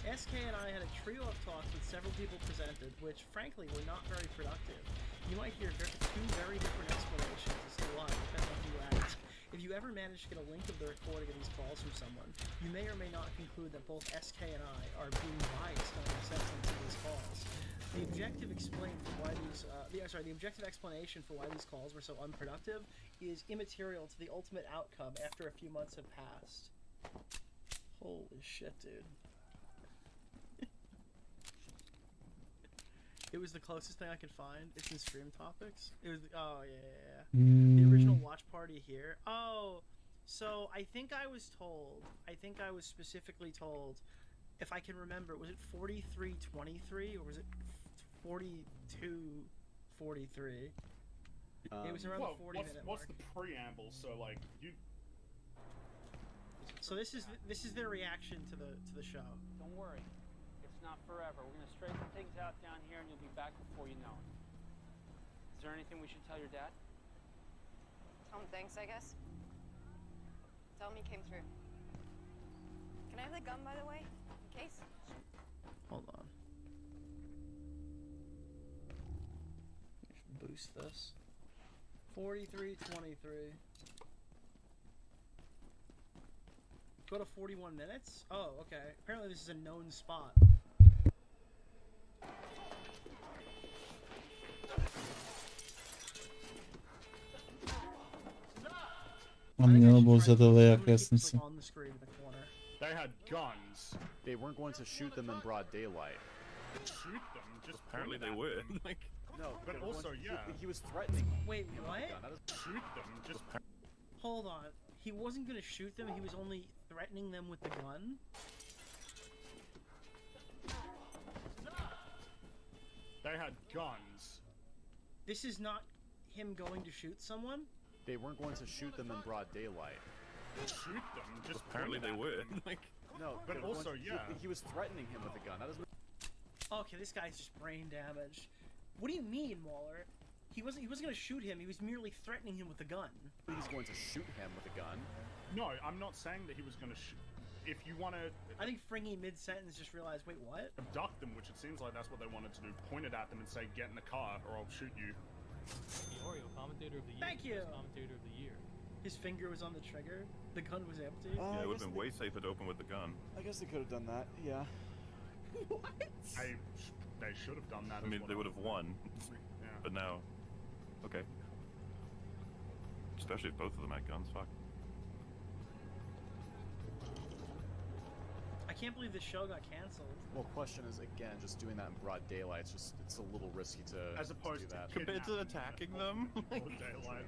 SK and I had a trio of talks with several people presented, which frankly were not very productive. You might hear two very different explanations as to why, depending on who you ask. If you ever manage to get a link of the recording of these calls from someone, you may or may not conclude that both SK and I are being biased on our assessments of these calls. The objective explained for why these, the objective explanation for why these calls were so unproductive is immaterial to the ultimate outcome after a few months have passed. Holy shit, dude. It was the closest thing I could find. It's in stream topics. It was. Oh yeah. The original watch party here. Oh, so I think I was told. I think I was specifically told, if I can remember, was it 43:23 or was it 42:43? It was around the 40-minute mark. What's the preamble? So like you. So this is their reaction to the show. Don't worry. It's not forever. We're gonna straighten things out down here, and you'll be back before you know it. Is there anything we should tell your dad? Tell him thanks, I guess. Tell him he came through. Can I have the gun, by the way? In case? Hold on. Boost this. 43:23. Go to 41 minutes? Oh, okay. Apparently this is a known spot. А мне було задали як ясниці. On the screen in the corner. They had guns. They weren't going to shoot them in broad daylight. Shoot them. Just Apparently point they at were. them. Like. No, but they were also going to- yeah. He was threatening. Wait, what? Shoot them. Just. Hold on. He wasn't gonna shoot them, he was only threatening them with the gun? They had guns. This is not him going to shoot someone? They weren't going to shoot them in broad daylight. Shoot them. Just Apparently point they at were. them. Like. No, But they were also, going to- yeah. He was threatening him with a gun. That doesn't. Okay, this guy's just brain damaged. What do you mean, Waller? He wasn't gonna shoot him, he was merely threatening him with a gun. He's going to shoot him with a gun. No, I'm not saying that he was going to shoot. If you want to. I think Fringy mid-sentence just realized, wait, what? Abduct them, which it seems like that's what they wanted to do. Point it at them and say, get in the car or I'll shoot you. The Oreo Commentator of the Year. Thank you! Commentator of the Year. His finger was on the trigger, the gun was empty. Yeah, it would have been way safer to open with the gun. I guess they could have done that. Yeah. What? They should have done that. I mean, they would have won. Yeah. But now, okay. Especially if both of them had guns. Fuck. I can't believe the show got canceled. Well, question is again, just doing that in broad daylight. It's a little risky to As opposed to do that. Compared to attacking them. All daylight.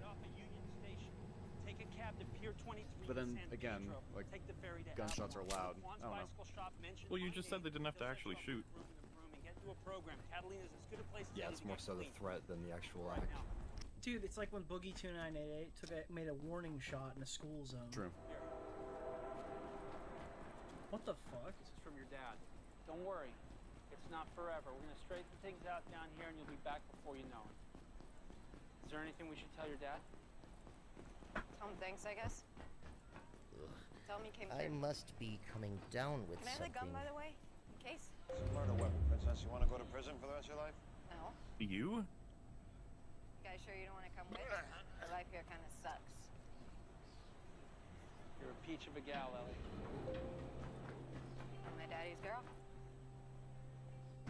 Take a cab to Pier 23 But then in San again, Pedro. like Take the ferry to gunshots are Avalon. loud. Juan's I don't know. bicycle shop mentioned Well, you my just said name. they didn't have to actually shoot. Get to a program. Catalina's as good a place as Yeah, any it's to more get so the clean. threat than the actual Right act. now. Dude, it's like when Boogie 2988 made a warning shot in a school zone. True. Here. What the fuck? This is from your dad. Don't worry. It's not forever. We're gonna straighten things out down here and you'll be back before you know it. Is there anything we should tell your dad? Tell him thanks, I guess. Tell him he came I through. must be coming down with Can I have the gun, something. by the way? In case? It's a murder weapon, Princess. You want to go to prison for the rest of your life? No. You? You guys sure you don't want to come with? The life here kind of sucks. You're a peach of a gal, Ellie. I'm my daddy's girl.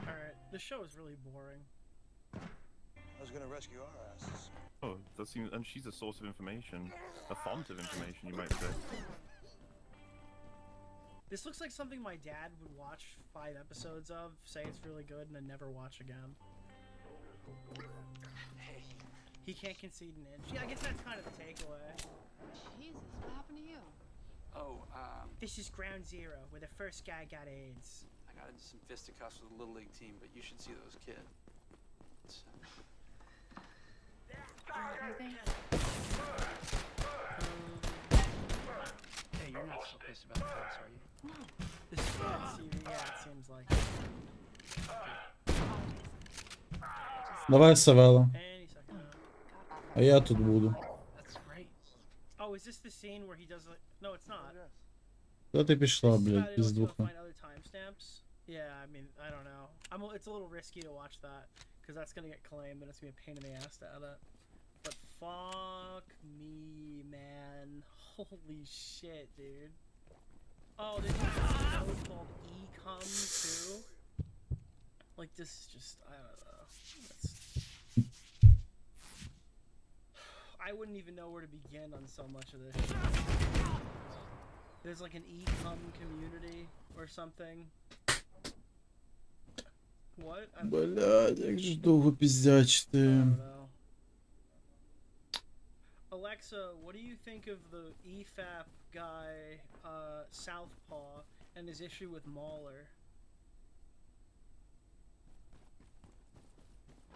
Alright, this show is really boring. I was gonna rescue our asses. Oh, that seems, and she's a source of information, a font of information, you might say. This looks like something my dad would watch 5 episodes of, say it's really good, and then never watch again. He can't concede an inch. Yeah, I guess that's kind of the takeaway. Jesus, what happened to you? Oh, This is ground zero, where the first guy got AIDS. I got into some fisticuffs with the Little League team, but you should see those kids. It's, Hey, you're not so pissed about the house, are you? No. This is bad TV, yeah, it seems like. Давай, Савело. Any second now. А я тут буду. That's great. Oh, is this the scene where he does like... No, it's not. Куда ты пішла, This is блядь, how they без look двух to ног? find other timestamps. Yeah, I mean, I don't know. It's a little risky to watch that, because that's gonna get claimed, and it's gonna be a pain in the ass to edit. But fuck me, man. Holy shit, dude. Oh, there's a show called E-Com too. Like, this is just, I don't know. I wouldn't even know where to begin on so much of this shit. There's like an E-Com community or something. What? Блядь, як же довго піздячити. Alexa, what do you think of the EFAP guy, Southpaw, and his issue with Mauler?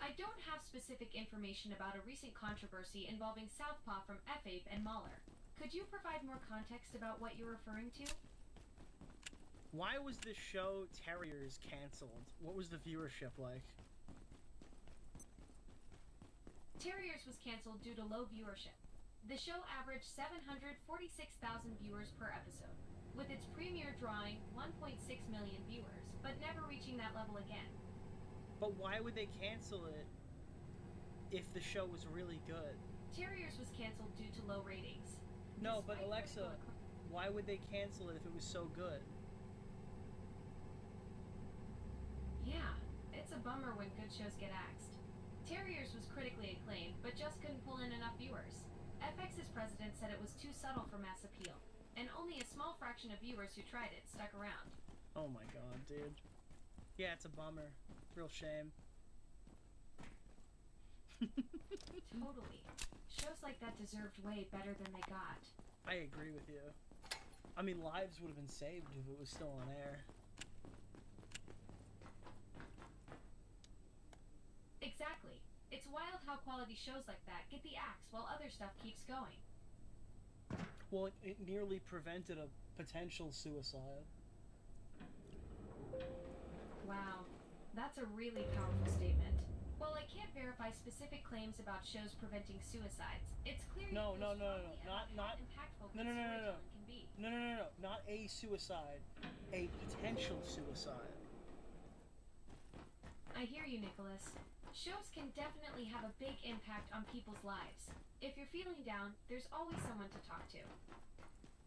I don't have specific information about a recent controversy involving Southpaw from FAPE and Mahler. Could you provide more context about what you're referring to? Why was this show Terriers cancelled? What was the viewership like? Terriers was canceled due to low viewership. The show averaged 746,000 viewers per episode, with its premiere drawing 1.6 million viewers, but never reaching that level again. But why would they cancel it if the show was really good? Terriers was canceled due to low ratings. No, but Alexa, why would they cancel it if it was so good? Yeah, it's a bummer when good shows get axed. Terriers was critically acclaimed, but just couldn't pull in enough viewers. FX's president said it was too subtle for mass appeal, and only a small fraction of viewers who tried it stuck around. Oh my god, dude. Yeah, it's a bummer. Real shame. Totally. Shows like that deserved way better than they got. I agree with you. I mean, lives would have been saved if it was still on air. Exactly. It's wild how quality shows like that get the axe while other stuff keeps going. Well, it nearly prevented a potential suicide. Wow, that's a really powerful statement. While I can't verify specific claims about shows preventing suicides, it's clear No, you no, feel no, strongly no, about not, how impactful no, no, no, no, no, storytelling can be. no, no, no, no, not a suicide, a potential suicide. I hear you, Nicholas. Shows can definitely have a big impact on people's lives. If you're feeling down, there's always someone to talk to.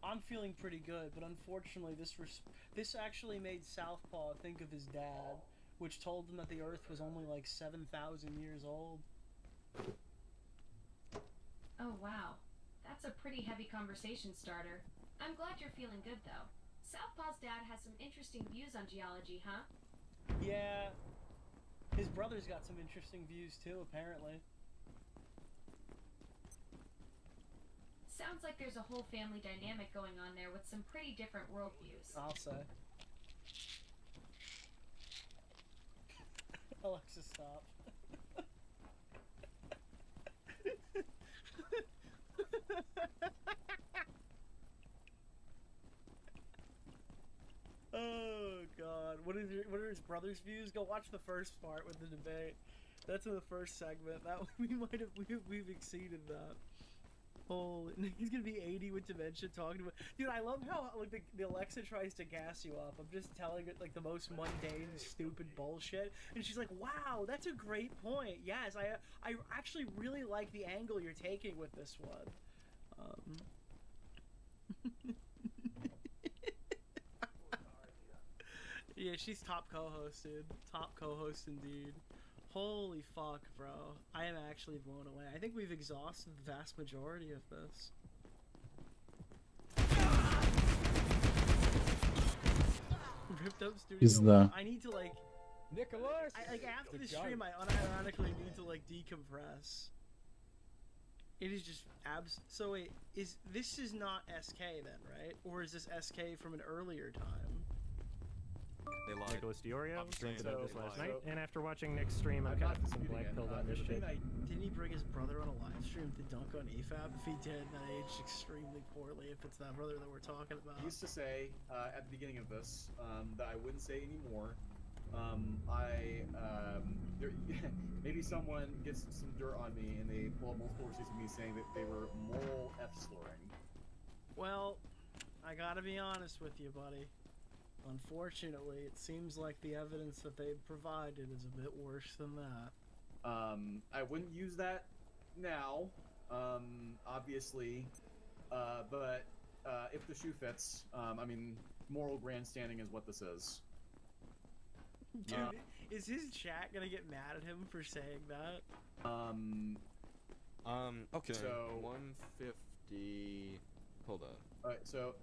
I'm feeling pretty good, but unfortunately this actually made Southpaw think of his dad, which told him that the Earth was only like 7,000 years old. Oh wow, that's a pretty heavy conversation starter. I'm glad you're feeling good though. Southpaw's dad has some interesting views on geology, huh? Yeah, his brother's got some interesting views too, apparently. Sounds like there's a whole family dynamic going on there with some pretty different worldviews. I'll say. Alexa, stop. Oh god, what are his brother's views? Go watch the first part with the debate. That's in the first segment. That we've exceeded that. Holy, he's gonna be 80 with dementia talking about. Dude, I love how like the Alexa tries to gas you up. I'm just telling it like the most mundane, stupid bullshit, and she's like, "Wow, that's a great point. Yes, I actually really like the angle you're taking with this one." Yeah, she's top co-host, dude. Top co-host indeed. Holy fuck, bro. I am actually blown away. I think we've exhausted the vast majority of this. Ripped up studio. Is the- I need to like... Nicholas! Like after Good the job. stream, I unironically need to like decompress. It is just So wait, this is not SK then, right? Or is this SK from an earlier time? They lied. Nicholas Diorio streamed saying about they this last lied. night, and after watching Nick's stream, I'm kind of fucking black-pilled on this shit. Didn't he bring his brother on a live stream to dunk on EFAB? If he did, that aged extremely poorly if it's that brother that we're talking about. He used to say at the beginning of this that I wouldn't say anymore. Maybe someone gets some dirt on me and they pull up multiple receipts of me saying that they were moral F-slurring. Well, I gotta be honest with you, buddy. Unfortunately, it seems like the evidence that they've provided is a bit worse than that. I wouldn't use that now, obviously, but if the shoe fits, I mean, moral grandstanding is what this is. Dude, is his chat gonna get mad at him for saying that? Okay. So 150. Hold on. Alright, so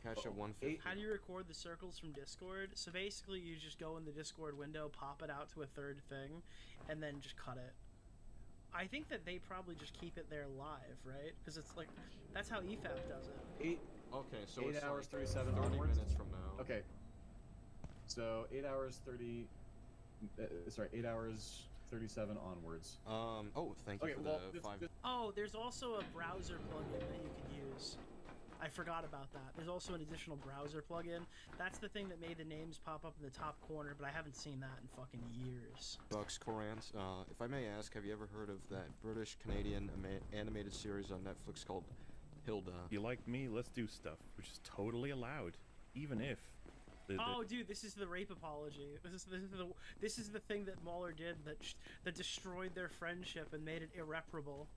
Cash at 150. How do you record the circles from Discord? So basically, you just go in the Discord window, pop it out to a third thing, and then just cut it. I think that they probably just keep it there live, right? Because it's like that's how EFAP does it. Okay, so 8 it's hours like 37 30 onwards. minutes from now. Okay. So 8 hours 30. Sorry, 8 hours 37 onwards. Oh, thank you Okay, for well, the this- 5. this- Oh, there's also a browser plugin that you can use. I forgot about that. There's also an additional browser plugin. That's the thing that made the names pop up in the top corner, but I haven't seen that in fucking years. Bucks Corant. If I may ask, have you ever heard of that British-Canadian animated series on Netflix called Hilda? You like me? Let's do stuff, which is totally allowed, even if. Oh, dude, this is the rape apology. This is the thing that Mauler did that destroyed their friendship and made it irreparable.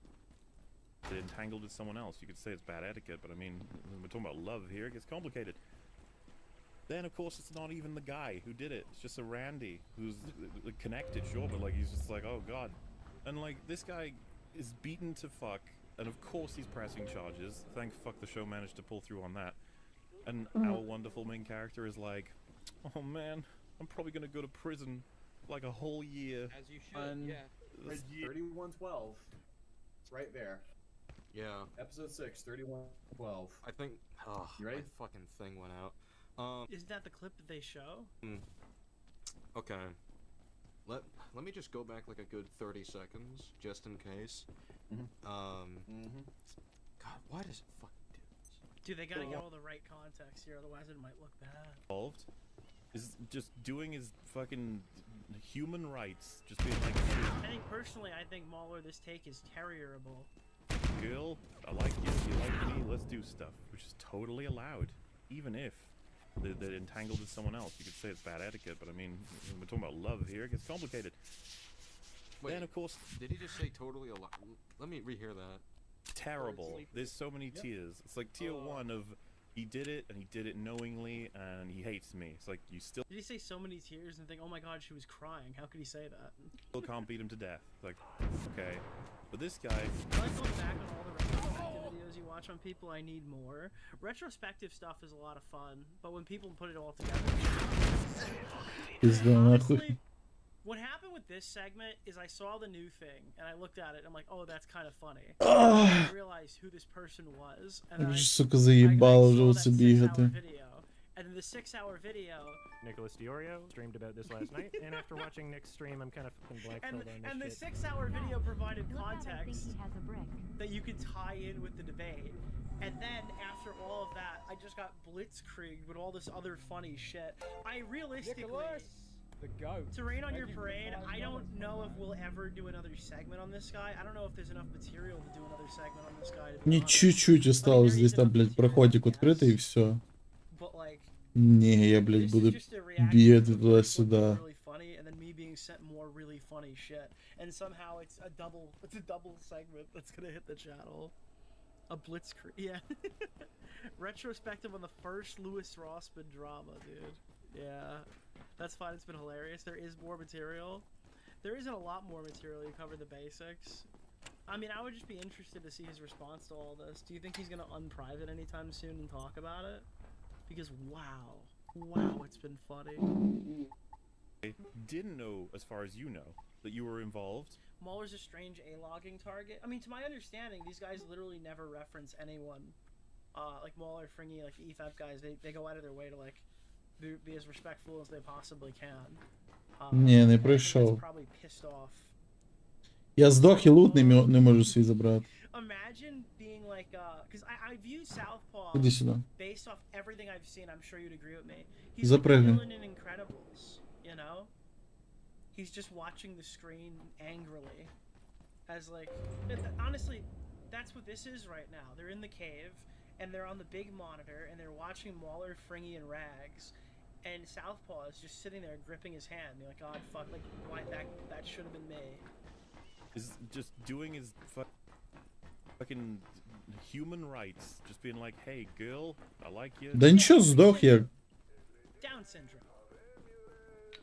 It entangled with someone else. You could say it's bad etiquette, but I mean, when we're talking about love here, it gets complicated. Then, of course, it's not even the guy who did it. It's just a Randy who's connected, sure, but like he's just like, oh god. And like this guy is beaten to fuck, and of course he's pressing charges. Thank fuck the show managed to pull through on that. And our wonderful main character is like, oh man, I'm probably gonna go to prison for like a whole year. As you should, yeah. 3112. It's right there. Yeah. Episode 6, 3112. I think. Oh, You ready? my fucking thing went out. Isn't that the clip that they show? Okay. Let me just go back like a good 30 seconds, just in case. God, why does it fucking do this? Dude, they gotta get all the right context here, otherwise it might look bad. Involved is just doing his fucking human rights, just being like, I think personally, I think Mauler, this take is terrierable. girl, I like you, you like me, let's do stuff, which is totally allowed, even if they're entangled with someone else. You could say it's bad etiquette, but I mean, when we're talking about love here, it gets complicated. Wait, Then, of course, did he just say totally alive? Let me rehear that. terrible. There's so many tiers. It's like tier 1 of he did it, and he did it knowingly, and he hates me. It's like, you still Did he say so many tears and think, oh my god, she was crying? How could he say that? can't beat him to death. It's like, okay. But this guy, I like going back on all the retrospective videos you watch on people. I need more. Retrospective stuff is a lot of fun, but when people put it all together... Honestly, what happened with this segment is I saw the new thing, and I looked at it, and I'm like, oh, that's kind of funny. I realized who this person was, and then Просто заебало уже вот себе это. video, And then the 6-hour video. Nicholas Diorio streamed about this last night, and after watching Nick's stream, I'm kind of fucking blank And, on this and the shit. 6-hour video provided context that you could tie in with the debate. And then after all of that, I just got blitzkrieged with all this other funny shit. I realistically, the goat. To rain on your parade, I don't know if we'll ever do another segment on this guy. I don't know if there's enough material to do another segment on this guy. Мне чуть-чуть осталось здесь, там, блядь, проходик открытый и все. But like, Не, я, блядь, буду бегать туда-сюда. really funny, and then me being sent more really funny shit, and somehow it's a double segment that's gonna hit the channel. A blitzkrieg, yeah. Retrospective on the first Louis Rossman drama, dude. Yeah, that's fine. It's been hilarious. There is more material. There isn't a lot more material. You cover the basics. I mean, I would just be interested to see his response to all this. Do you think he's gonna unprivate anytime soon and talk about it? Because wow, it's been funny. I didn't know, as far as you know, that you were involved. Mauler's a strange A-logging target. I mean, to my understanding, these guys literally never reference anyone. Like Mauler, Fringy, like the EFAP guys, they go out of their way to like be as respectful as they possibly can. Не, не It's прийшов. probably pissed off. Я здох і лут не можу свій забрати. Imagine being like, because I view Southpaw Іди сюди. based off everything I've seen. I'm sure you'd agree with me. He's Запрыгни. like the villain in Incredibles, you know? He's just watching the screen angrily, as like, honestly, that's what this is right now. They're in the cave, and they're on the big monitor, and they're watching Mauler, Fringy, and Rags, and Southpaw is just sitting there gripping his hand, being like, God, fuck, like, why, that should have been me. Is just doing his fucking human rights, just being like, hey girl, I like you. Да нічого, здох я. Down syndrome.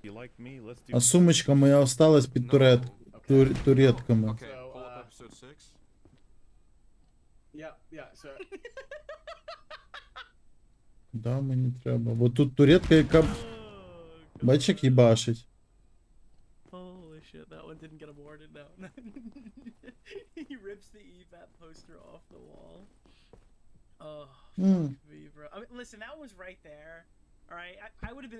You like me, let's do. А сумочка моя осталась під туретками. Okay, pull up episode 6. Yeah, so... Да, мені треба. Бо тут туретка, яка... Бачиш, як їбашить. Holy shit, that one didn't get awarded now. He rips the EVAP poster off the wall. Oh, fuck me, bro. I mean, listen, that was right there. Alright, I would have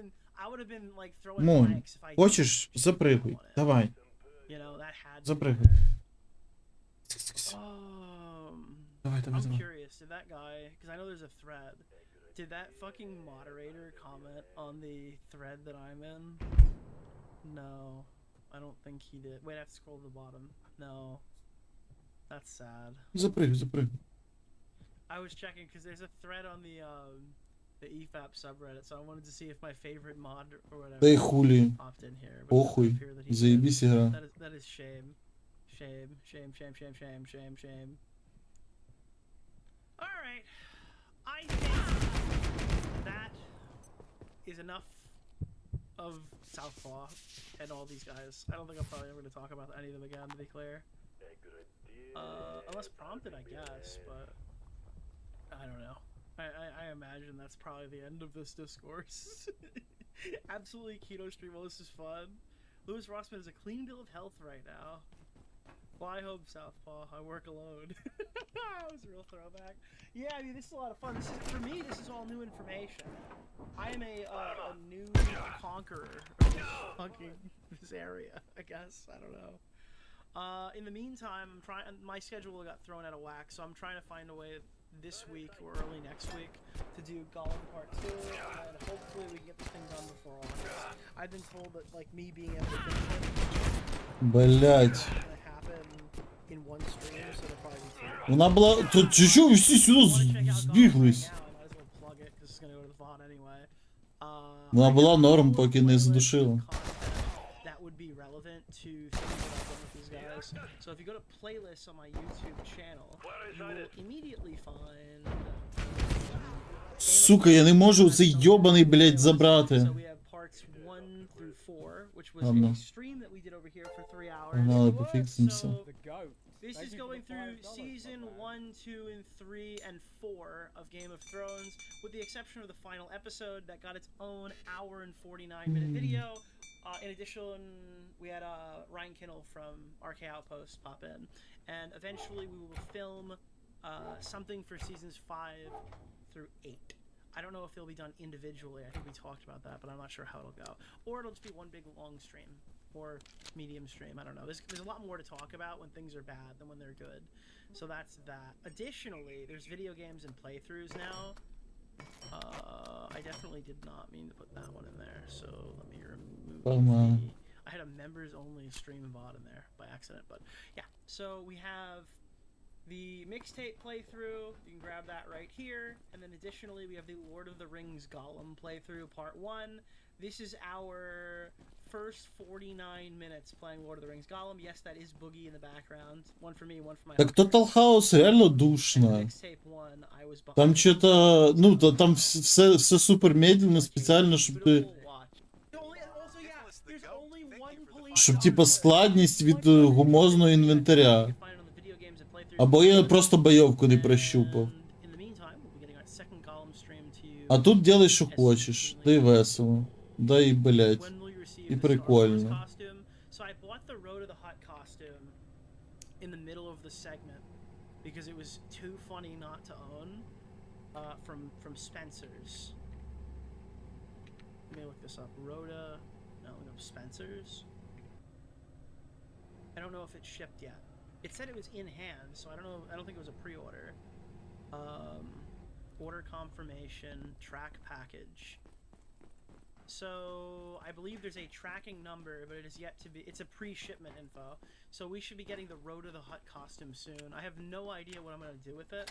been like throwing Мон, blanks if I хочеш? Запригуй. Давай. You know, that had Запригуй. Давай, давай, I'm давай. curious, did that guy, because I know there's a thread, did that fucking moderator comment on the thread that I'm in? No, I don't think he did. Wait, I have to scroll to the bottom. No. That's sad. Запригуй. I was checking because there's a thread on the EFAP subreddit, so I wanted to see if my favorite mod or whatever Та й хулі. popped in here. but it doesn't Похуй. appear that he did. Заебись игра. That is shame. Shame. Alright. I think that is enough of Southpaw and all these guys. I don't think I'm probably ever going to talk about any of them again, to be clear. Unless prompted, I guess, but I don't know. I imagine that's probably the end of this discourse. Absolutely, Keto Stream, well, this is fun. Louis Rossman has a clean bill of health right now. Fly home, Southpaw. I work alone. That was a real throwback. Yeah, I mean, this is a lot of fun. This is, for me, this is all new information. I am a new conqueror of this area, I guess. I don't know. In the meantime, my schedule got thrown out of whack, so I'm trying to find a way this week or early next week to do Gollum Part 2, and hopefully we can get the thing done before August. I've been told that, like, me being able to finish it Блять. gonna happen in one stream, so it'll probably be two. Вона була... Тут чуть-чуть всі сюди збіглись. Plug it, because it's gonna go to the VOD anyway. Вона була норм, поки не задушила. That would be relevant to things that I've done with these guys. So if you go to playlists on my YouTube channel, you will immediately find... Сука, я не можу цей йобаний, блять, забрати. So we have parts 1 through 4, which was Ладно. a stream that we did over here for 3 hours. Погнали, пофіксимся. This is going through season 1, 2, and 3, and 4 of Game of Thrones, with the exception of the final episode that got its own hour and 49-minute video. In addition, we had Ryan Kinnell from RK Outpost pop in, and eventually we will film something for seasons 5 through 8. I don't know if they'll be done individually. I think we talked about that, but I'm not sure how it'll go. Or it'll just be one big long stream or medium stream. I don't know. There's a lot more to talk about when things are bad than when they're good. So that's that. Additionally, there's video games and playthroughs now. I definitely did not mean to put that one in there. So let me remove the... I had a members only stream bot in there by accident, but yeah. So we have the mixtape playthrough. You can grab that right here. And then additionally, we have the Lord of the Rings Gollum playthrough part 1. This is our first 49 minutes playing Lord of the Rings Gollum. Yes, that is Boogie in the background. One for me, one for my... Так Total House реально душно. Там что-то, ну, там все супер медленно, специально, щоб ти... Щоб, типа, складність від гумозного інвентаря. Або я просто бойовку не прощупав. А тут делай, що хочеш. Да і весело. Да і, блять. І прикольно. So I bought the Road to the Hut costume in the middle of the segment because it was too funny not to own from Spencer's. Let me look this up. Rhoda, no, Spencer's. I don't know if it's shipped yet. It said it was in hand, so I don't know. I don't think it was a pre-order. Order confirmation, track package. So I believe there's a tracking number, but it is yet to be. It's a pre-shipment info. So we should be getting the Road to the Hut costume soon. I have no idea what I'm gonna do with it.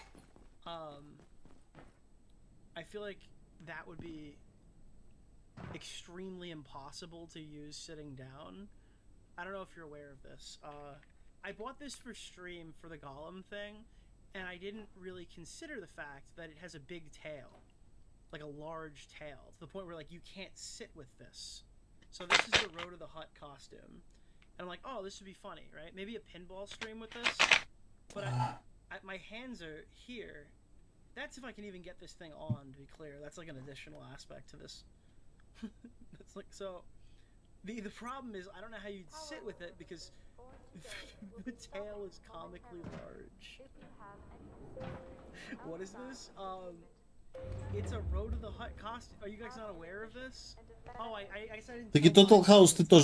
I feel like that would be extremely impossible to use sitting down. I don't know if you're aware of this. I bought this for stream for the Gollum thing, and I didn't really consider the fact that it has a big tail. Like a large tail, to the point where like you can't sit with this. So this is the Road to the Hut costume. And I'm like, oh, this would be funny, right? Maybe a pinball stream with this. But my hands are here. That's if I can even get this thing on, to be clear. That's like an additional aspect to this. That's like, so the problem is I don't know how you'd sit with it because the tail is comically large. What is this? It's a Road to the Hut costume. Are you guys not aware of this? Oh, I guess I didn't. Так і Total House ти теж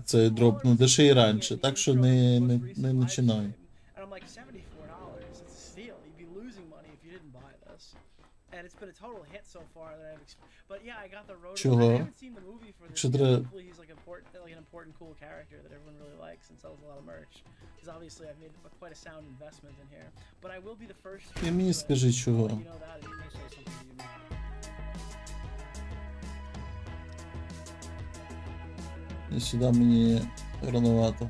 це дропнув, де ще і раніше, так що не починай. And I'm like, $74, it's a steal. You'd be losing money if you didn't buy this. And it's been a total hit so far that I've but yeah, I got the Road to the Hut. I haven't seen the movie for this. Hopefully he's like an important cool character that everyone really likes and sells a lot of merch. Because obviously I've made quite a sound investment in here. But I will be the first. Ти мені скажи чого. You know that, and you may say something you know. І сюди мені рановато.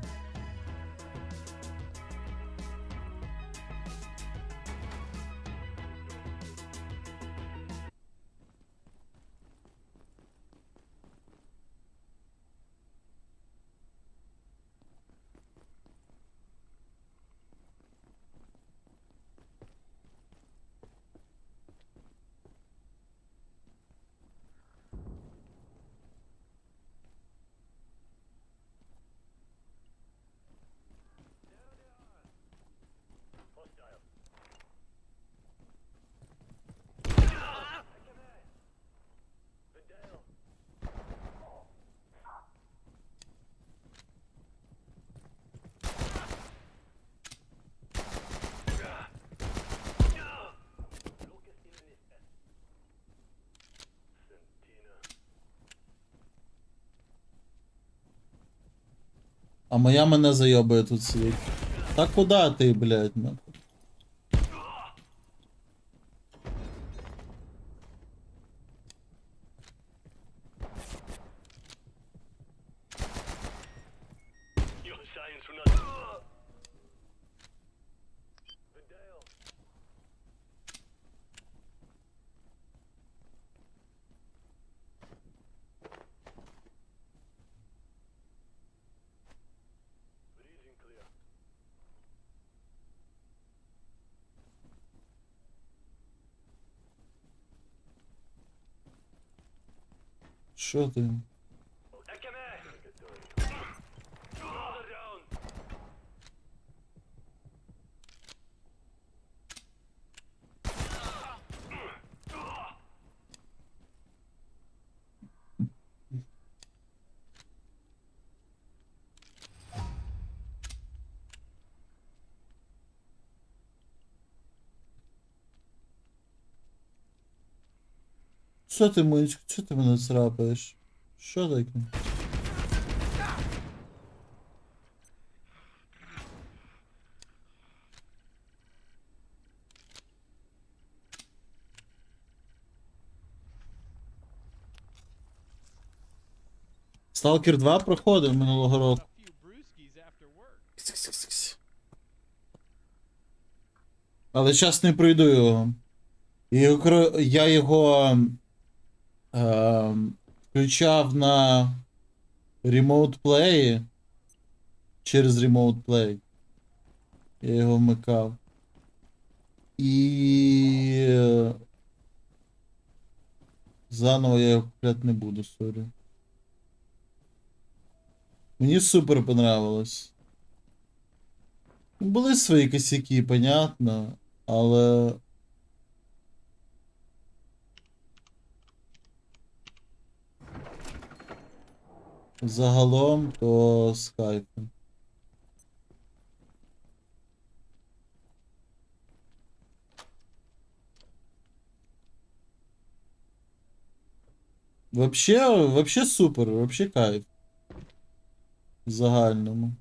А моя мене зайобує тут сидить. Та куди ти, блядь, нахуй? Що ти? Що ти, Монечко, що ти мене царапаєш? Що таке? Сталкер 2 проходив минулого року. Кс-кс-кс-кс. Але зараз не пройду його. Я його включав на Remote Play. Через Remote Play. Я його вмикав. І заново я його купляти не буду, сорі. Мені супер понравилось. Були свої косяки, понятно, але загалом то з кайфом. Вообще супер, вообще кайф. В загальному.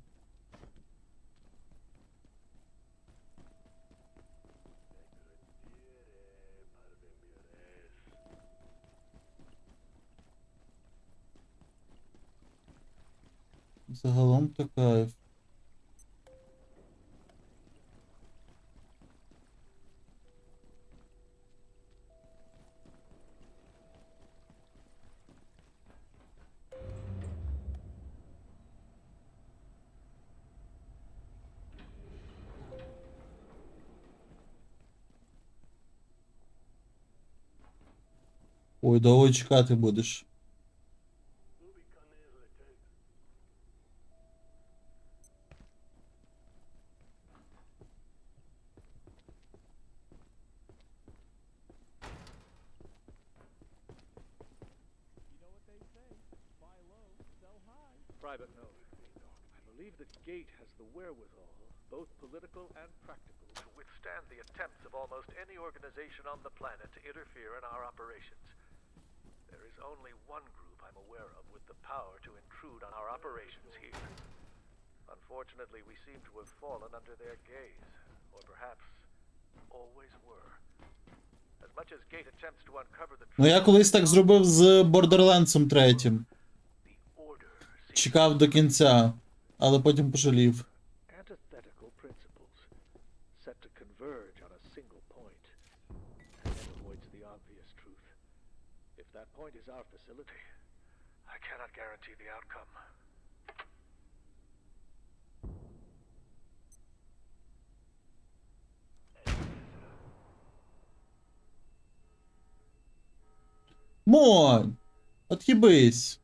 Загалом то кайф. Ой, довго чекати будеш. Private note. I believe the gate has the wherewithal, both political and practical, to withstand the attempts of almost any organization on the planet to interfere in our operations. There is only one group I'm aware of with the power to intrude on our operations here. Unfortunately, we seem to have fallen under their gaze, or perhaps always were. As much as Gate attempts to uncover the Ну я колись так зробив з Borderlands 3. Чекав до кінця, але потім пожалів. antithetical principles set to converge on a single point and then avoids the obvious truth. If that point is our facility, I cannot guarantee the outcome. Монь! От'їбись!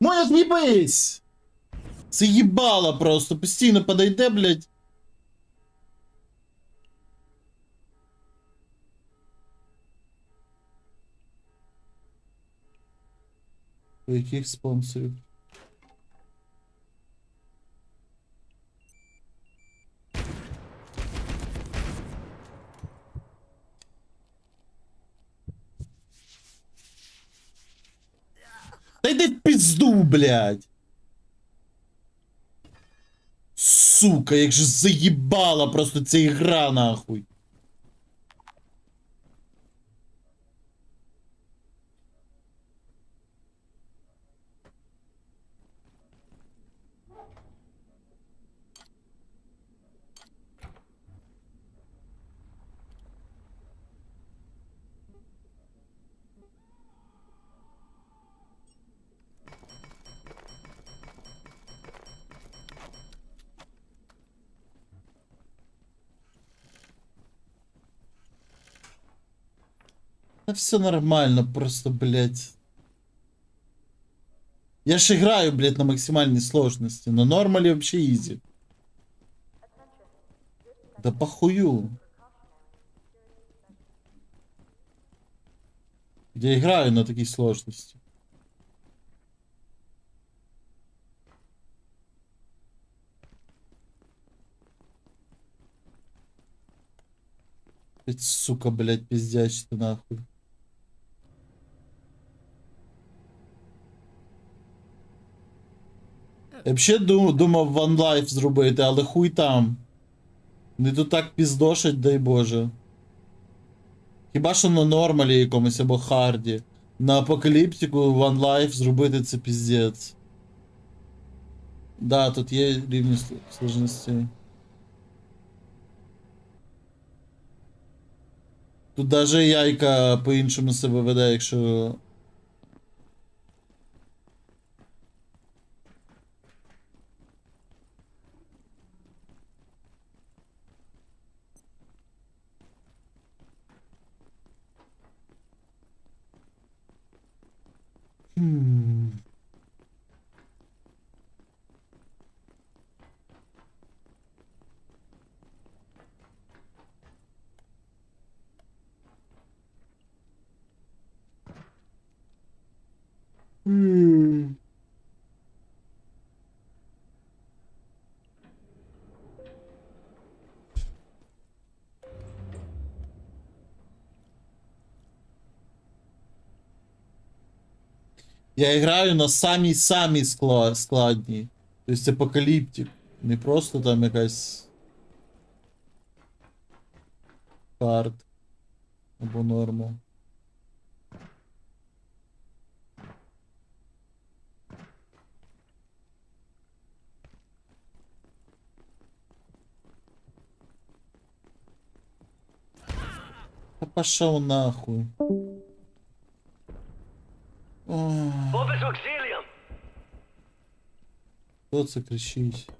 Монь, от'їбись! Це їбало просто, постійно подойде, блядь. У яких спонсорів? Та йди в пизду, блядь! Сука, як же заїбала просто ця ігра, нахуй. Да все нормально, просто, блядь. Я ж играю, блядь, на максимальной сложности, но нормали вообще изи. Да похую. Я играю на такой сложности. Сука, блядь, пиздячь ты нахуй. Я взагалі думав One Life зробити, але хуй там. Не тут так піздошать, дай Боже. Хіба що на нормалі якомусь або харді. На апокаліптику One Life зробити це піздець. Да, тут є рівні сложності. Тут даже яйка по-іншому себе веде, якщо... Я граю на самій складній. Тобто це апокаліптик. Не просто там якась... Хард. Або нормал. Та пошел нахуй. Хто це кричить?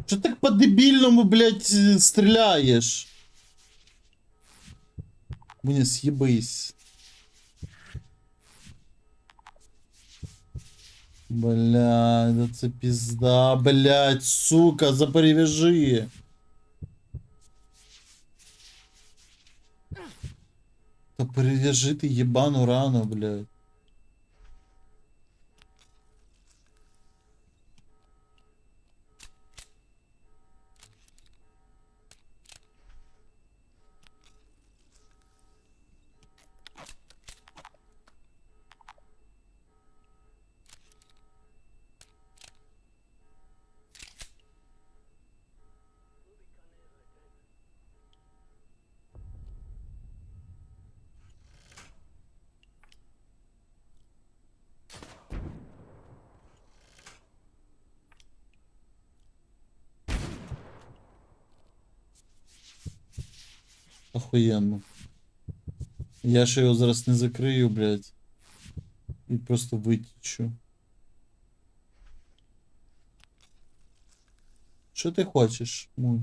Що так по-дебільному, блядь, стріляєш? Мені съебись. Блядь, да це пизда, блядь, сука, заперевяжи. Та перевяжи ти єбану рану, блядь. Охуєнно. Я ж його зараз не закрию, блядь. І просто витічу. Що ти хочеш, муй?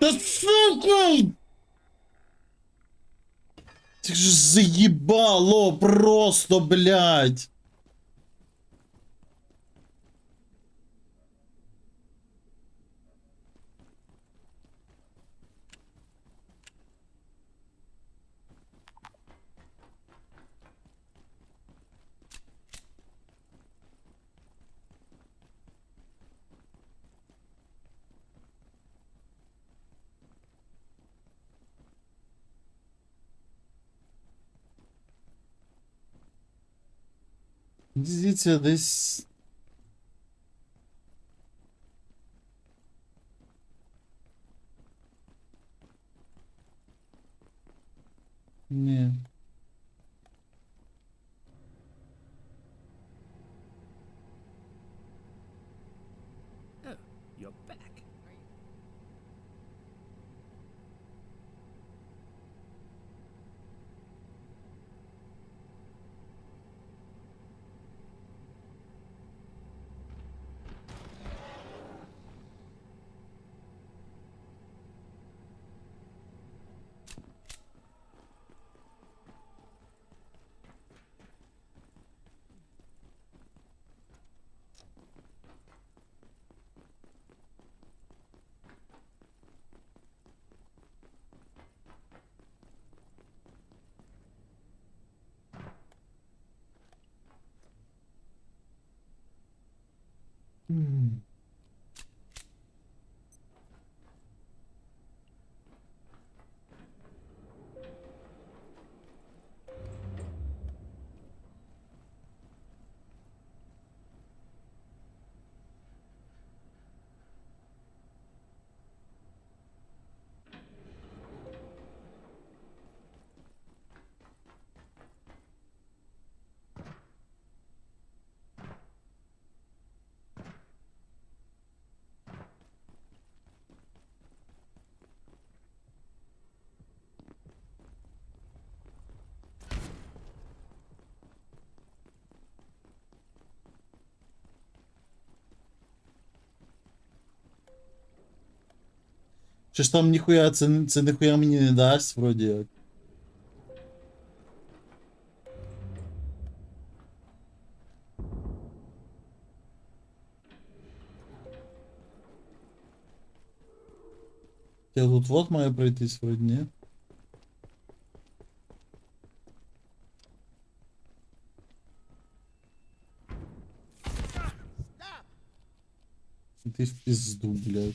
Да сука! Ты же заебало просто, блядь. Дивіться, десь... Ні. Oh, you're back. Чи ж там ніхуя, це ніхуя мені не дасть, вроді як. Я тут вот маю пройтись вроді, ні? Ти в пизду, блядь.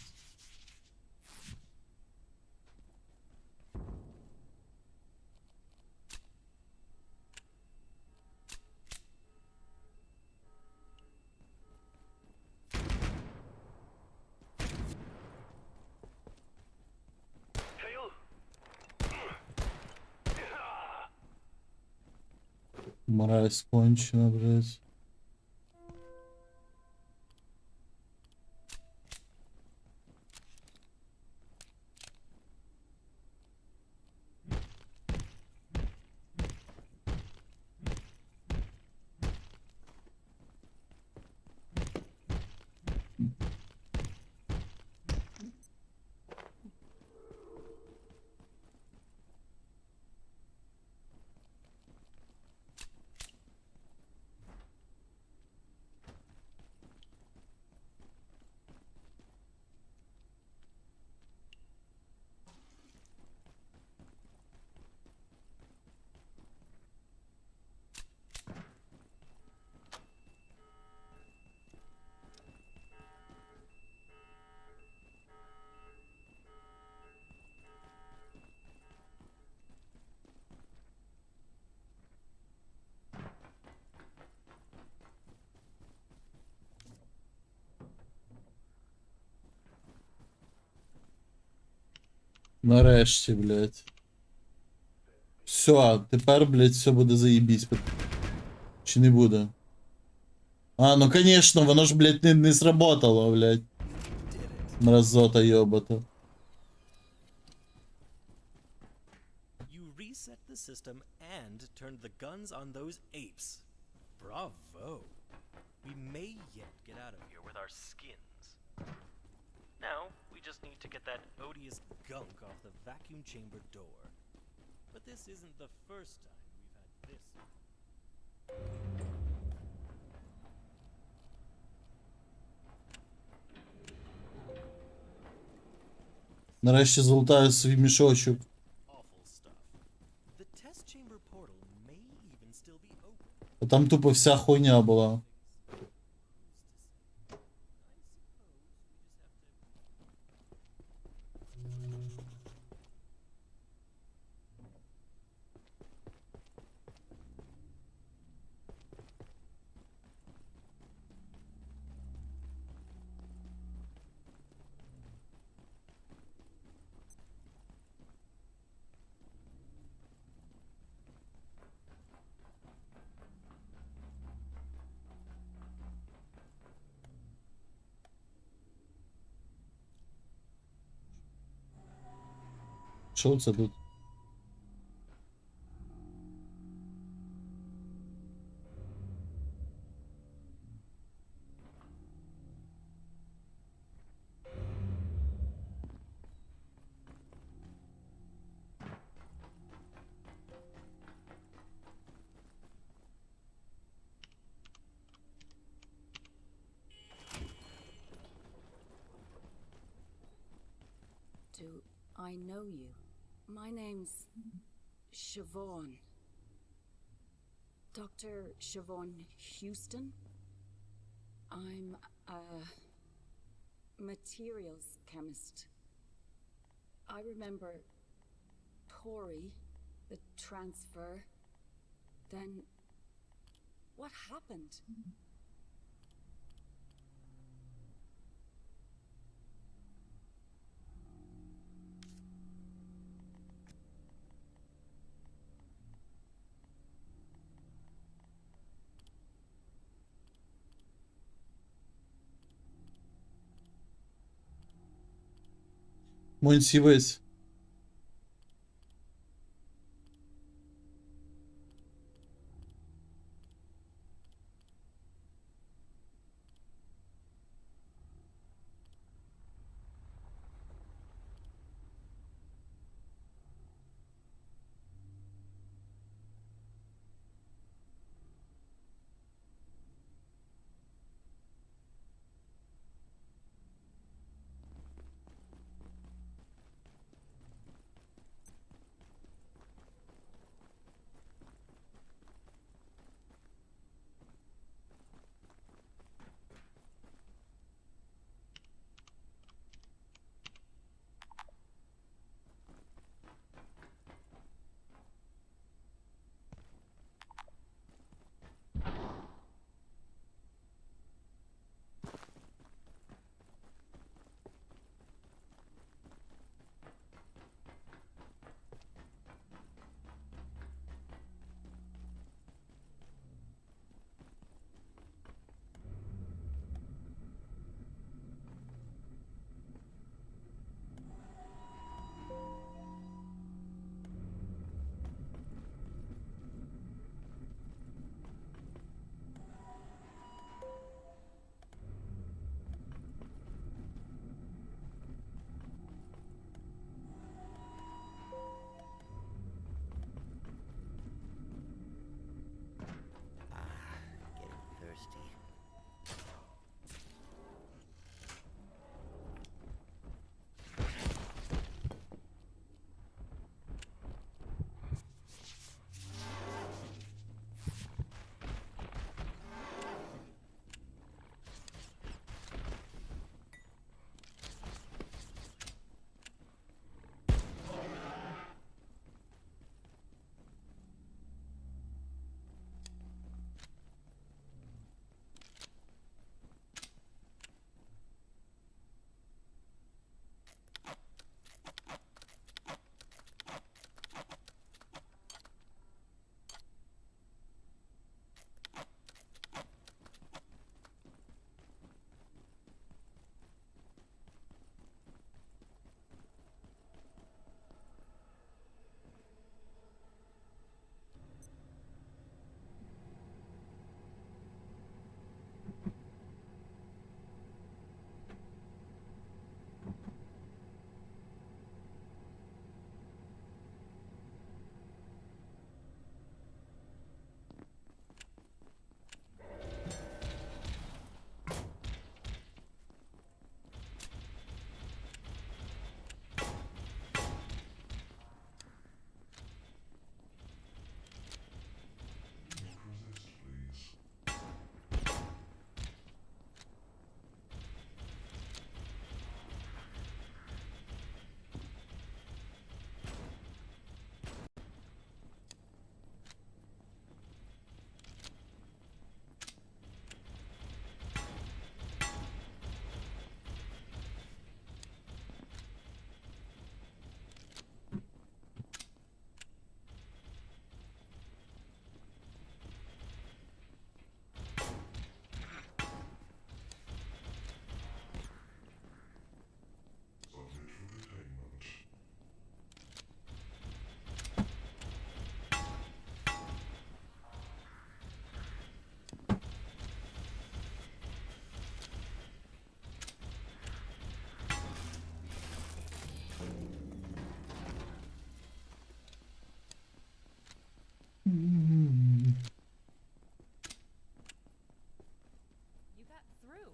Мразь кончена, блядь. Нарешті, блядь. Все, тепер, блядь, все буде заєбісь. Чи не буде? А, ну конечно, воно ж, блядь, не сработало, блядь. Мразота йобота. You reset the system and turned the guns on those apes. Bravo. We may yet get out of here with our skins. Now, we just need to get that odious gunk off the vacuum chamber door. But this isn't the first time we've had this. Нарешті золотаю свій мішочок. Awful stuff. The test chamber portal may even still be open. А там тупо вся хуйня була. Що це тут? Do I know you? My name's Siobhan. Dr. Siobhan Houston. I'm a materials chemist. I remember Tori, the transfer. Then what happened? Монсівець. through.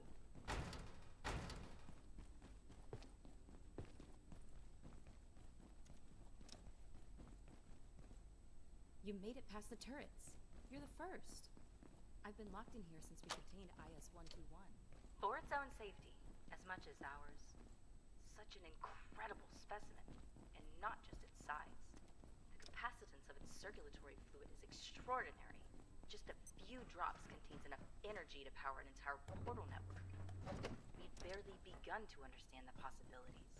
You made it past the turrets. You're the first. I've been locked in here since we contained IS-121. For its own safety, as much as ours. Such an incredible specimen, and not just its size. The capacitance of its circulatory fluid is extraordinary. Just a few drops contains enough energy to power an entire portal network. We've barely begun to understand the possibilities.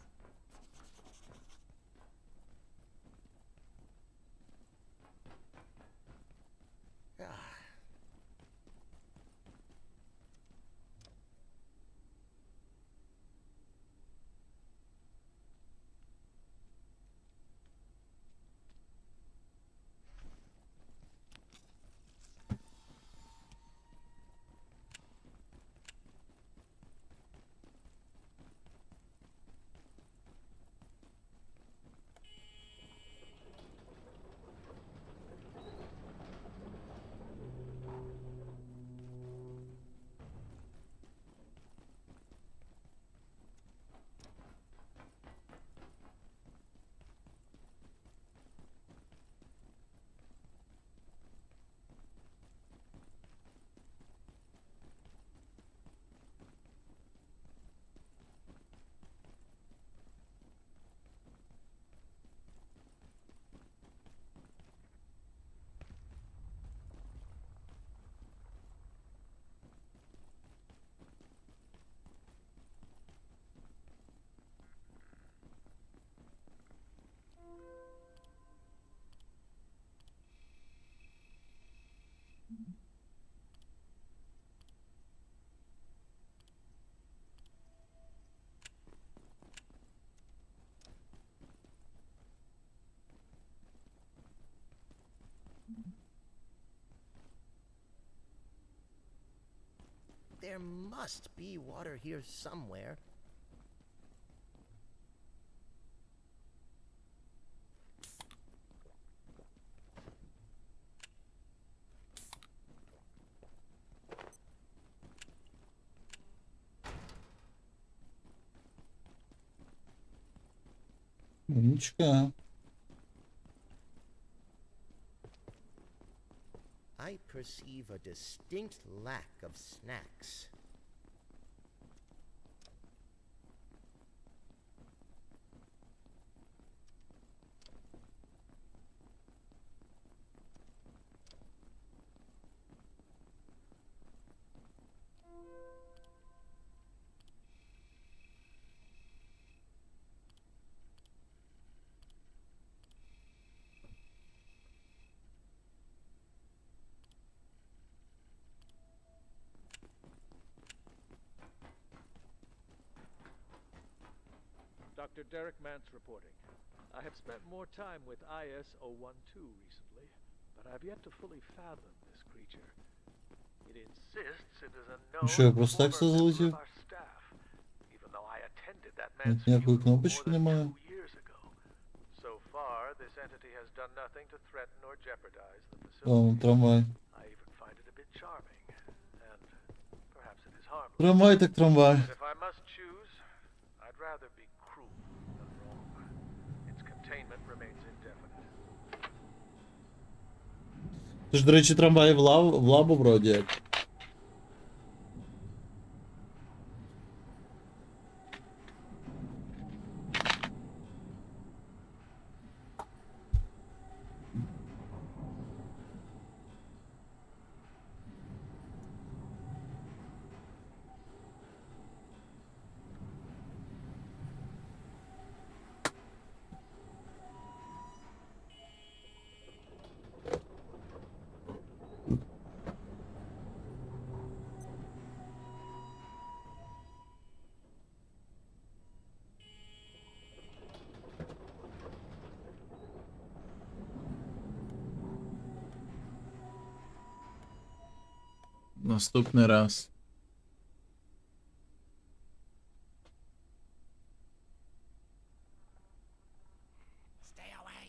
There must be water here somewhere. Умничка. I perceive a distinct lack of snacks. Dr. Derek Mance reporting. I have spent more time with IS-012 recently, but I've yet to fully fathom this creature. It insists it is a known Що, я просто так все former member залетів? of our staff, even though I attended that Тут man's ніякої funeral кнопочки more than немає. 2 years ago. So far, this entity has done nothing to threaten or jeopardize the facility. О, трамвай. I even find it a bit charming, and perhaps it is harmless. Трамвай так трамвай. But if I must choose, I'd rather be cruel than wrong. Its containment remains indefinite. Це ж, до речі, трамвай в лабу вроді як. Наступний раз. Stay away.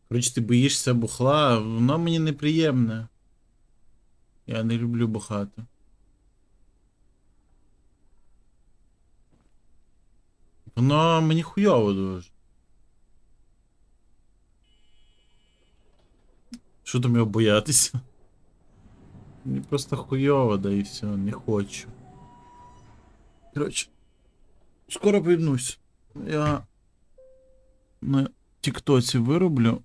Коротше, ти боїшся бухла, воно мені неприємне. Я не люблю бухати. Воно мені хуйово дуже. Що там його боятися? Мені просто хуйово, да і все, не хочу. Коротше, скоро повернусь. Я на тіктоці вироблю.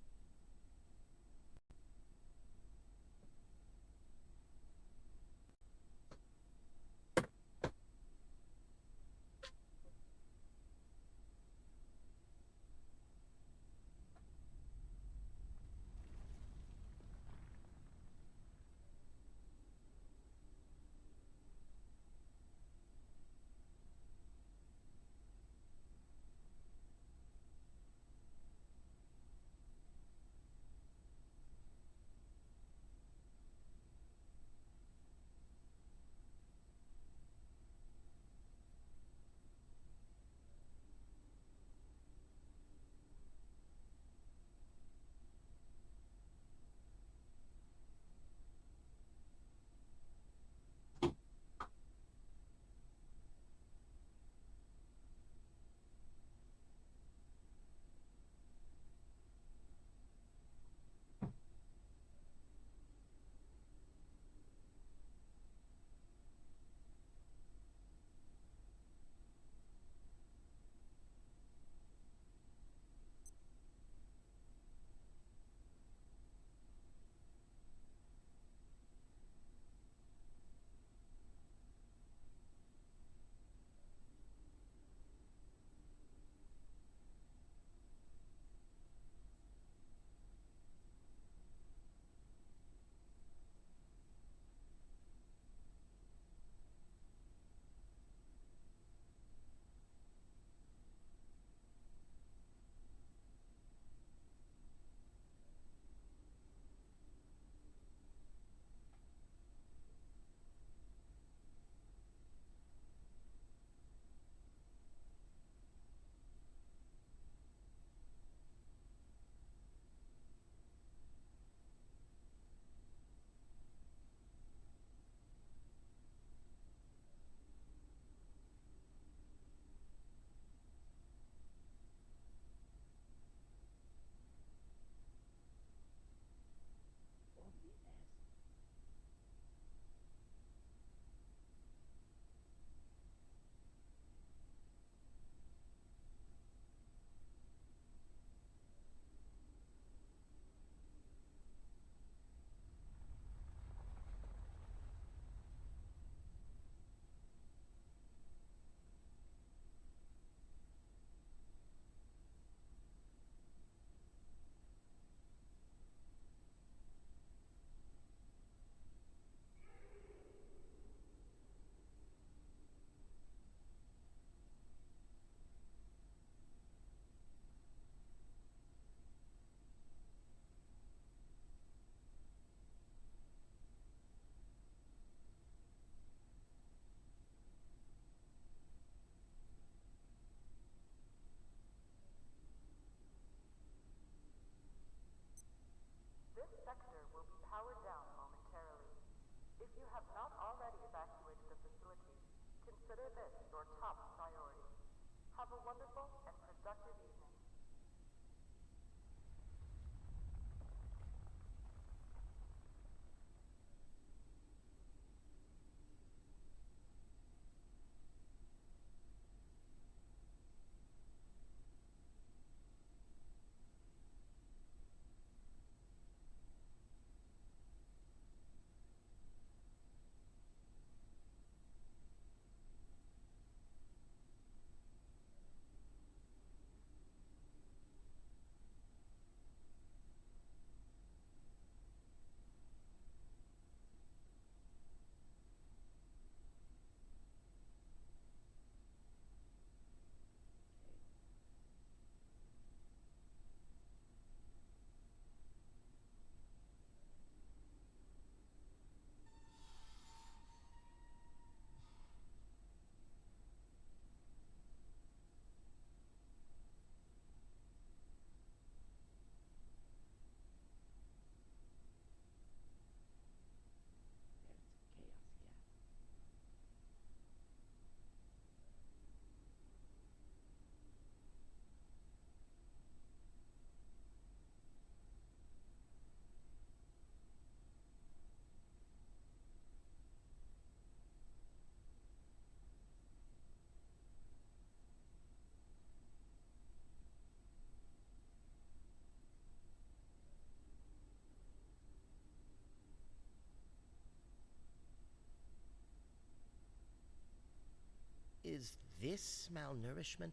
this malnourishment?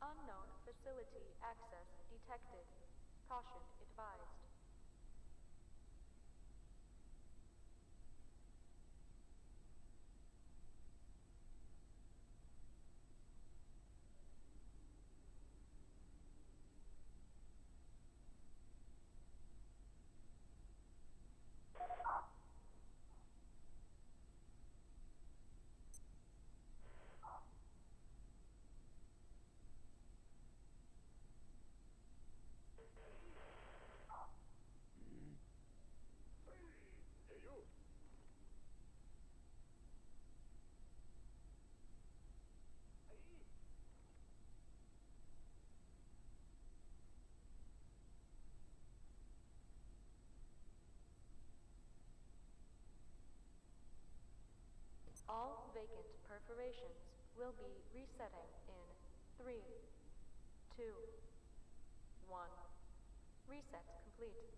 Unknown facility access detected. Caution advised. All vacant perforations will be resetting in 3, 2, 1. Reset complete.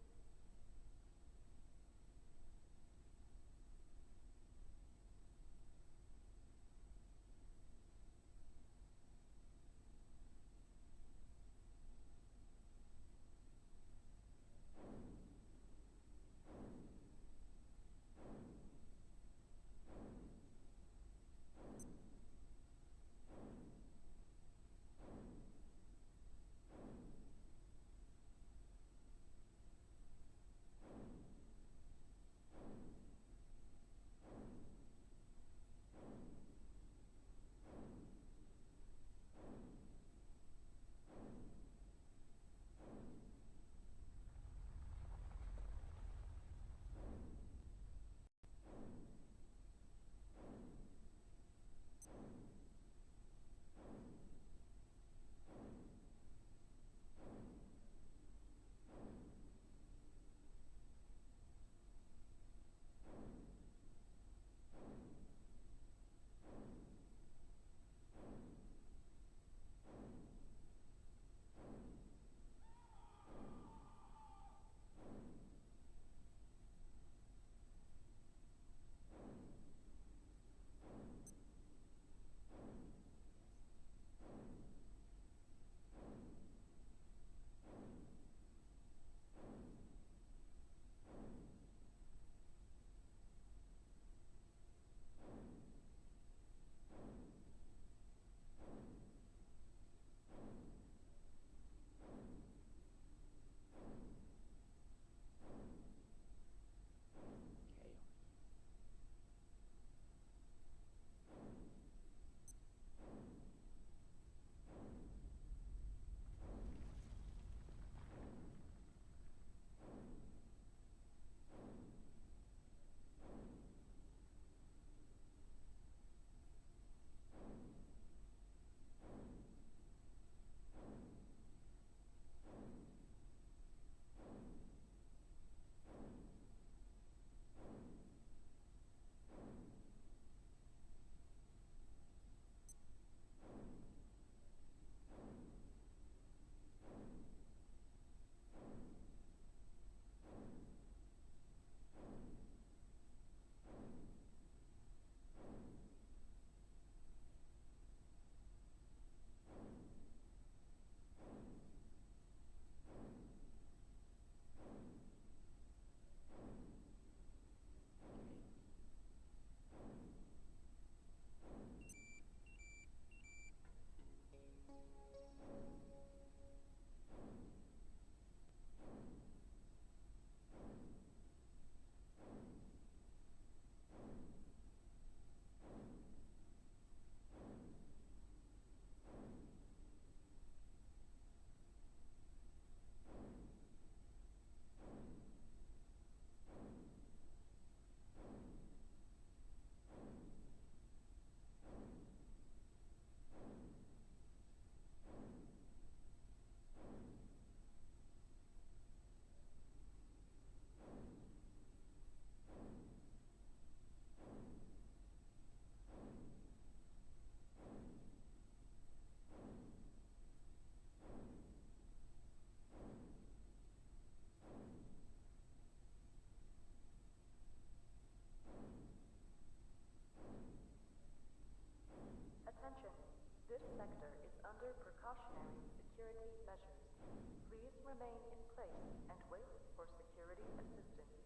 remain in place and wait for security assistance.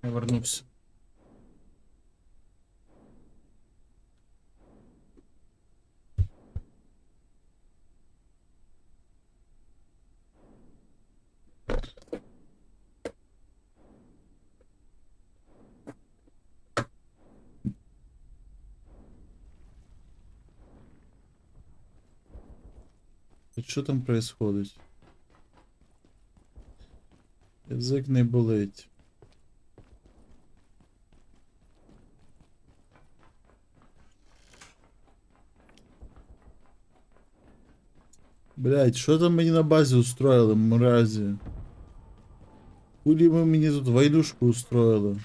Я вернувся. Що там происходить? Язик не болить. Блять, що там мені на базі устроїли, мразі? Хулі ви мені тут войнушку устроїли?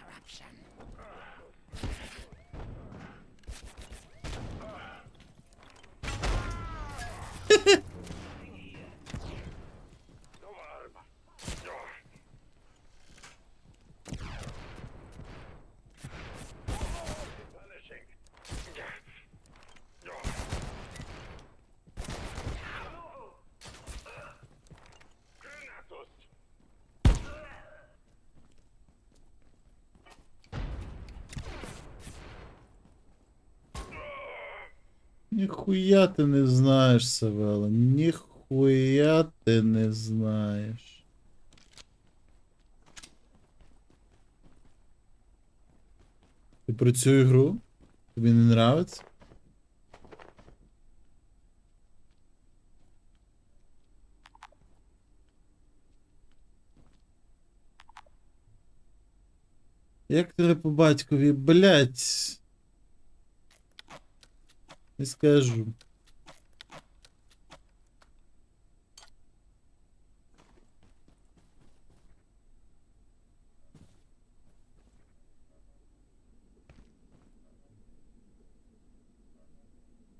Ніхуя ти не знаєш, Савела, ніхуя ти не знаєш. Ти про цю ігру? Тобі не нравиться? Як тебе по батькові, блять? Не скажу.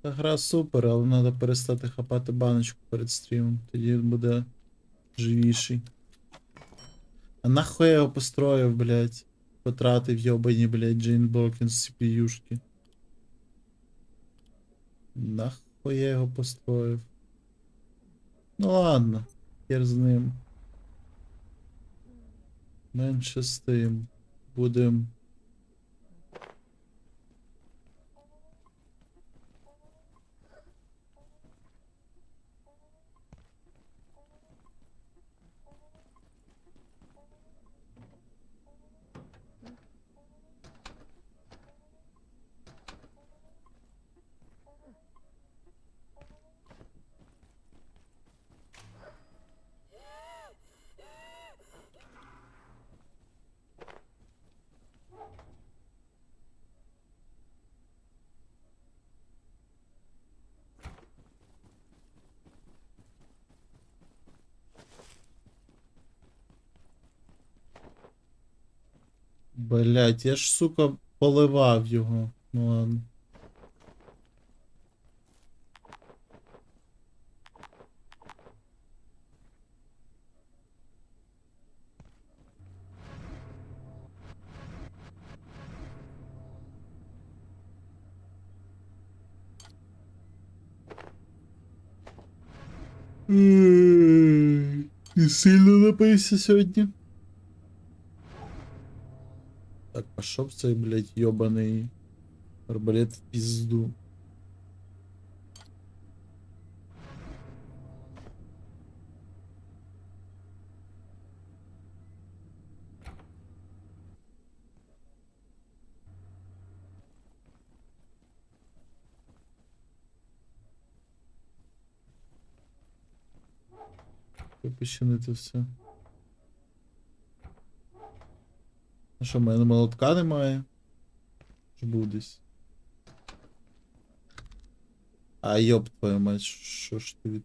Та гра супер, але треба перестати хапати баночку перед стрімом. Тоді буде живіший. А нахуй я його построїв, блядь? Потратив йобані, блядь, Джейн Докінс CPU-шки. Нахуй я його построїв. Ну ладно. хер з ним. Менше з тим. Будем. Блять, я ж, сука, поливав його. Ну ладно. І сильно напився сьогодні. Так, пошов цей, блядь, йобаний арбалет в пизду. Починити все. А що, в мене молотка немає? Ж був десь. А йоб твою мать, що ж ти від...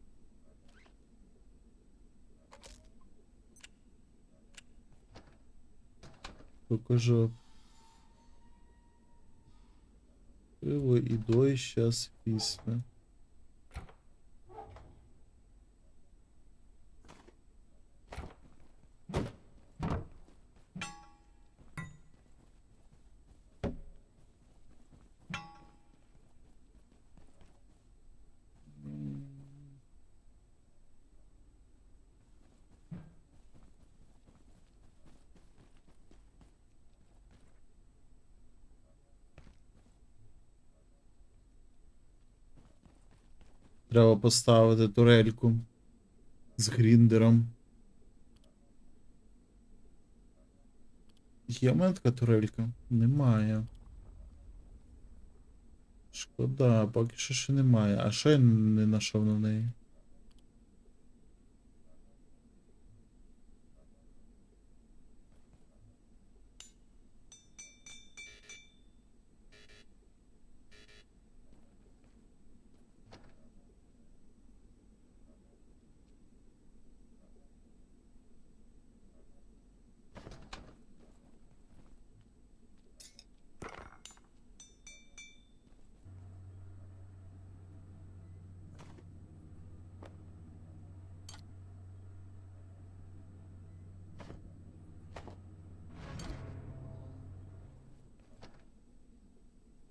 Покажу. Пиво і дой щас пісня. Треба поставити турельку з гріндером. Є в мене така турелька? Немає. Шкода, поки що ще немає. А що я не знайшов на неї?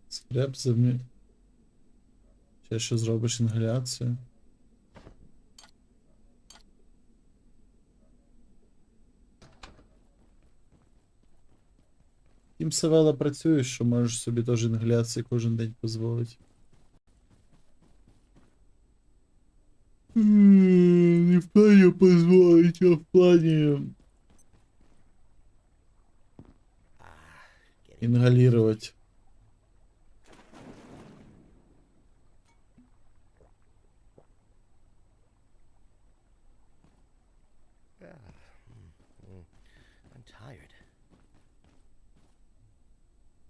Скреп замі... Ще що зробиш інгаляцію? Тим Савела працюєш, що можеш собі теж інгаляції кожен день дозволити. Не в плані позволить, а в плані... Інгалировать. I'm tired.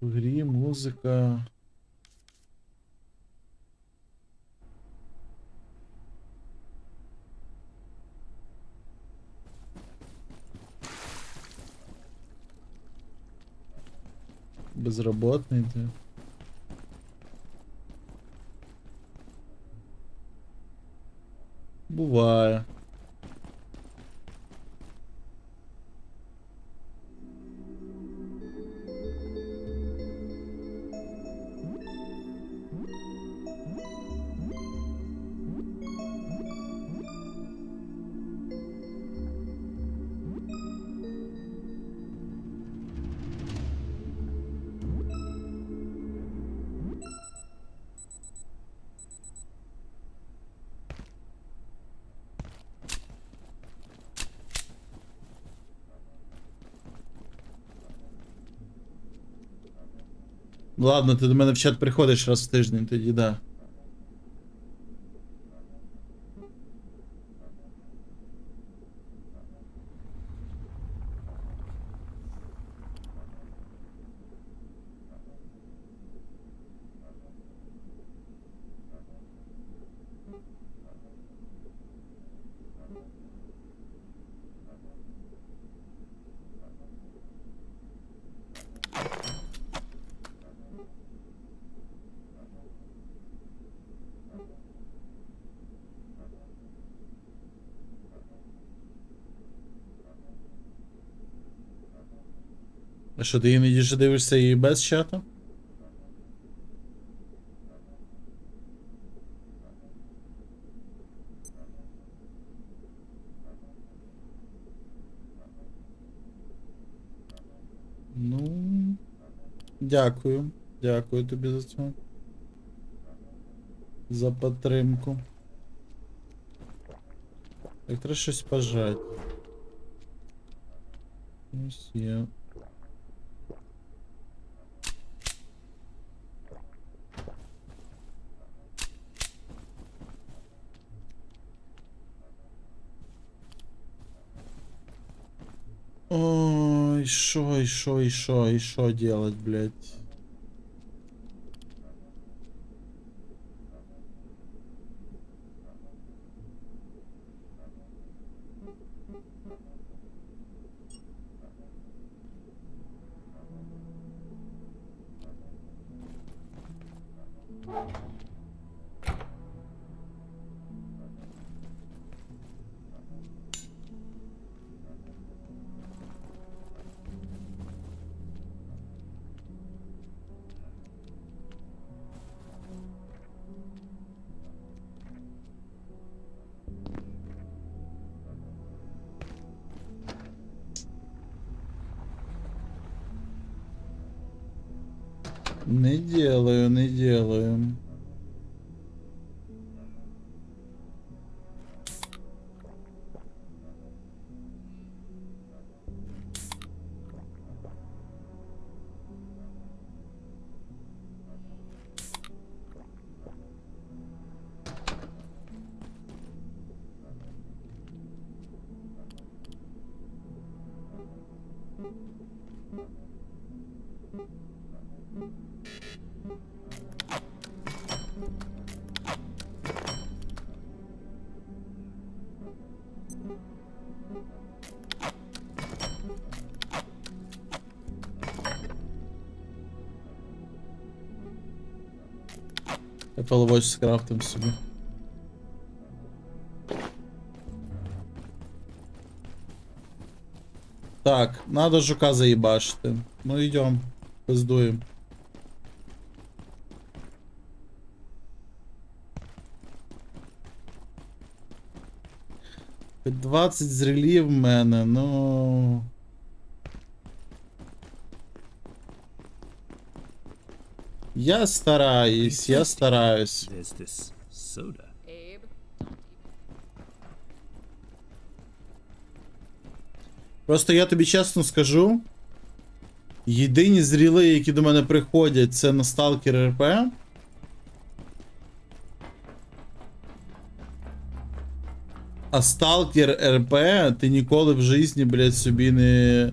В грі музика. Безработний ти. Буває. Ладно, ти до мене в чат приходиш раз в тиждень, тоді да. А що, ти іноді ж дивишся її без чату? Ну, дякую. Дякую тобі за це. За підтримку. Так, треба щось пожать. Ось є. Ой, шо делать, блядь? Не делаю. Apple Watch скрафтим собі. Так, надо жука заебашити. Ну идем, пиздуем. Хоч 20 зрелів в мене, ну... Я стараюсь. There's this soda. Просто я тобі чесно скажу. Єдині зріли, які до мене приходять, це на Stalker RP. А Stalker RP ти ніколи в житті, блядь, собі не...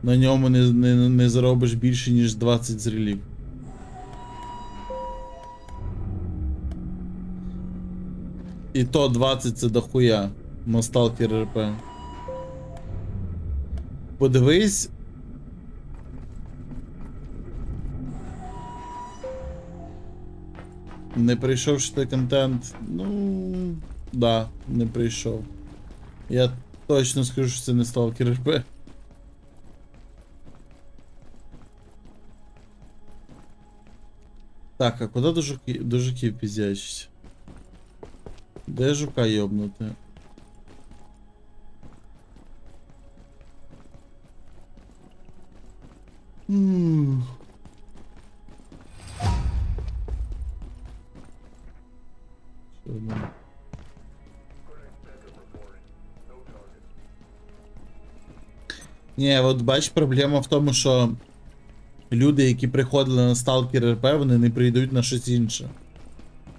на ньому не заробиш більше, ніж 20 зрілів. І то 20 це дохуя на Stalker RP. Подивись. Не прийшов ще контент. Ну, да, не прийшов. Я точно скажу, що це не Stalker RP. Так, а куди до жуків піздячить? Де жука йобнути? Ні, от бач, проблема в тому, що люди, які приходили на Stalker РП, вони не прийдуть на щось інше.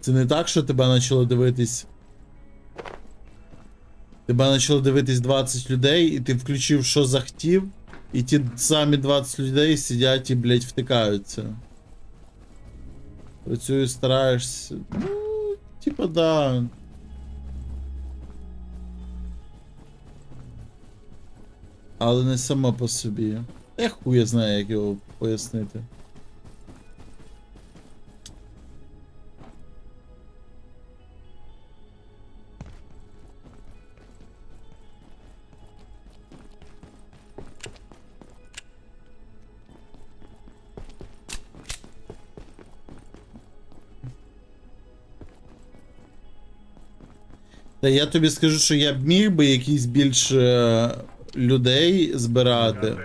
Це не так, що тебе почало дивитись. Тебе почало дивитись 20 людей, і ти включив, що захотів, і ті самі 20 людей сидять і, блять, втикаються. Працюю, стараєшся. Ну, типа, да. Але не само по собі. Я хуя знаю, як його пояснити. Та я тобі скажу, що я б міг би якісь більше людей збирати.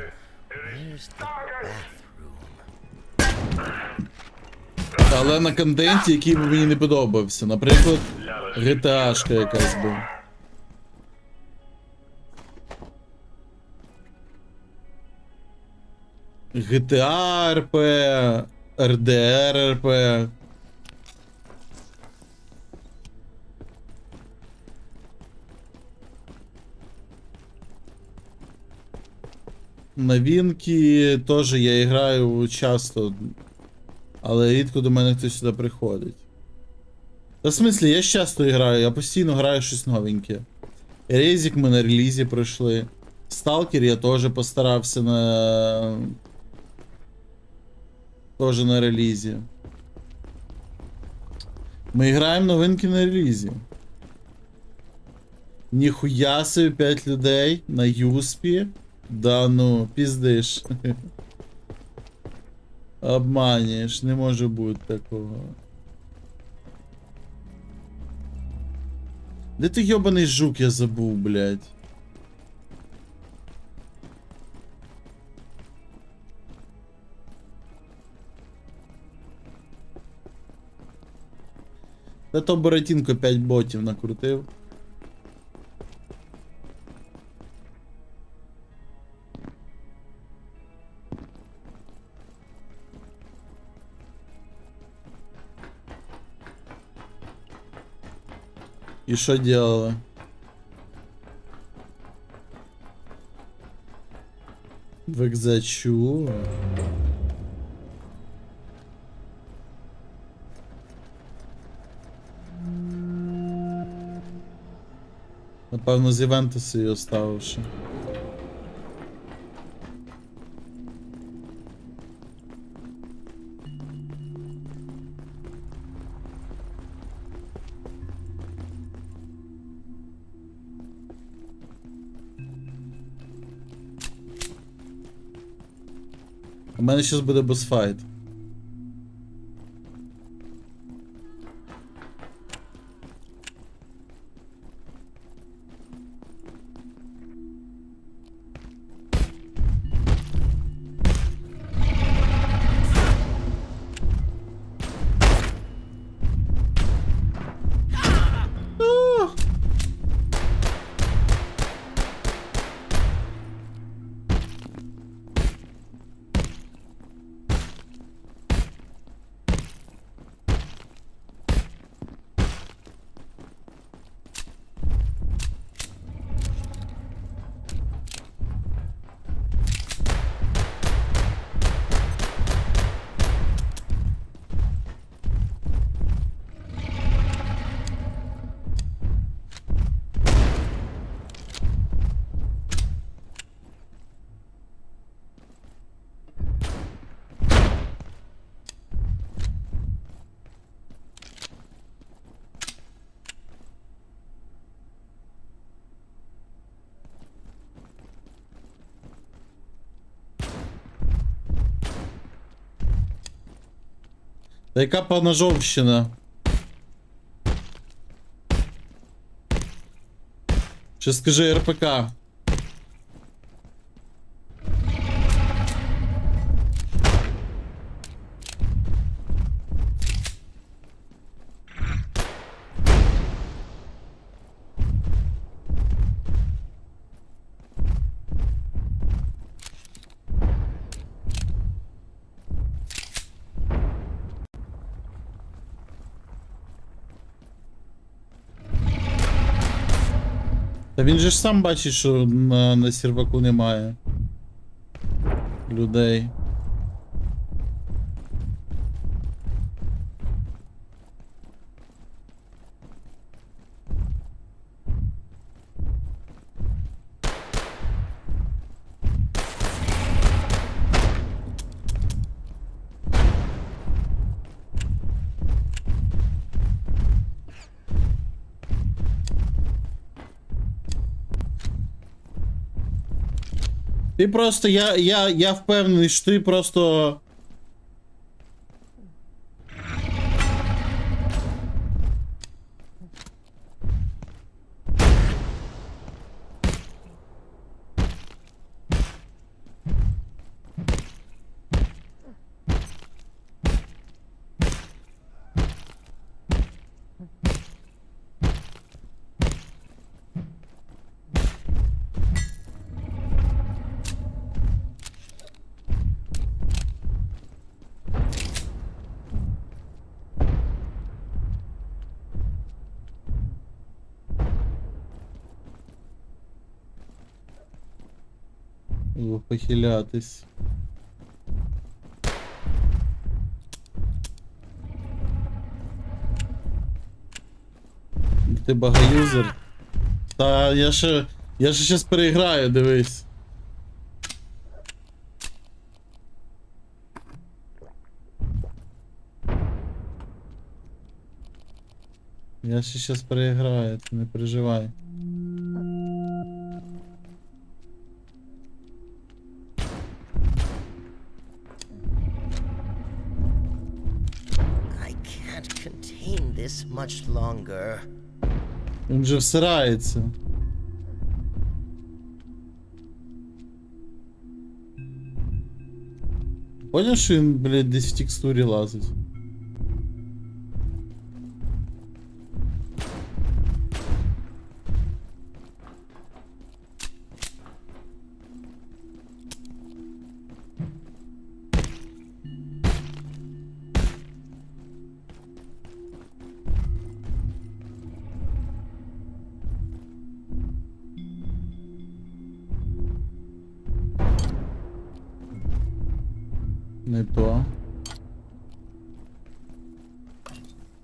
Але на контенті, який би мені не подобався. Наприклад, GTA-шка якась би. GTA RP, RDR RP. Новинки теж я граю часто, але рідко до мене хтось сюди приходить. Та в смислі, я ж часто граю, я постійно граю щось новеньке. Резик ми на релізі пройшли. Сталкер я теж постарався на... Теж на релізі. Ми граємо новинки на релізі. Ніхуя собі 5 людей на Юспі. Да ну, піздиш. Обманюєш, не може бути такого. Де ти йобаний жук, я забув, блядь. Та то Боратінко 5 ботів накрутив. И что делала? Векзачу. Напевно, з Івентуса її оставивши. У мене зараз буде босфайт. Та яка поножовщина? Ще скажи РПК. Та він же ж сам бачить, що на серваку немає людей. Ти просто, я впевнений, що ти просто... Похилятись. Ти багаюзер. Та я ще щас переіграю, дивись. Я ще щас переіграю, ти не переживай. This much longer. Він же всирається. Понял, що він, блядь, десь в текстурі лазить? Не то.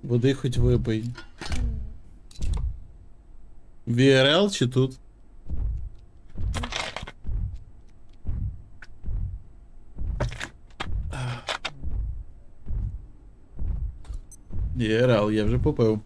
Води хоч випий. VRL чи тут? VRL, я вже попив.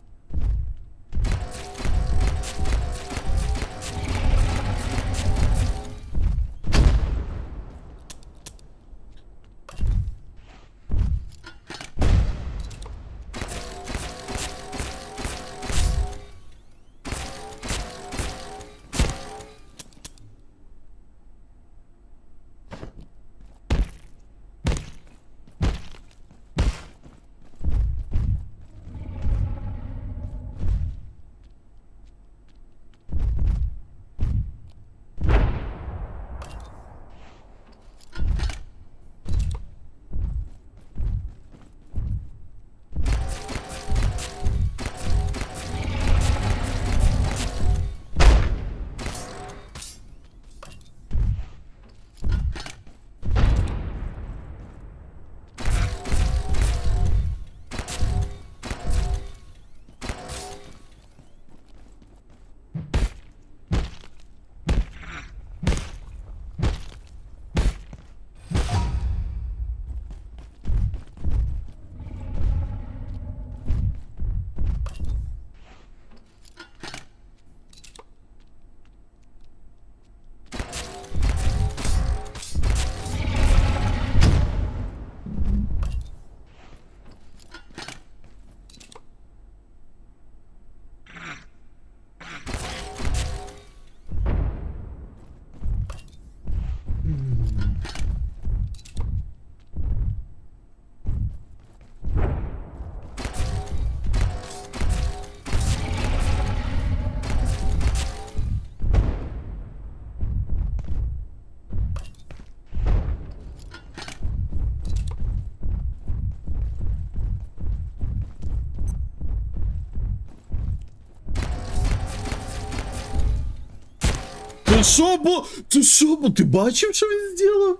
Це що було? Це що було? Ти бачив, що він зробив?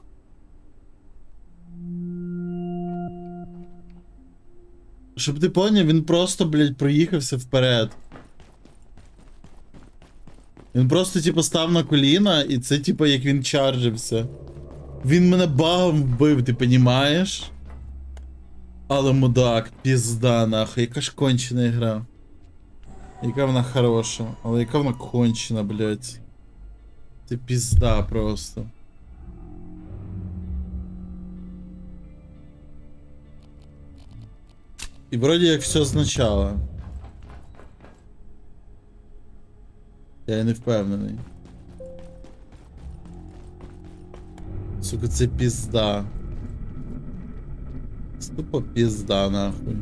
Щоб ти поняв, він просто, блядь, проїхався вперед. Він просто, типу, став на коліна, і це, типу, як він чарджився. Він мене багом вбив, ти понімаєш? Але мудак, пізда, нахуй, яка ж кончена гра. Яка вона хороша, але яка вона кончена, блядь. Це пізда просто. І вроді як все означало. Я не впевнений. Сука, це пізда. Це тупо пізда, нахуй.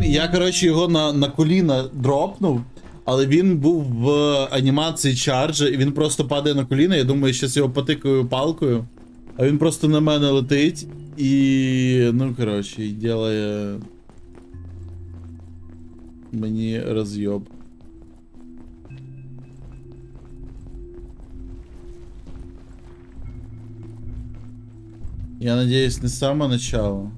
Я, коротше, його на коліна дропнув, але він був в анімації чарджа, і він просто падає на коліна, я думаю, щас його потикаю палкою, а він просто на мене летить, і, ну, коротше, і делає мені роз'єб. Я надеюсь, не с самого начала.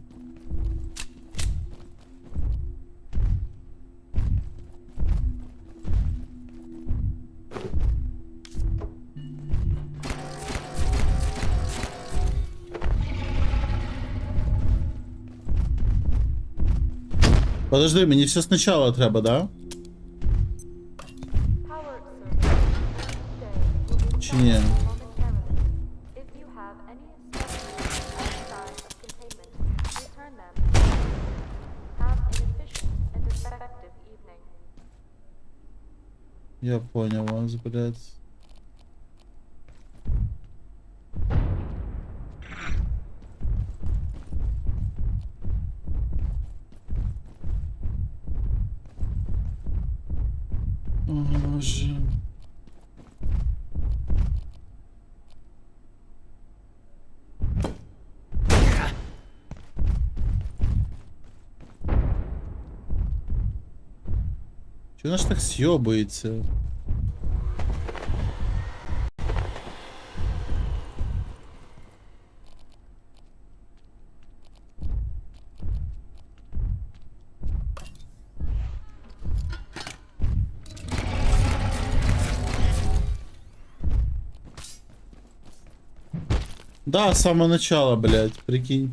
Подожди, мені все сначала треба, да? Чи ні? Я понял вас, блядь. Боже. Чого наш так съебается? Да, с самого начала, блядь, прикинь.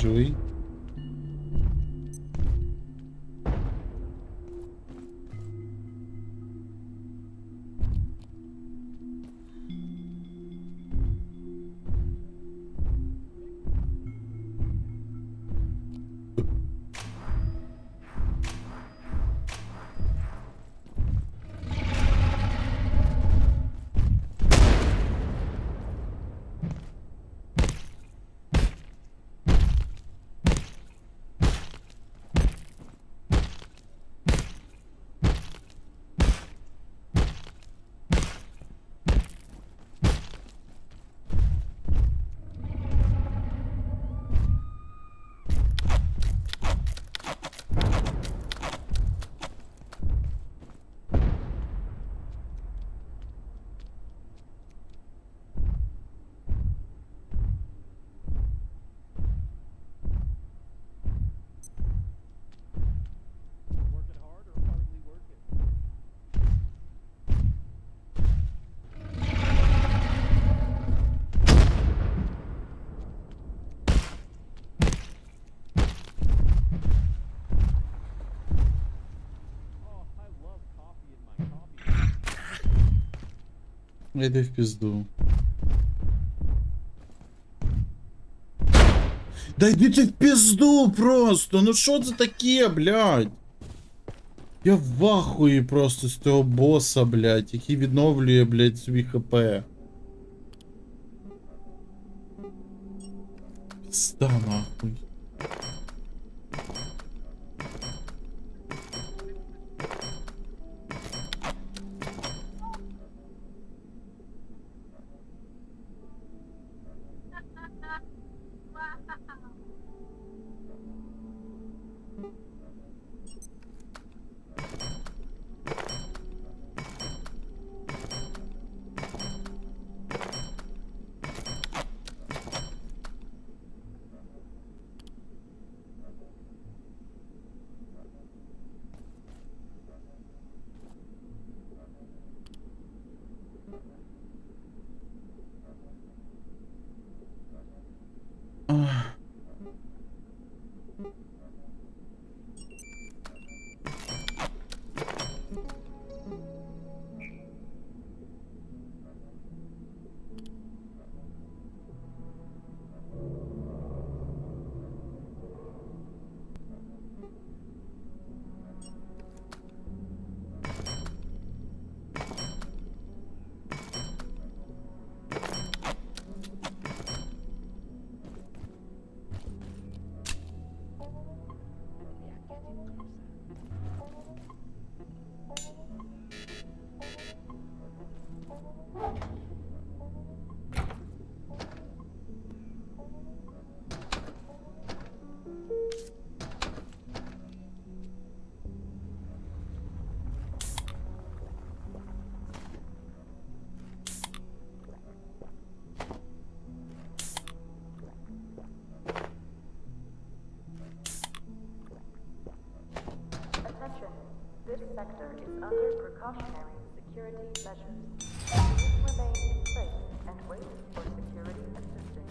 живий? Йди в пізду. Да йди ти в пізду просто! Ну що це таке, блядь? Я в ахуї просто з цього боса, блядь, який відновлює, блядь, собі хп. Пізда нахуй. This sector is under precautionary security measures. Please remain in place and wait for security assistance.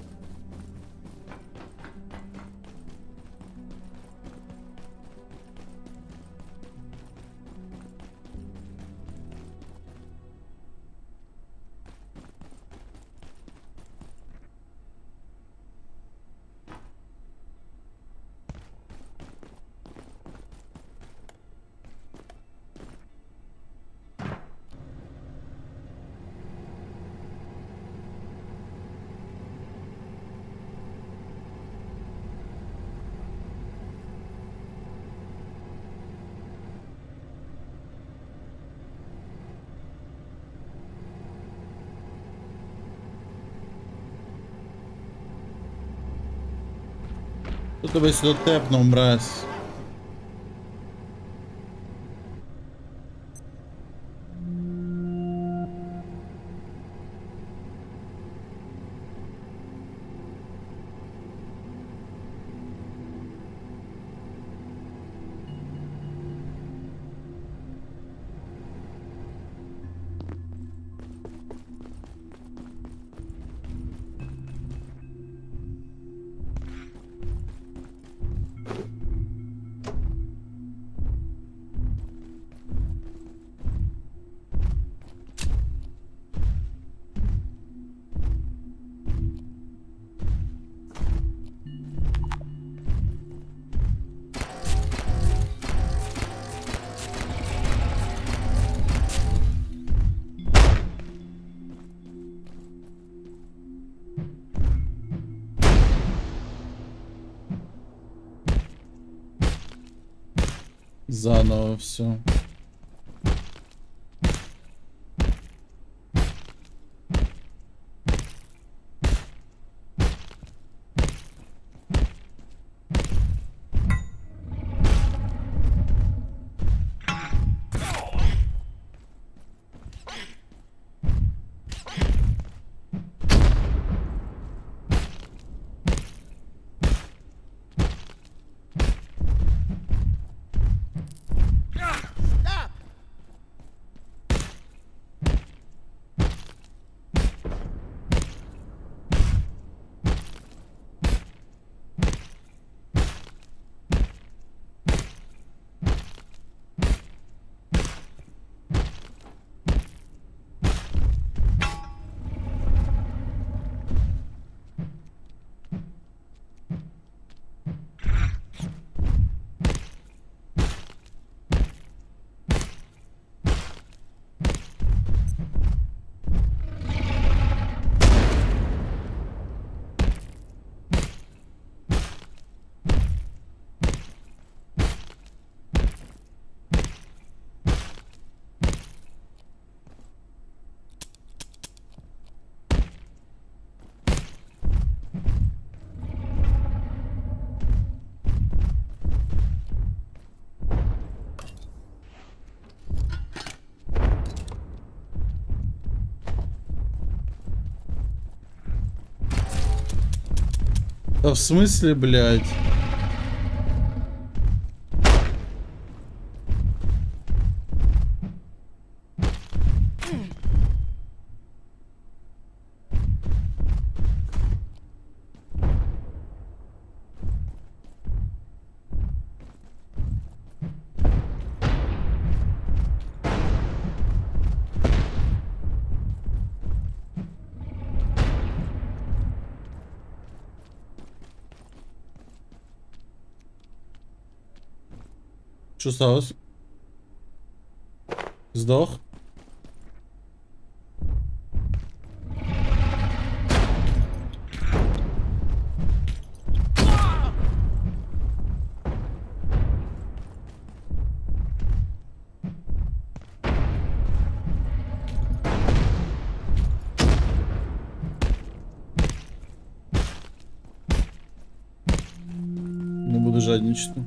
Хто тебе сюди тепнув, мразь? Заново все. Да в смысле, блядь? Що сталося? Здох? Не буду жадничати.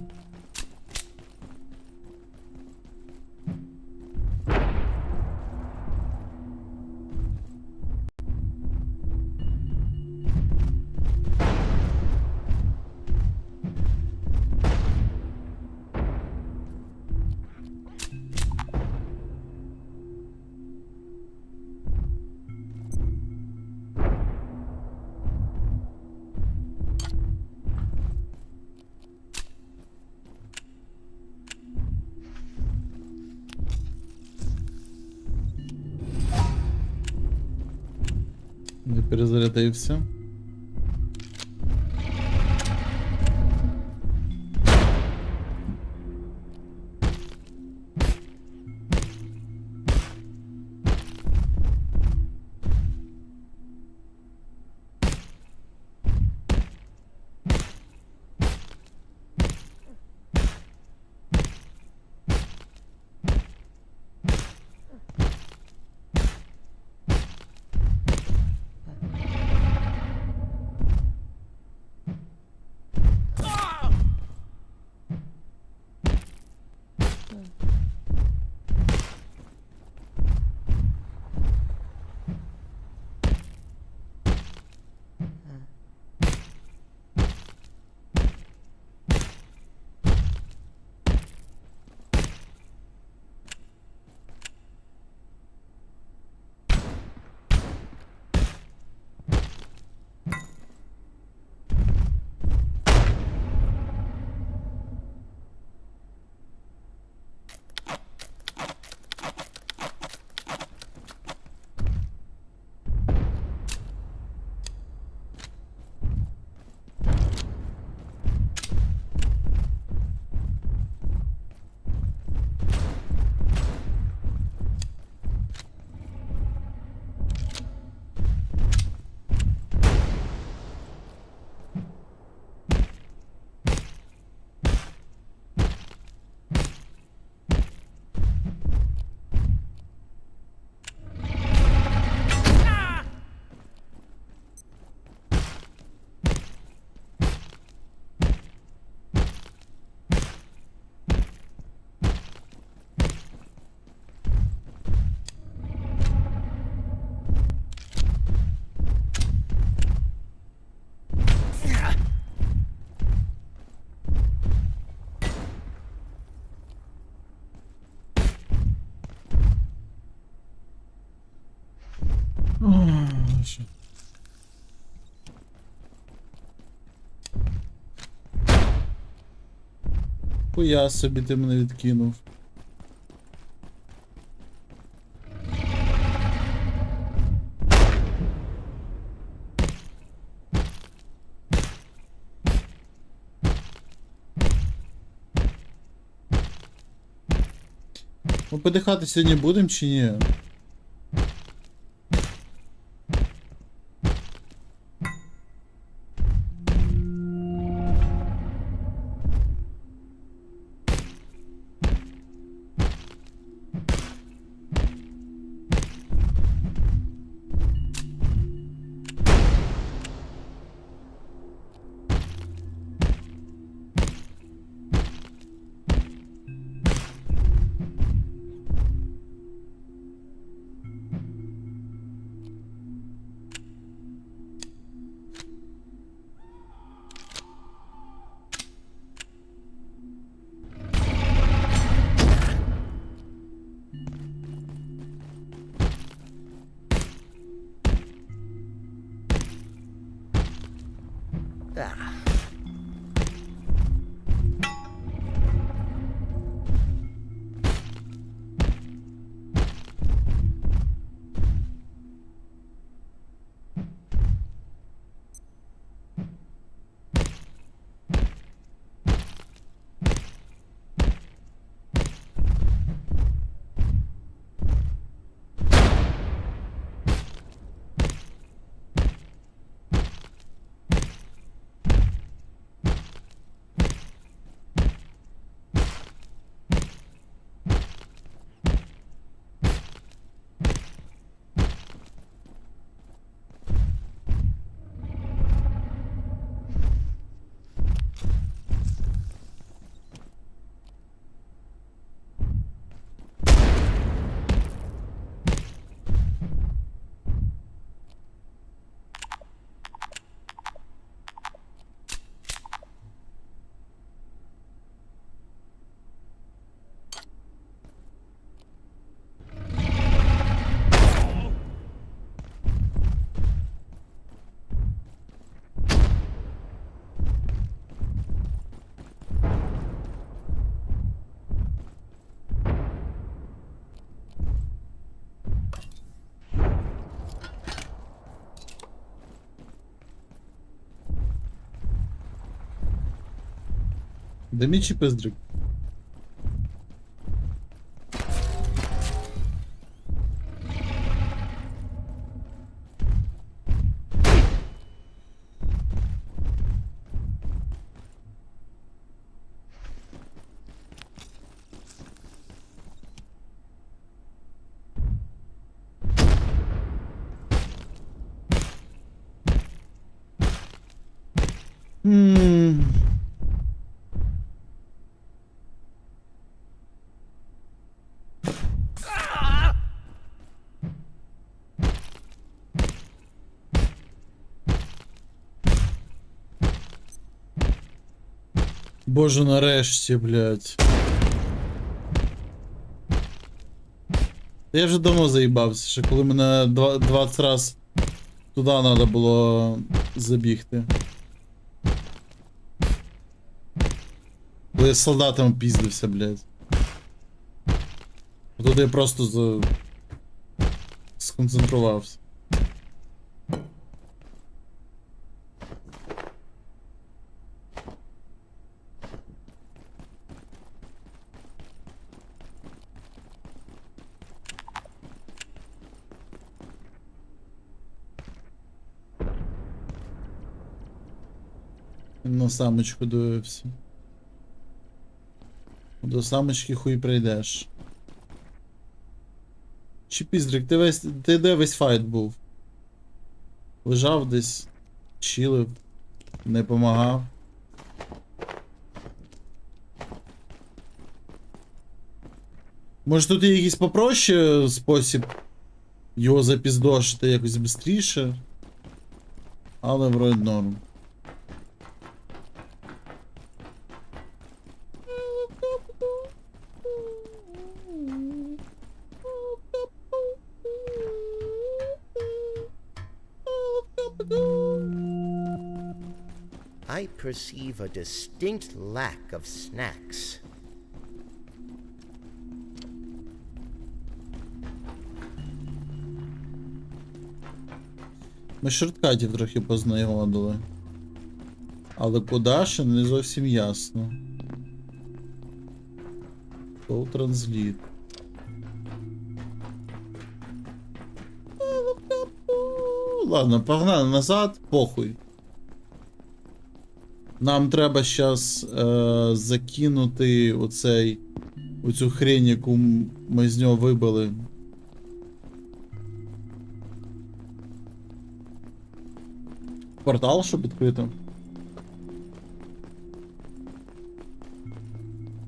Не перезарядився. Хуя собі ти мене відкинув. Ми подихати сьогодні будемо чи ні? Ah. Де мій чіпиздрик? Боже, нарешті, блядь. Я вже давно заїбався, ще коли мене 20 раз туди треба було забігти. Коли я з солдатами піздився, блядь. А тут я просто сконцентрувався. На самочку дивився. До самочки хуй прийдеш. Чи піздрик, ти де весь файт був? Лежав десь, чилив, не помагав. Може тут є якийсь попроще спосіб його запіздошити якось швидше? Але вроде норм. I perceive a distinct lack of snacks. Ми шорткатів трохи познайомили. Але куди ще не зовсім ясно. Go Translate. Ладно, погнали назад, похуй. Нам треба зараз закинути оцю хрень, яку ми з нього вибили. Портал, щоб відкрити.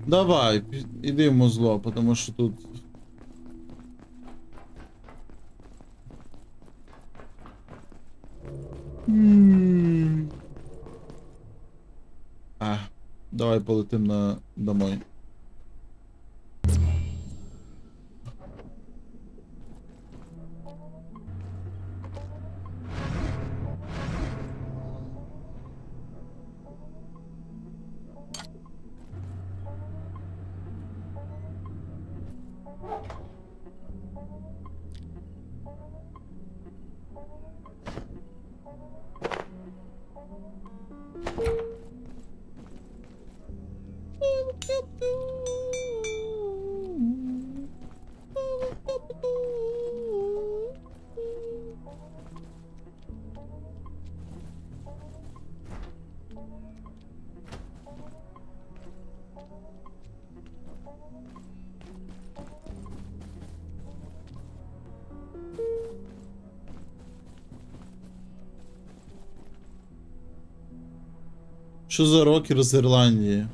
Давай, іди в музло, тому що тут... Давай полетим домой. Що за рокер з Ірландії?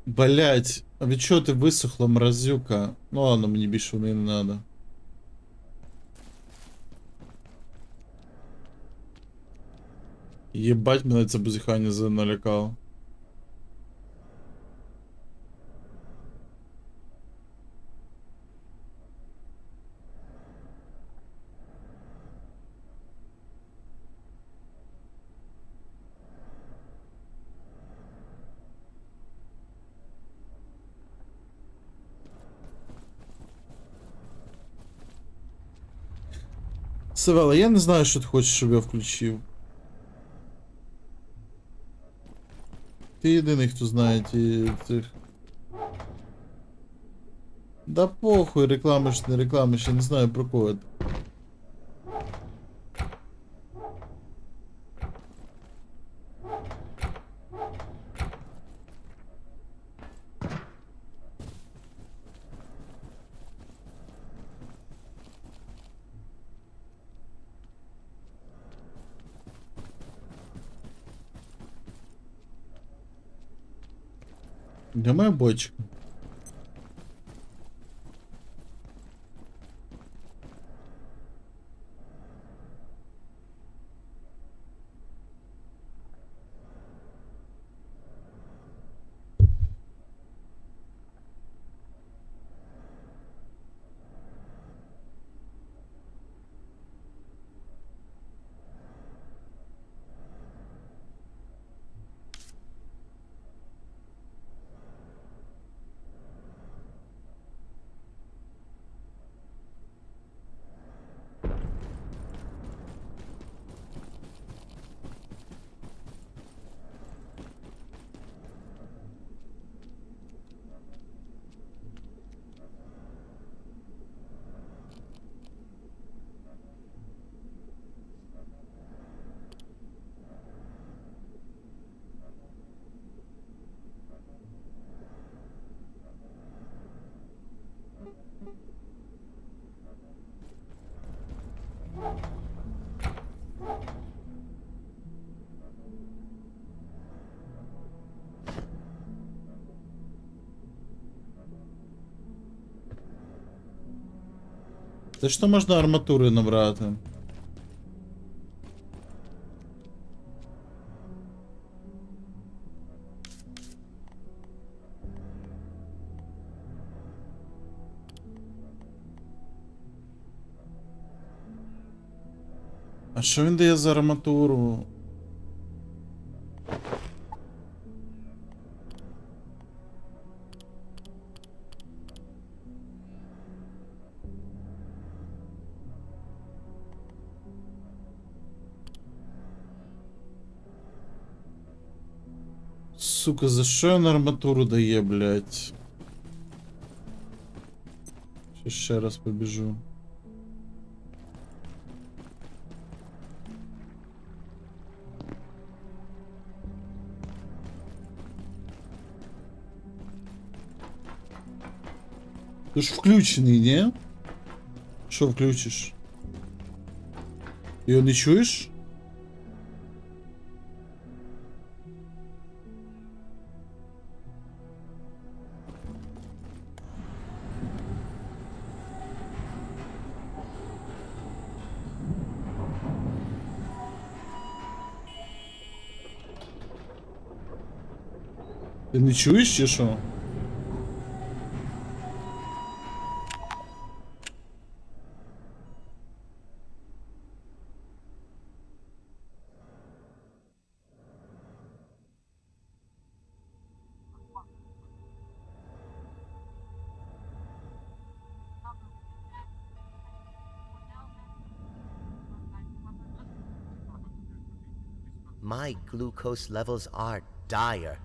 Блять, а від чого ти висохла, мразюка? Ну ладно, мені більше вони не надо. Єбать, мене це бузихання налякало. Савела, я не знаю, що ти хочеш, щоб я включив. Ти єдиний, хто знає цих. Да похуй, рекламиш, не рекламиш, я не знаю про кого. Де моя бочка? Це ж то можна арматури набрати. А що він дає за арматуру? Сука, за що він арматуру дає, блядь? Ще раз побіжу. Ти ж включений, ні? Що включиш? Його не чуєш? Ти не чуєш чи що? My glucose levels are dire.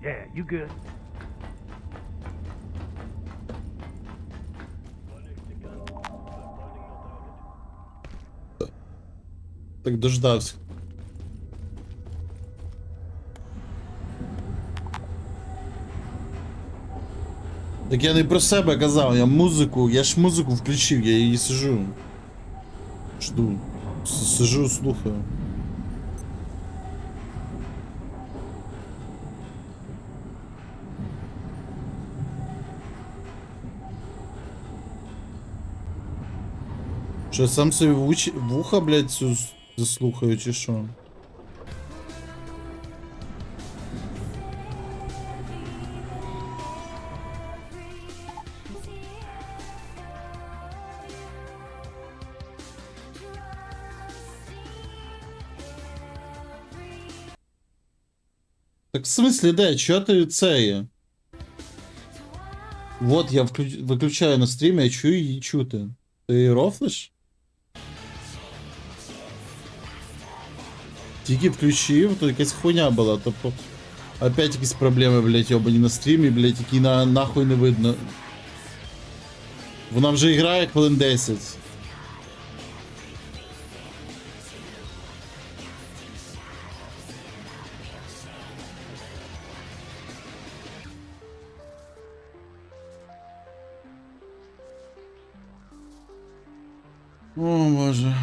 Yeah, you good. Так дождався. Так я не про себе казав, я ж музику включив, я її сижу. Жду. Сижу, слухаю. Що, сам собі вуха, блядь, цю заслухаю, чи що? Так в смислі, де? Чого ти це є? Вот я виключаю на стрімі, я чую її чути. Ти рофлиш? Тільки включив, то якась хуйня була, тобто... Опять якісь проблеми, блядь, йобані на стрімі, блядь, які нахуй не видно. Вона вже грає хвилин 10. О, боже.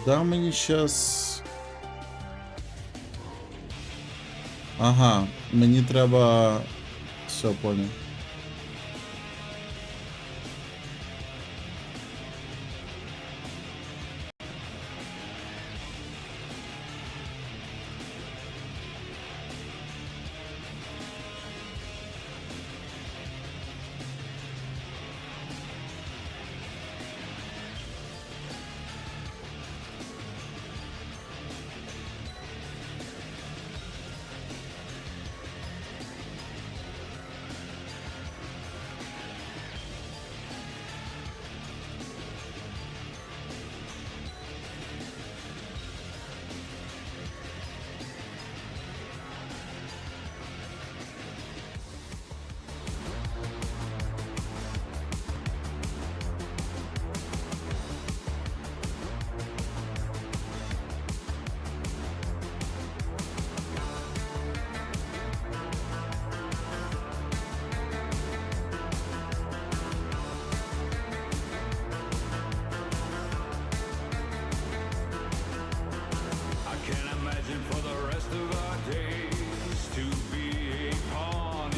Куда мені щас? Ага, мені треба... Все, понял.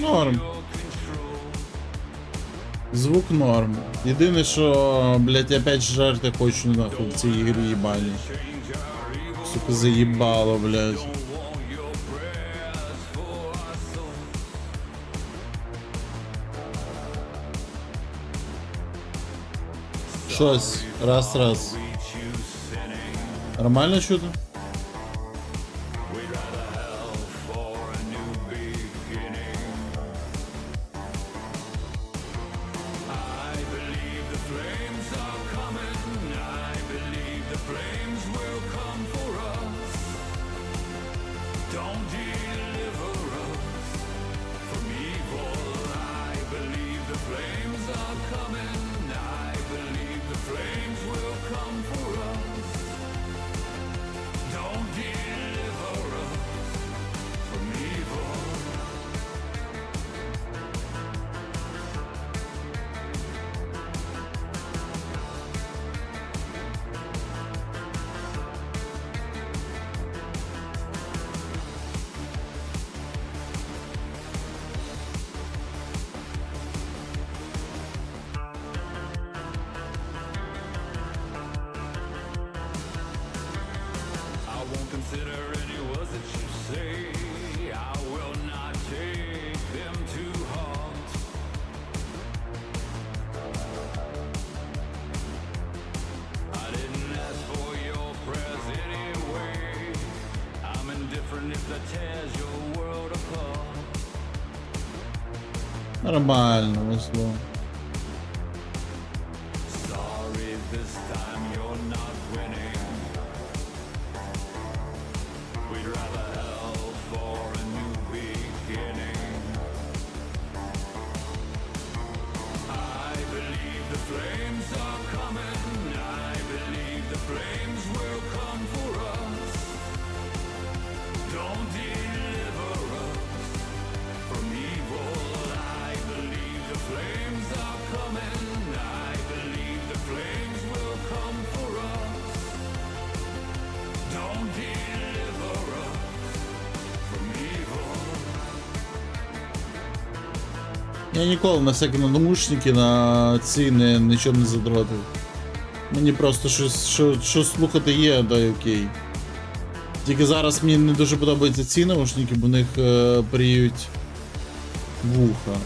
Норм. Звук норм. Єдине, що, блять, опять жерти хочу нахуй в цій ігрі їбані. Сука, заїбало, блять. Щось. Раз. Нормально чути? Нормально, весло. Я ніколи на всякі наушники на ці нічого не задротив. Мені просто що слухати є, да й окей. Тільки зараз мені не дуже подобаються ці наушники, бо в них пріють вуха.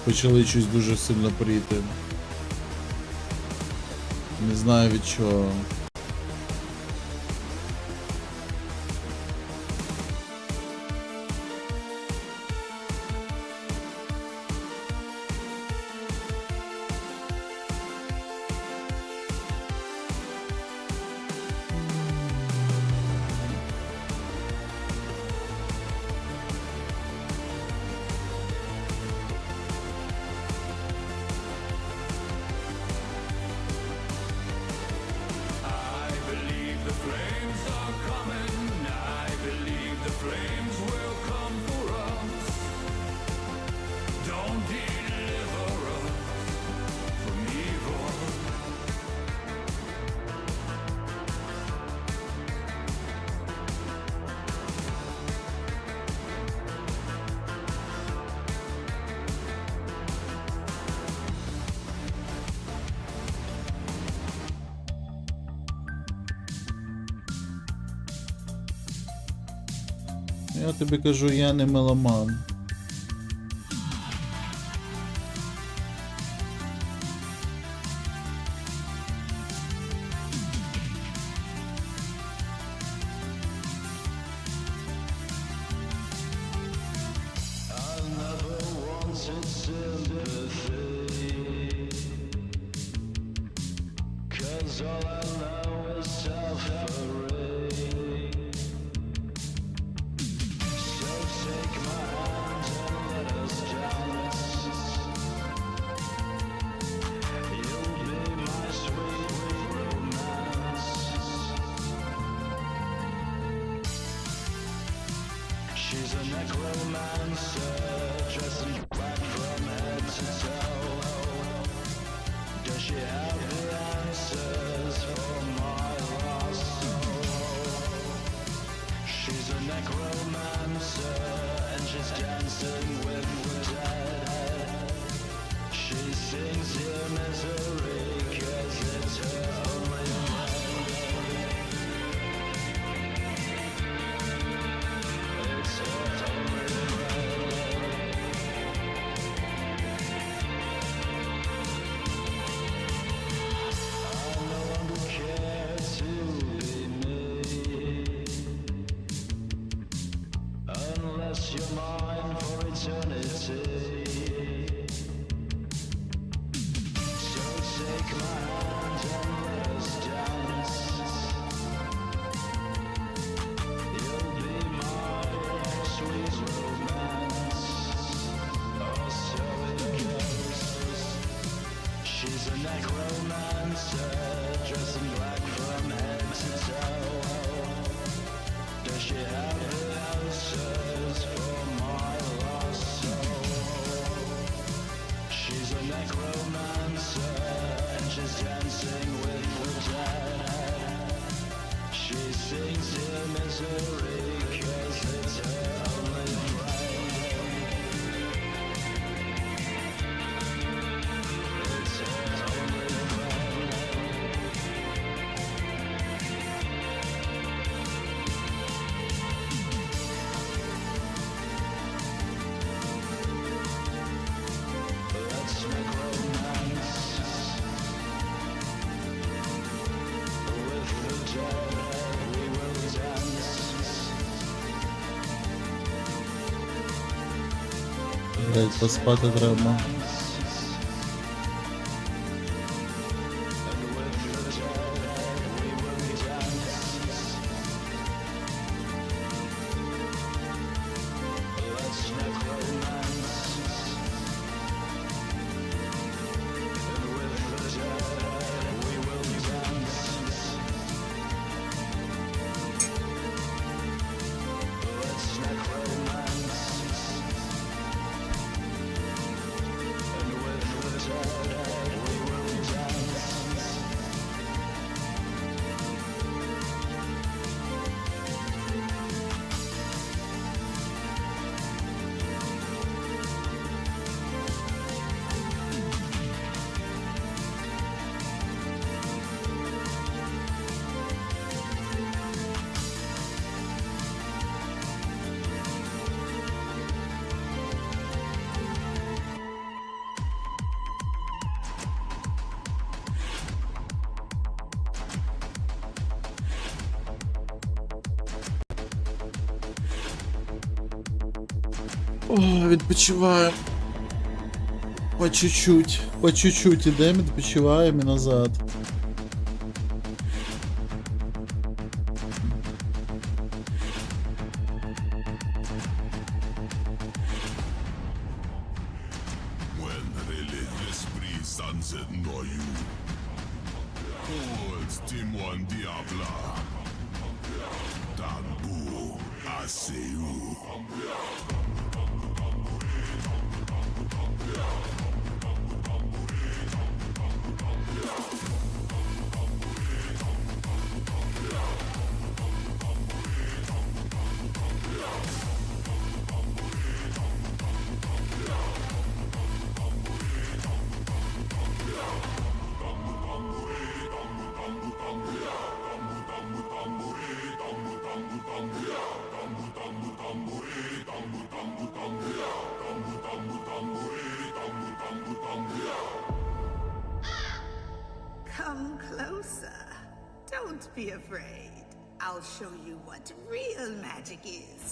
Почали щось дуже сильно пріти. Не знаю від чого. Я тобі кажу, я не меломан. She's a necromancer, dressed in black from head to toe. Does she have the answers for my lost soul? She's a necromancer, and she's dancing she have the answers for my lost soul? She's a necromancer and she's dancing with the dead. She sings in misery 'cause it's her only friend. It's her only friend. Let's make romance with the dead. We will dance. Блять, поспати треба. О, відпочиваємо. По чуть-чуть ідемо, відпочиваємо і назад. When relentless breeze sunset nor you holds Team One Diabla. Tambu Aseu. Come closer. Don't be afraid. I'll show you what real magic is.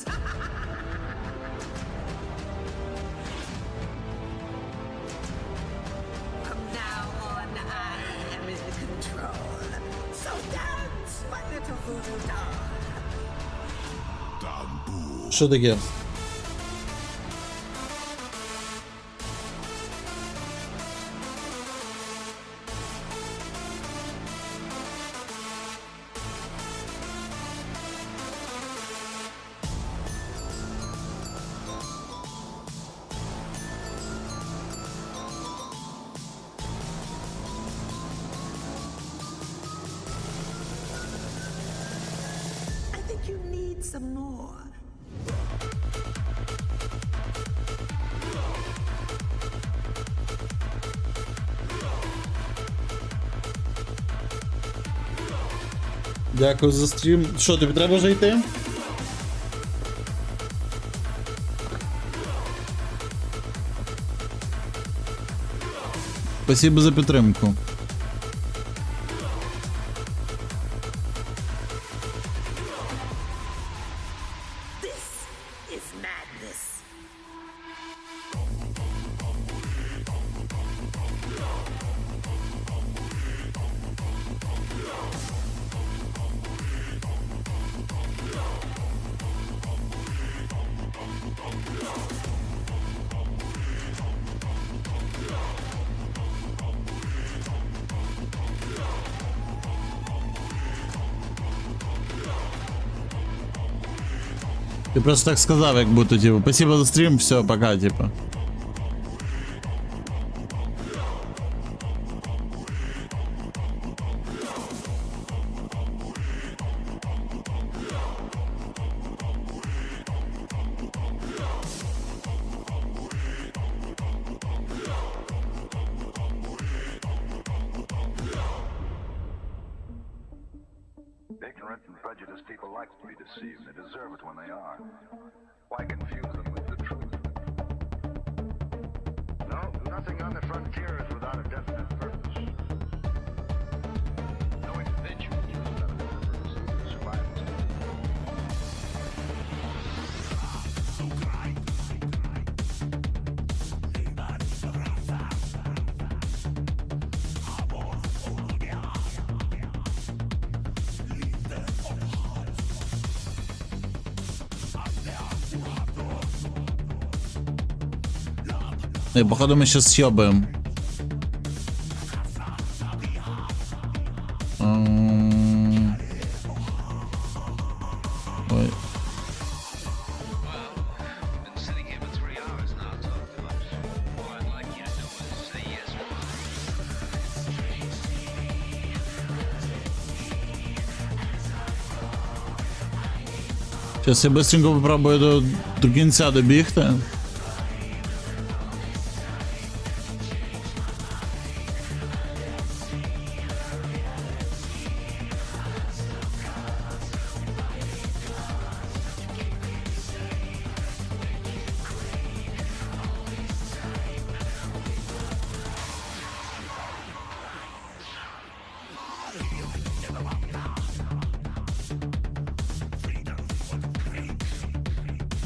From now on, I am in control. So dance, my little voodoo doll. Що таке? I think you need some more. Дякую за стрім. Що, тобі треба вже йти? Спасибо за підтримку. This is madness. Ти просто так сказав, як будто, типу, спасибо за стрім, все, пока, типу. Ignorant and prejudiced people like to be deceived. They deserve it when they are. Why confuse them with the truth? No, nothing on the frontier is without a definite purpose. No adventure is without a purpose. Survival. Походу мы сейчас съебаем. Ой. Сейчас я быстренько попробую до кінця добігти.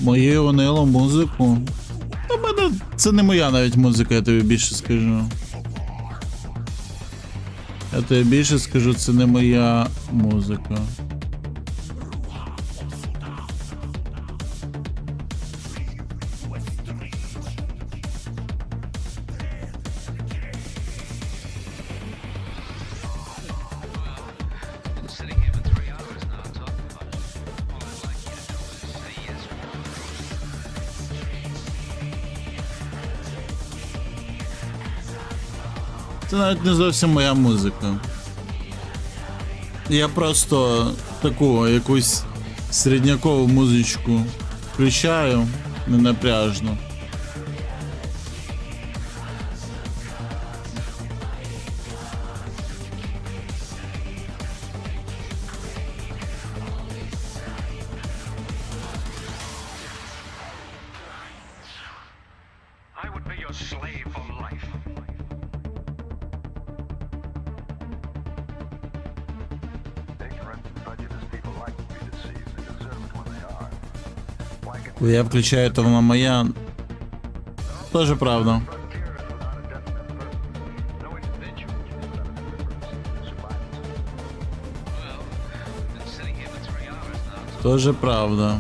Мою унилу музику. Та мене це не моя навіть музика, я тобі більше скажу. Я тобі більше скажу, це не моя музика. Це навіть не зовсім моя музика. Я просто таку якусь середнякову музичку включаю, ненапряжно. I would be your slave for life. Ignorant and prejudiced people like to be deceived. They deserve it when they are. Why confuse Я включаю, то вона моя. Тоже правда. Тоже правда.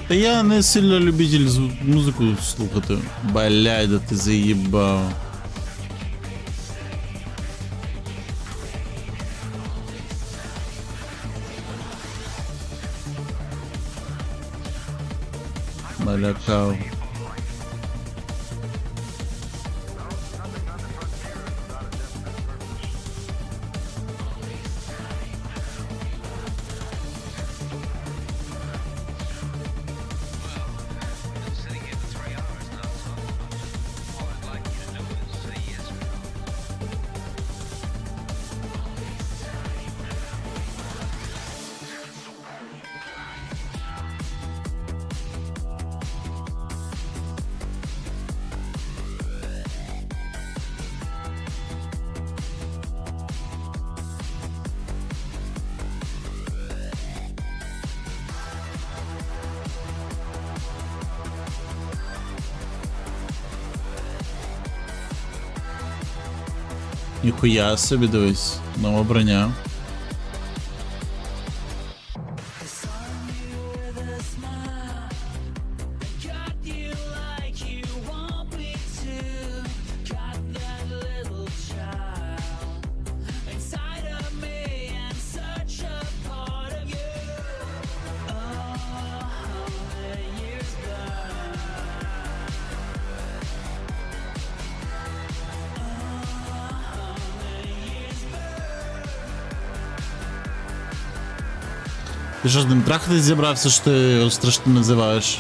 Та я не сильно любитель музику слухати. Блядь, да ти заїбав. Налякав. Ніхуя собі, дивись, нова броня. Ти що з ним трахатись зібрався, що ти його страшно називаєш?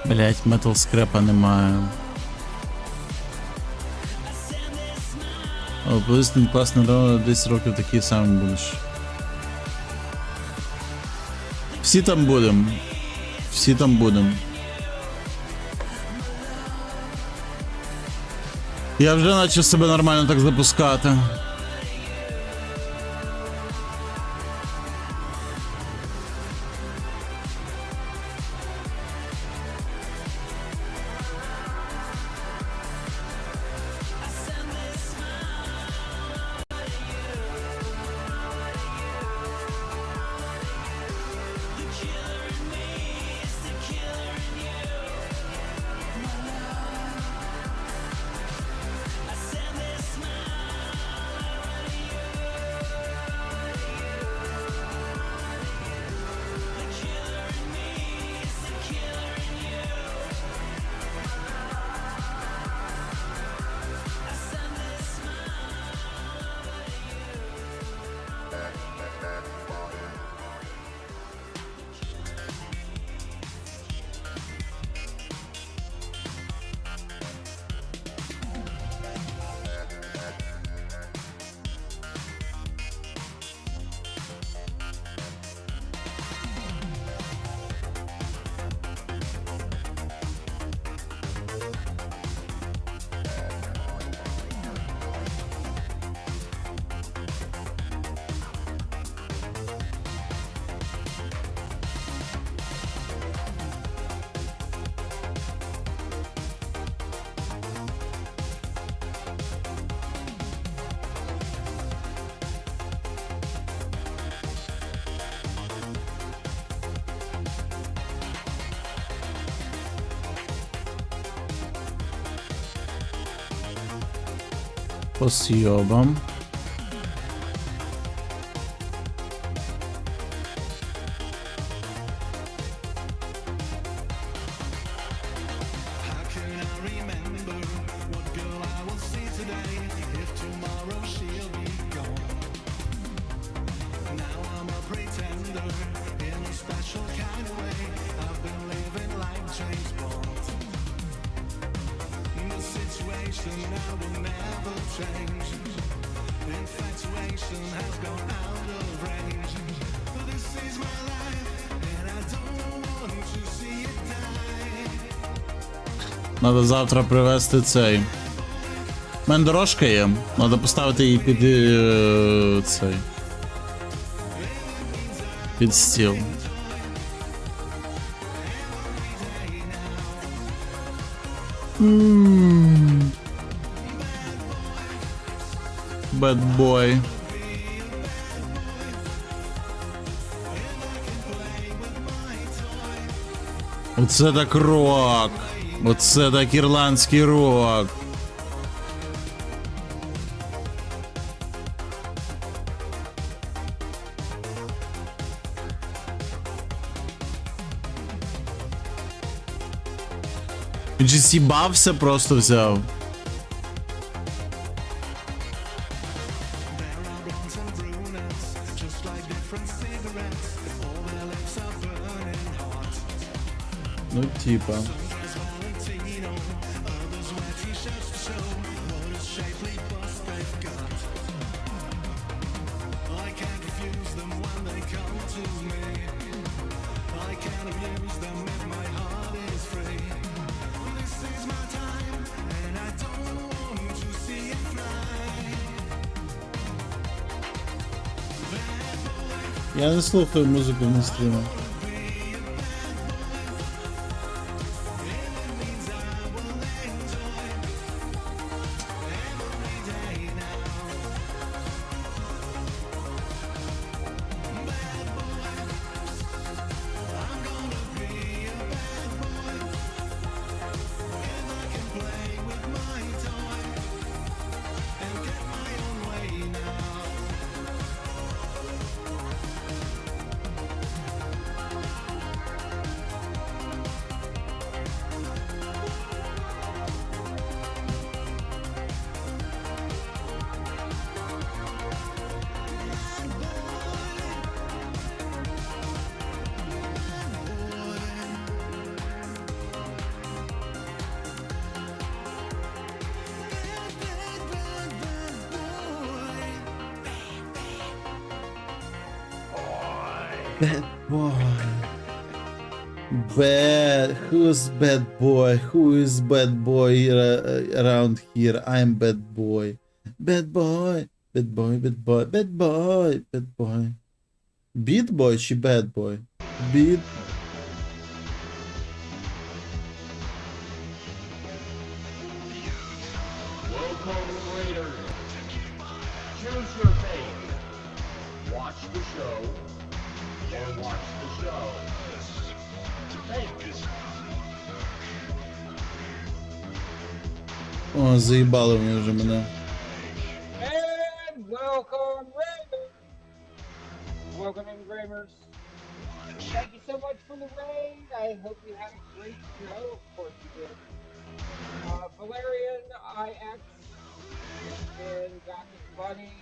Блять, метал скрепа немає. О, Блистин класно, ровно 10 років такий самий будеш. Всі там будем. Всі там будем. Я вже начав себе нормально так запускати. По съебам. Надо завтра привезти цей. У мене дорожка є, треба поставити її під цей. Під стіл. Bad boy. Оце так рок. Оце так ірландський рок. Він же сібався, просто взяв. Ну, типа. Я не слухаю музику на стрімі. Bad boy. Bad. Who's bad boy? Who is bad boy around here? I'm bad boy. Bad boy. Bad boy. Bad boy. Bad boy. Bad boy. Beat boy чи bad boy? Beat. Welcome, Raiders. Choose your fate. Watch the show or watch the show. Thanks. О, заїбали вони вже мене. And welcome, Raiders. Welcome, Engravers. Thank you so much for the raid. I hope you had a great show. Of course you did. Valerian, IX, and Gothic Bunny,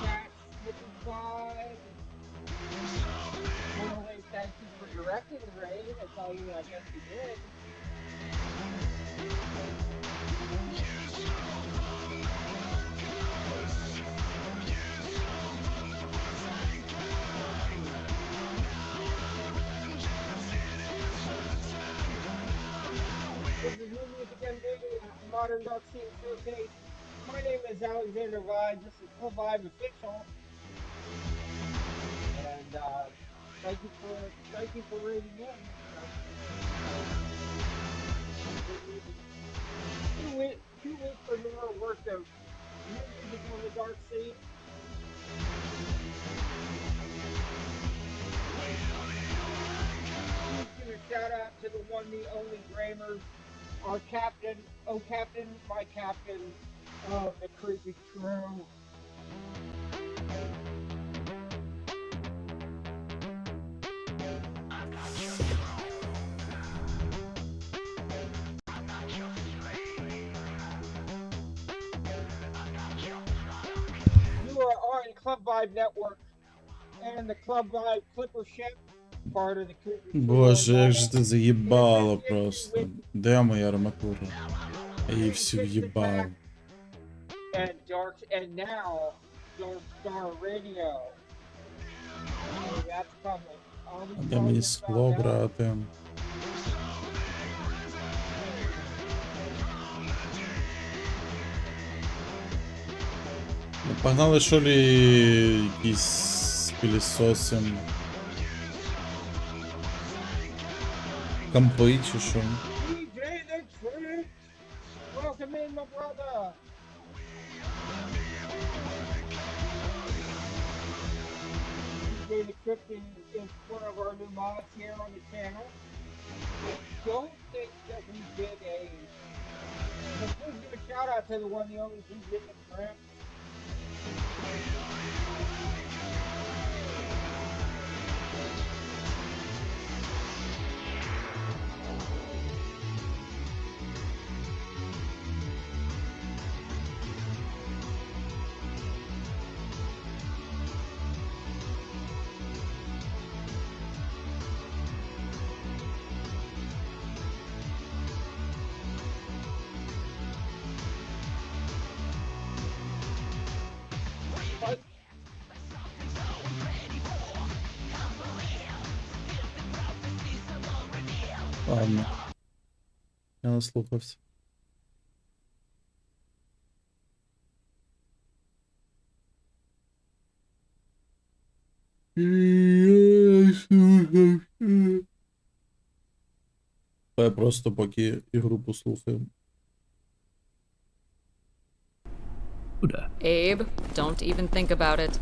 Cash, Snipping 5. Normally, thank you for directing the raid. I saw you, I guess you did. This is Movies Again Daily, Modern Dark Scene Showcase. My name is Alexander Vide. This is Club Vibe Official. And thank you for rating in. 2 weeks or more worth of music on the Dark Scene. Give a shout out to the one, the only Gramers. Our captain, oh captain, my captain of the Creepy Crew. You are on Club Vibe Network and the Club Vibe Clipper Ship. Боже, як же ти заїбало просто. Де моя арматура? Я її всю в'їбав. And now, Dark Star Radio. That's coming. А де мені скло брати? Погнали, що ли, якісь пилісосим. Компи чи що? Welcome in, my brother. Data Crypt is one of our new mods here on the channel. I don't think that we did let's give a shout out to the one, the only who did the crypt. Ладно. Я наслухався. Я просто поки ігру послухаю. Abe, don't even think about it.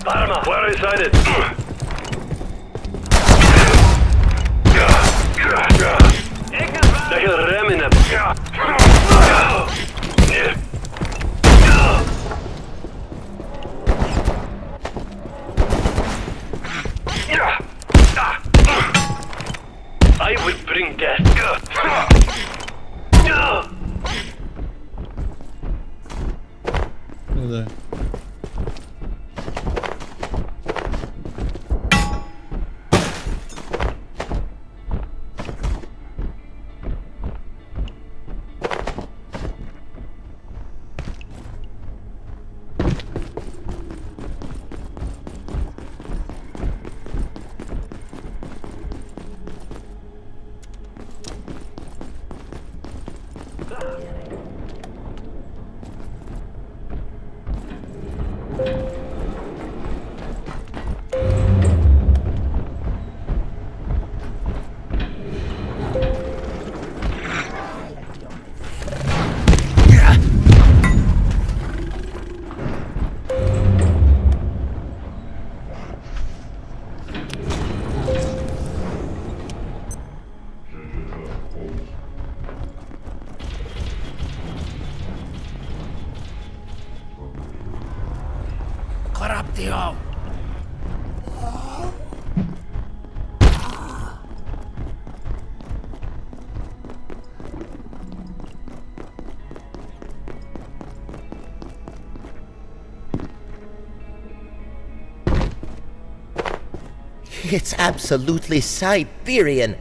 Parma, where is it? They are ramming up. I will bring death. Да. Corruptio! It's absolutely Siberian.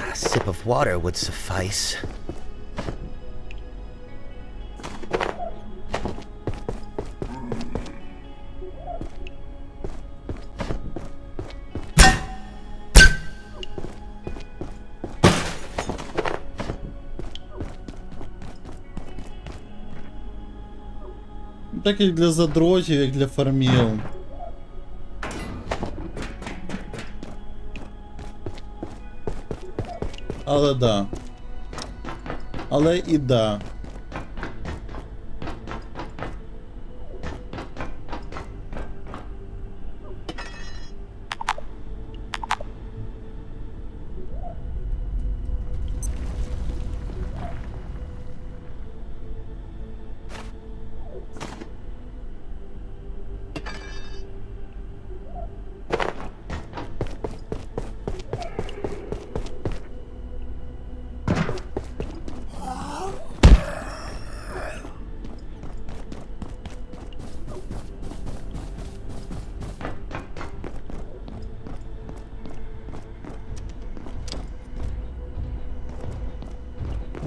A sip of water would suffice. так як для задротів, як для фарміл. Але да. Але і да.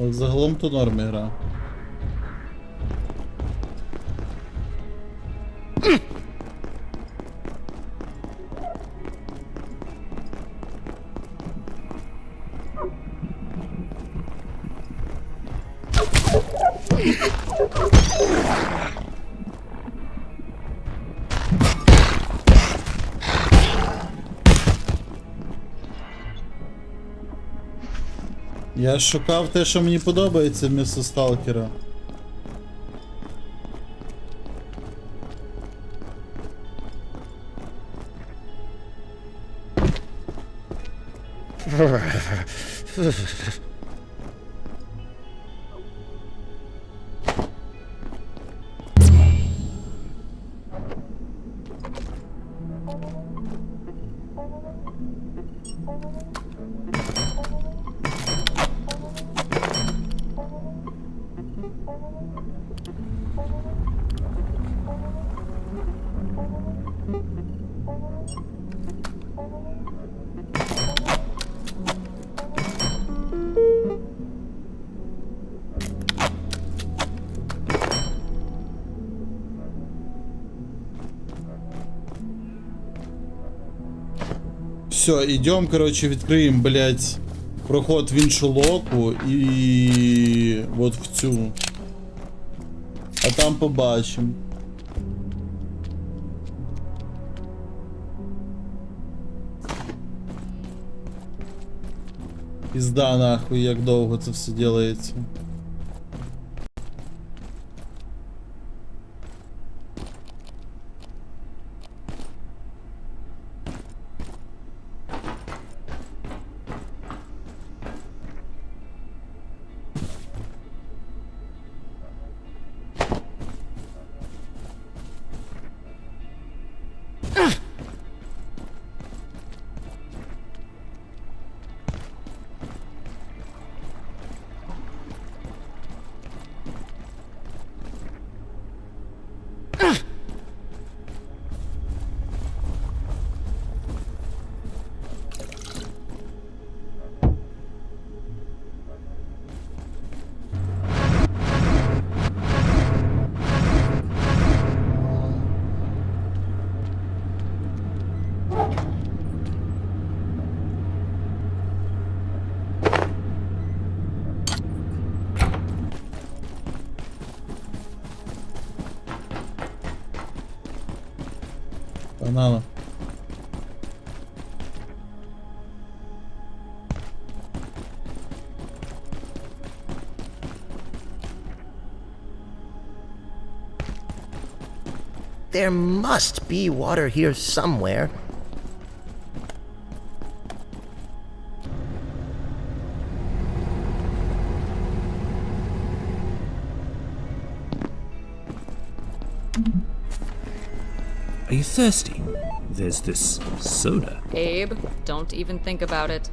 Але загалом то норм гра. Я шукав те, що мені подобається вмісто сталкера. Все, идем, короче, відкриємо, блять, проход в іншу локу і вот в цю. А там побачимо. Пізда нахуй, як довго це все делається. Погнали. There must be water here somewhere. Are you thirsty? There's this soda. Abe, don't even think about it.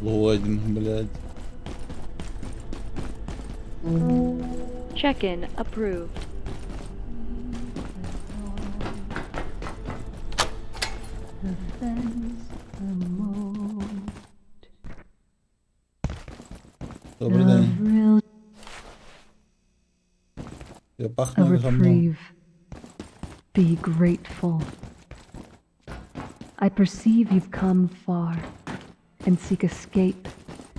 Лодінг, блядь. Check-in approved. Добрий день. Я пахну як гамно. Be grateful. I perceive you've come far and seek escape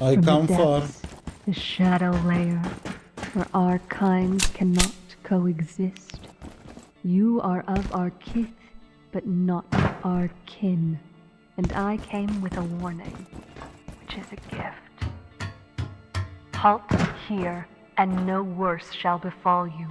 I from come the far. depths, the shadow layer, where our kinds cannot coexist. You are of our kith, but not our kin, and I came with a warning, which is a gift. Halt here, and no worse shall befall you.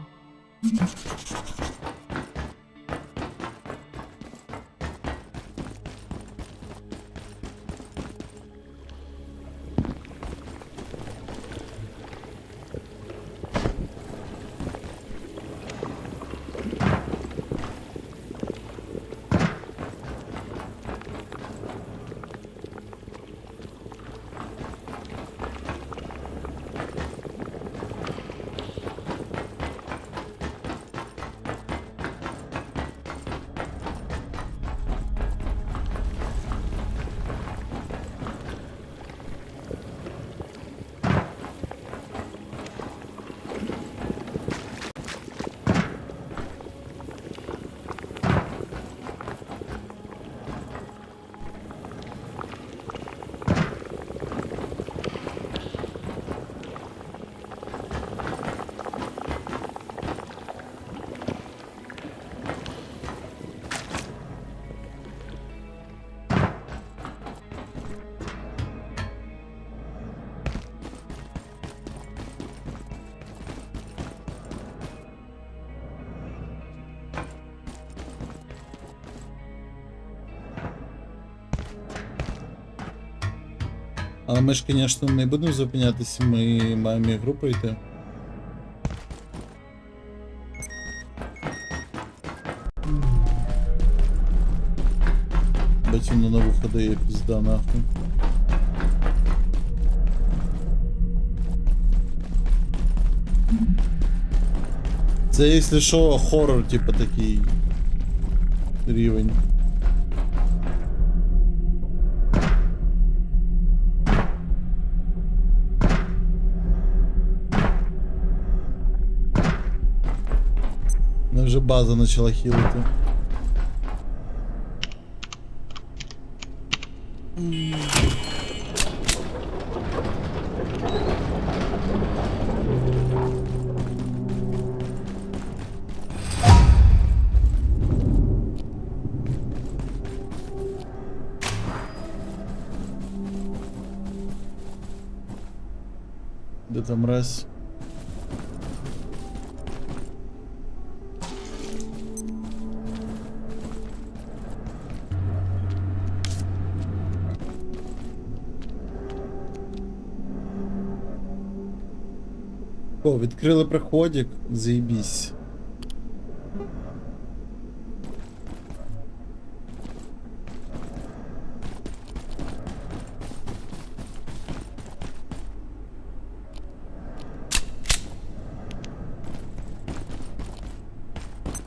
Але ми ж, звісно, не будемо зупинятися, ми маємо ігру пройти. Бать воно на вухо дає пізда нахуй. Це, якщо що, хоррор, типу, такий рівень. Вже база почала хілити. Де там раз? О, відкрили проходик, заєбісь.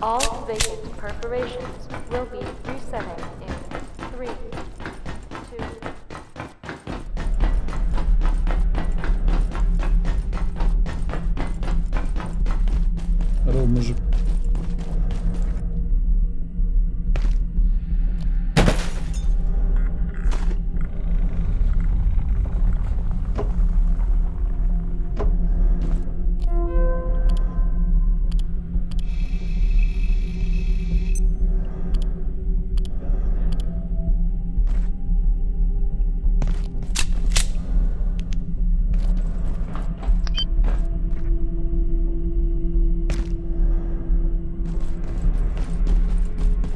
All vacant perforations will be resetting in 3, 2. Здорово, мужик.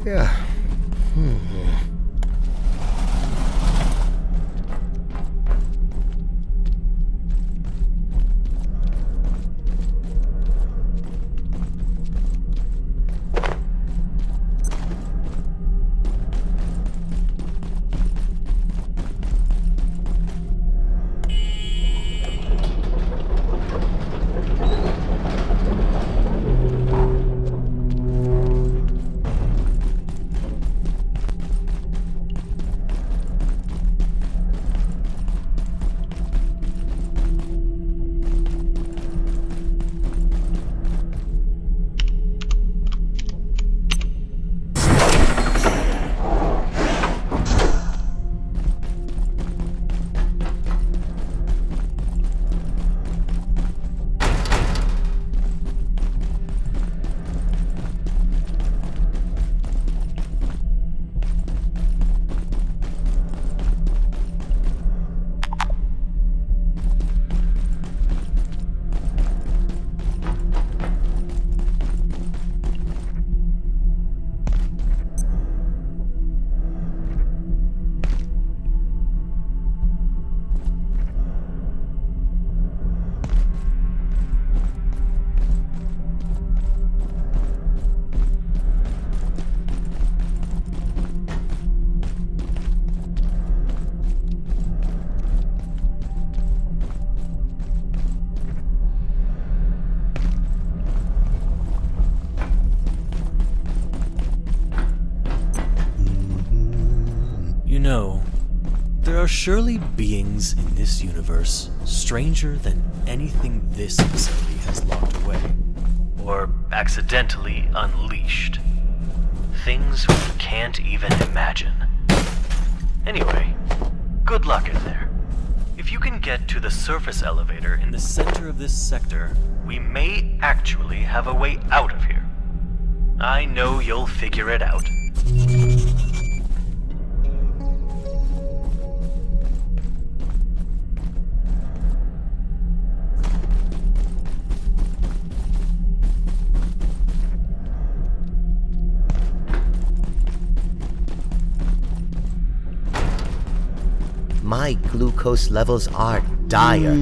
Yeah. surely beings in this universe stranger than anything this facility has locked away. Or accidentally unleashed. Things we can't even imagine. Anyway, good luck in there. If you can get to the surface elevator in the center of this sector, we may actually have a way out of here. I know you'll figure it out. My glucose levels are dire.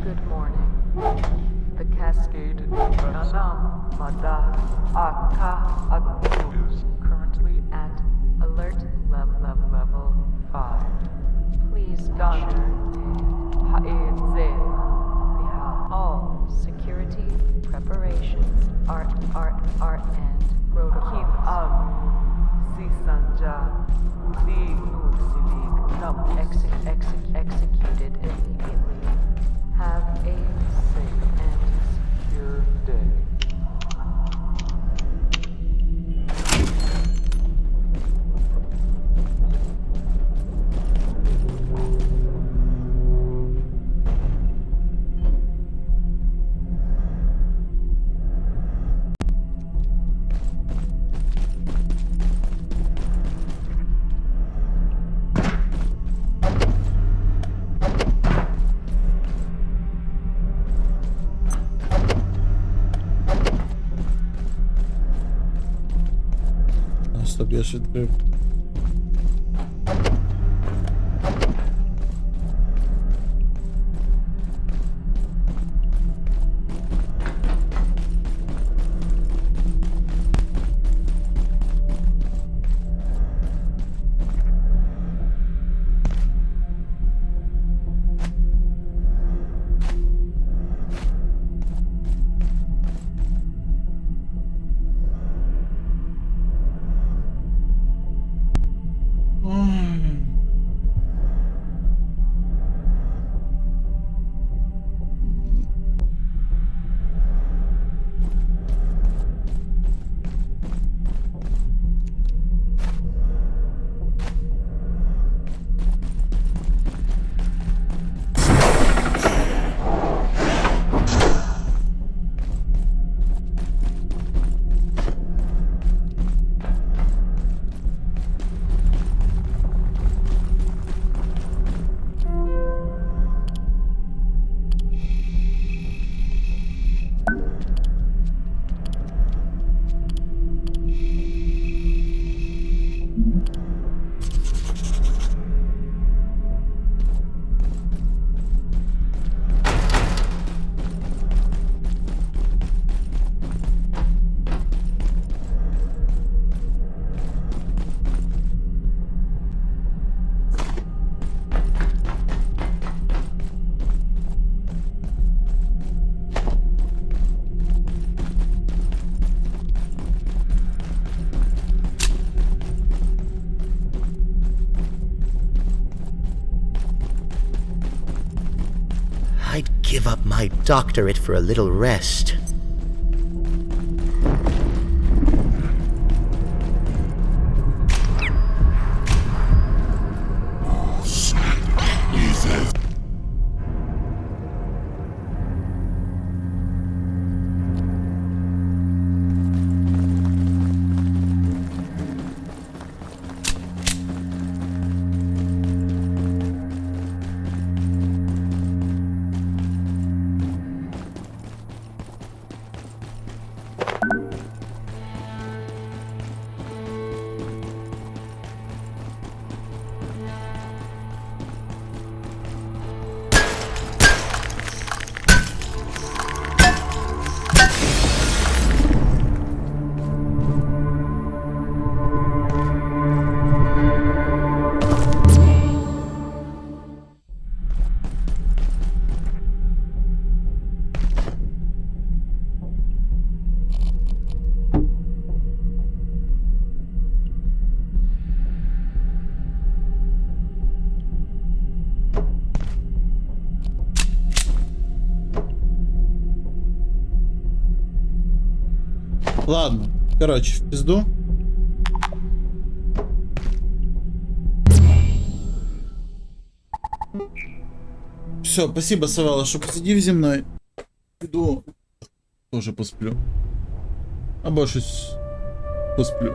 Good morning. The Cascade Nanam Madar Aka Adu is currently at alert level 5. Please garner Ha'edzen. All security preparations are and protocol of Sisanja Udi Nusilig Num executed immediately. Have a safe and secure day. Стоп, я ще відкрив. I'd give up my doctorate for a little rest. Ладно, коротше, в пизду. Все, спасибо, Савала, що посидів зі мною. Піду. Тоже посплю. Або щось посплю.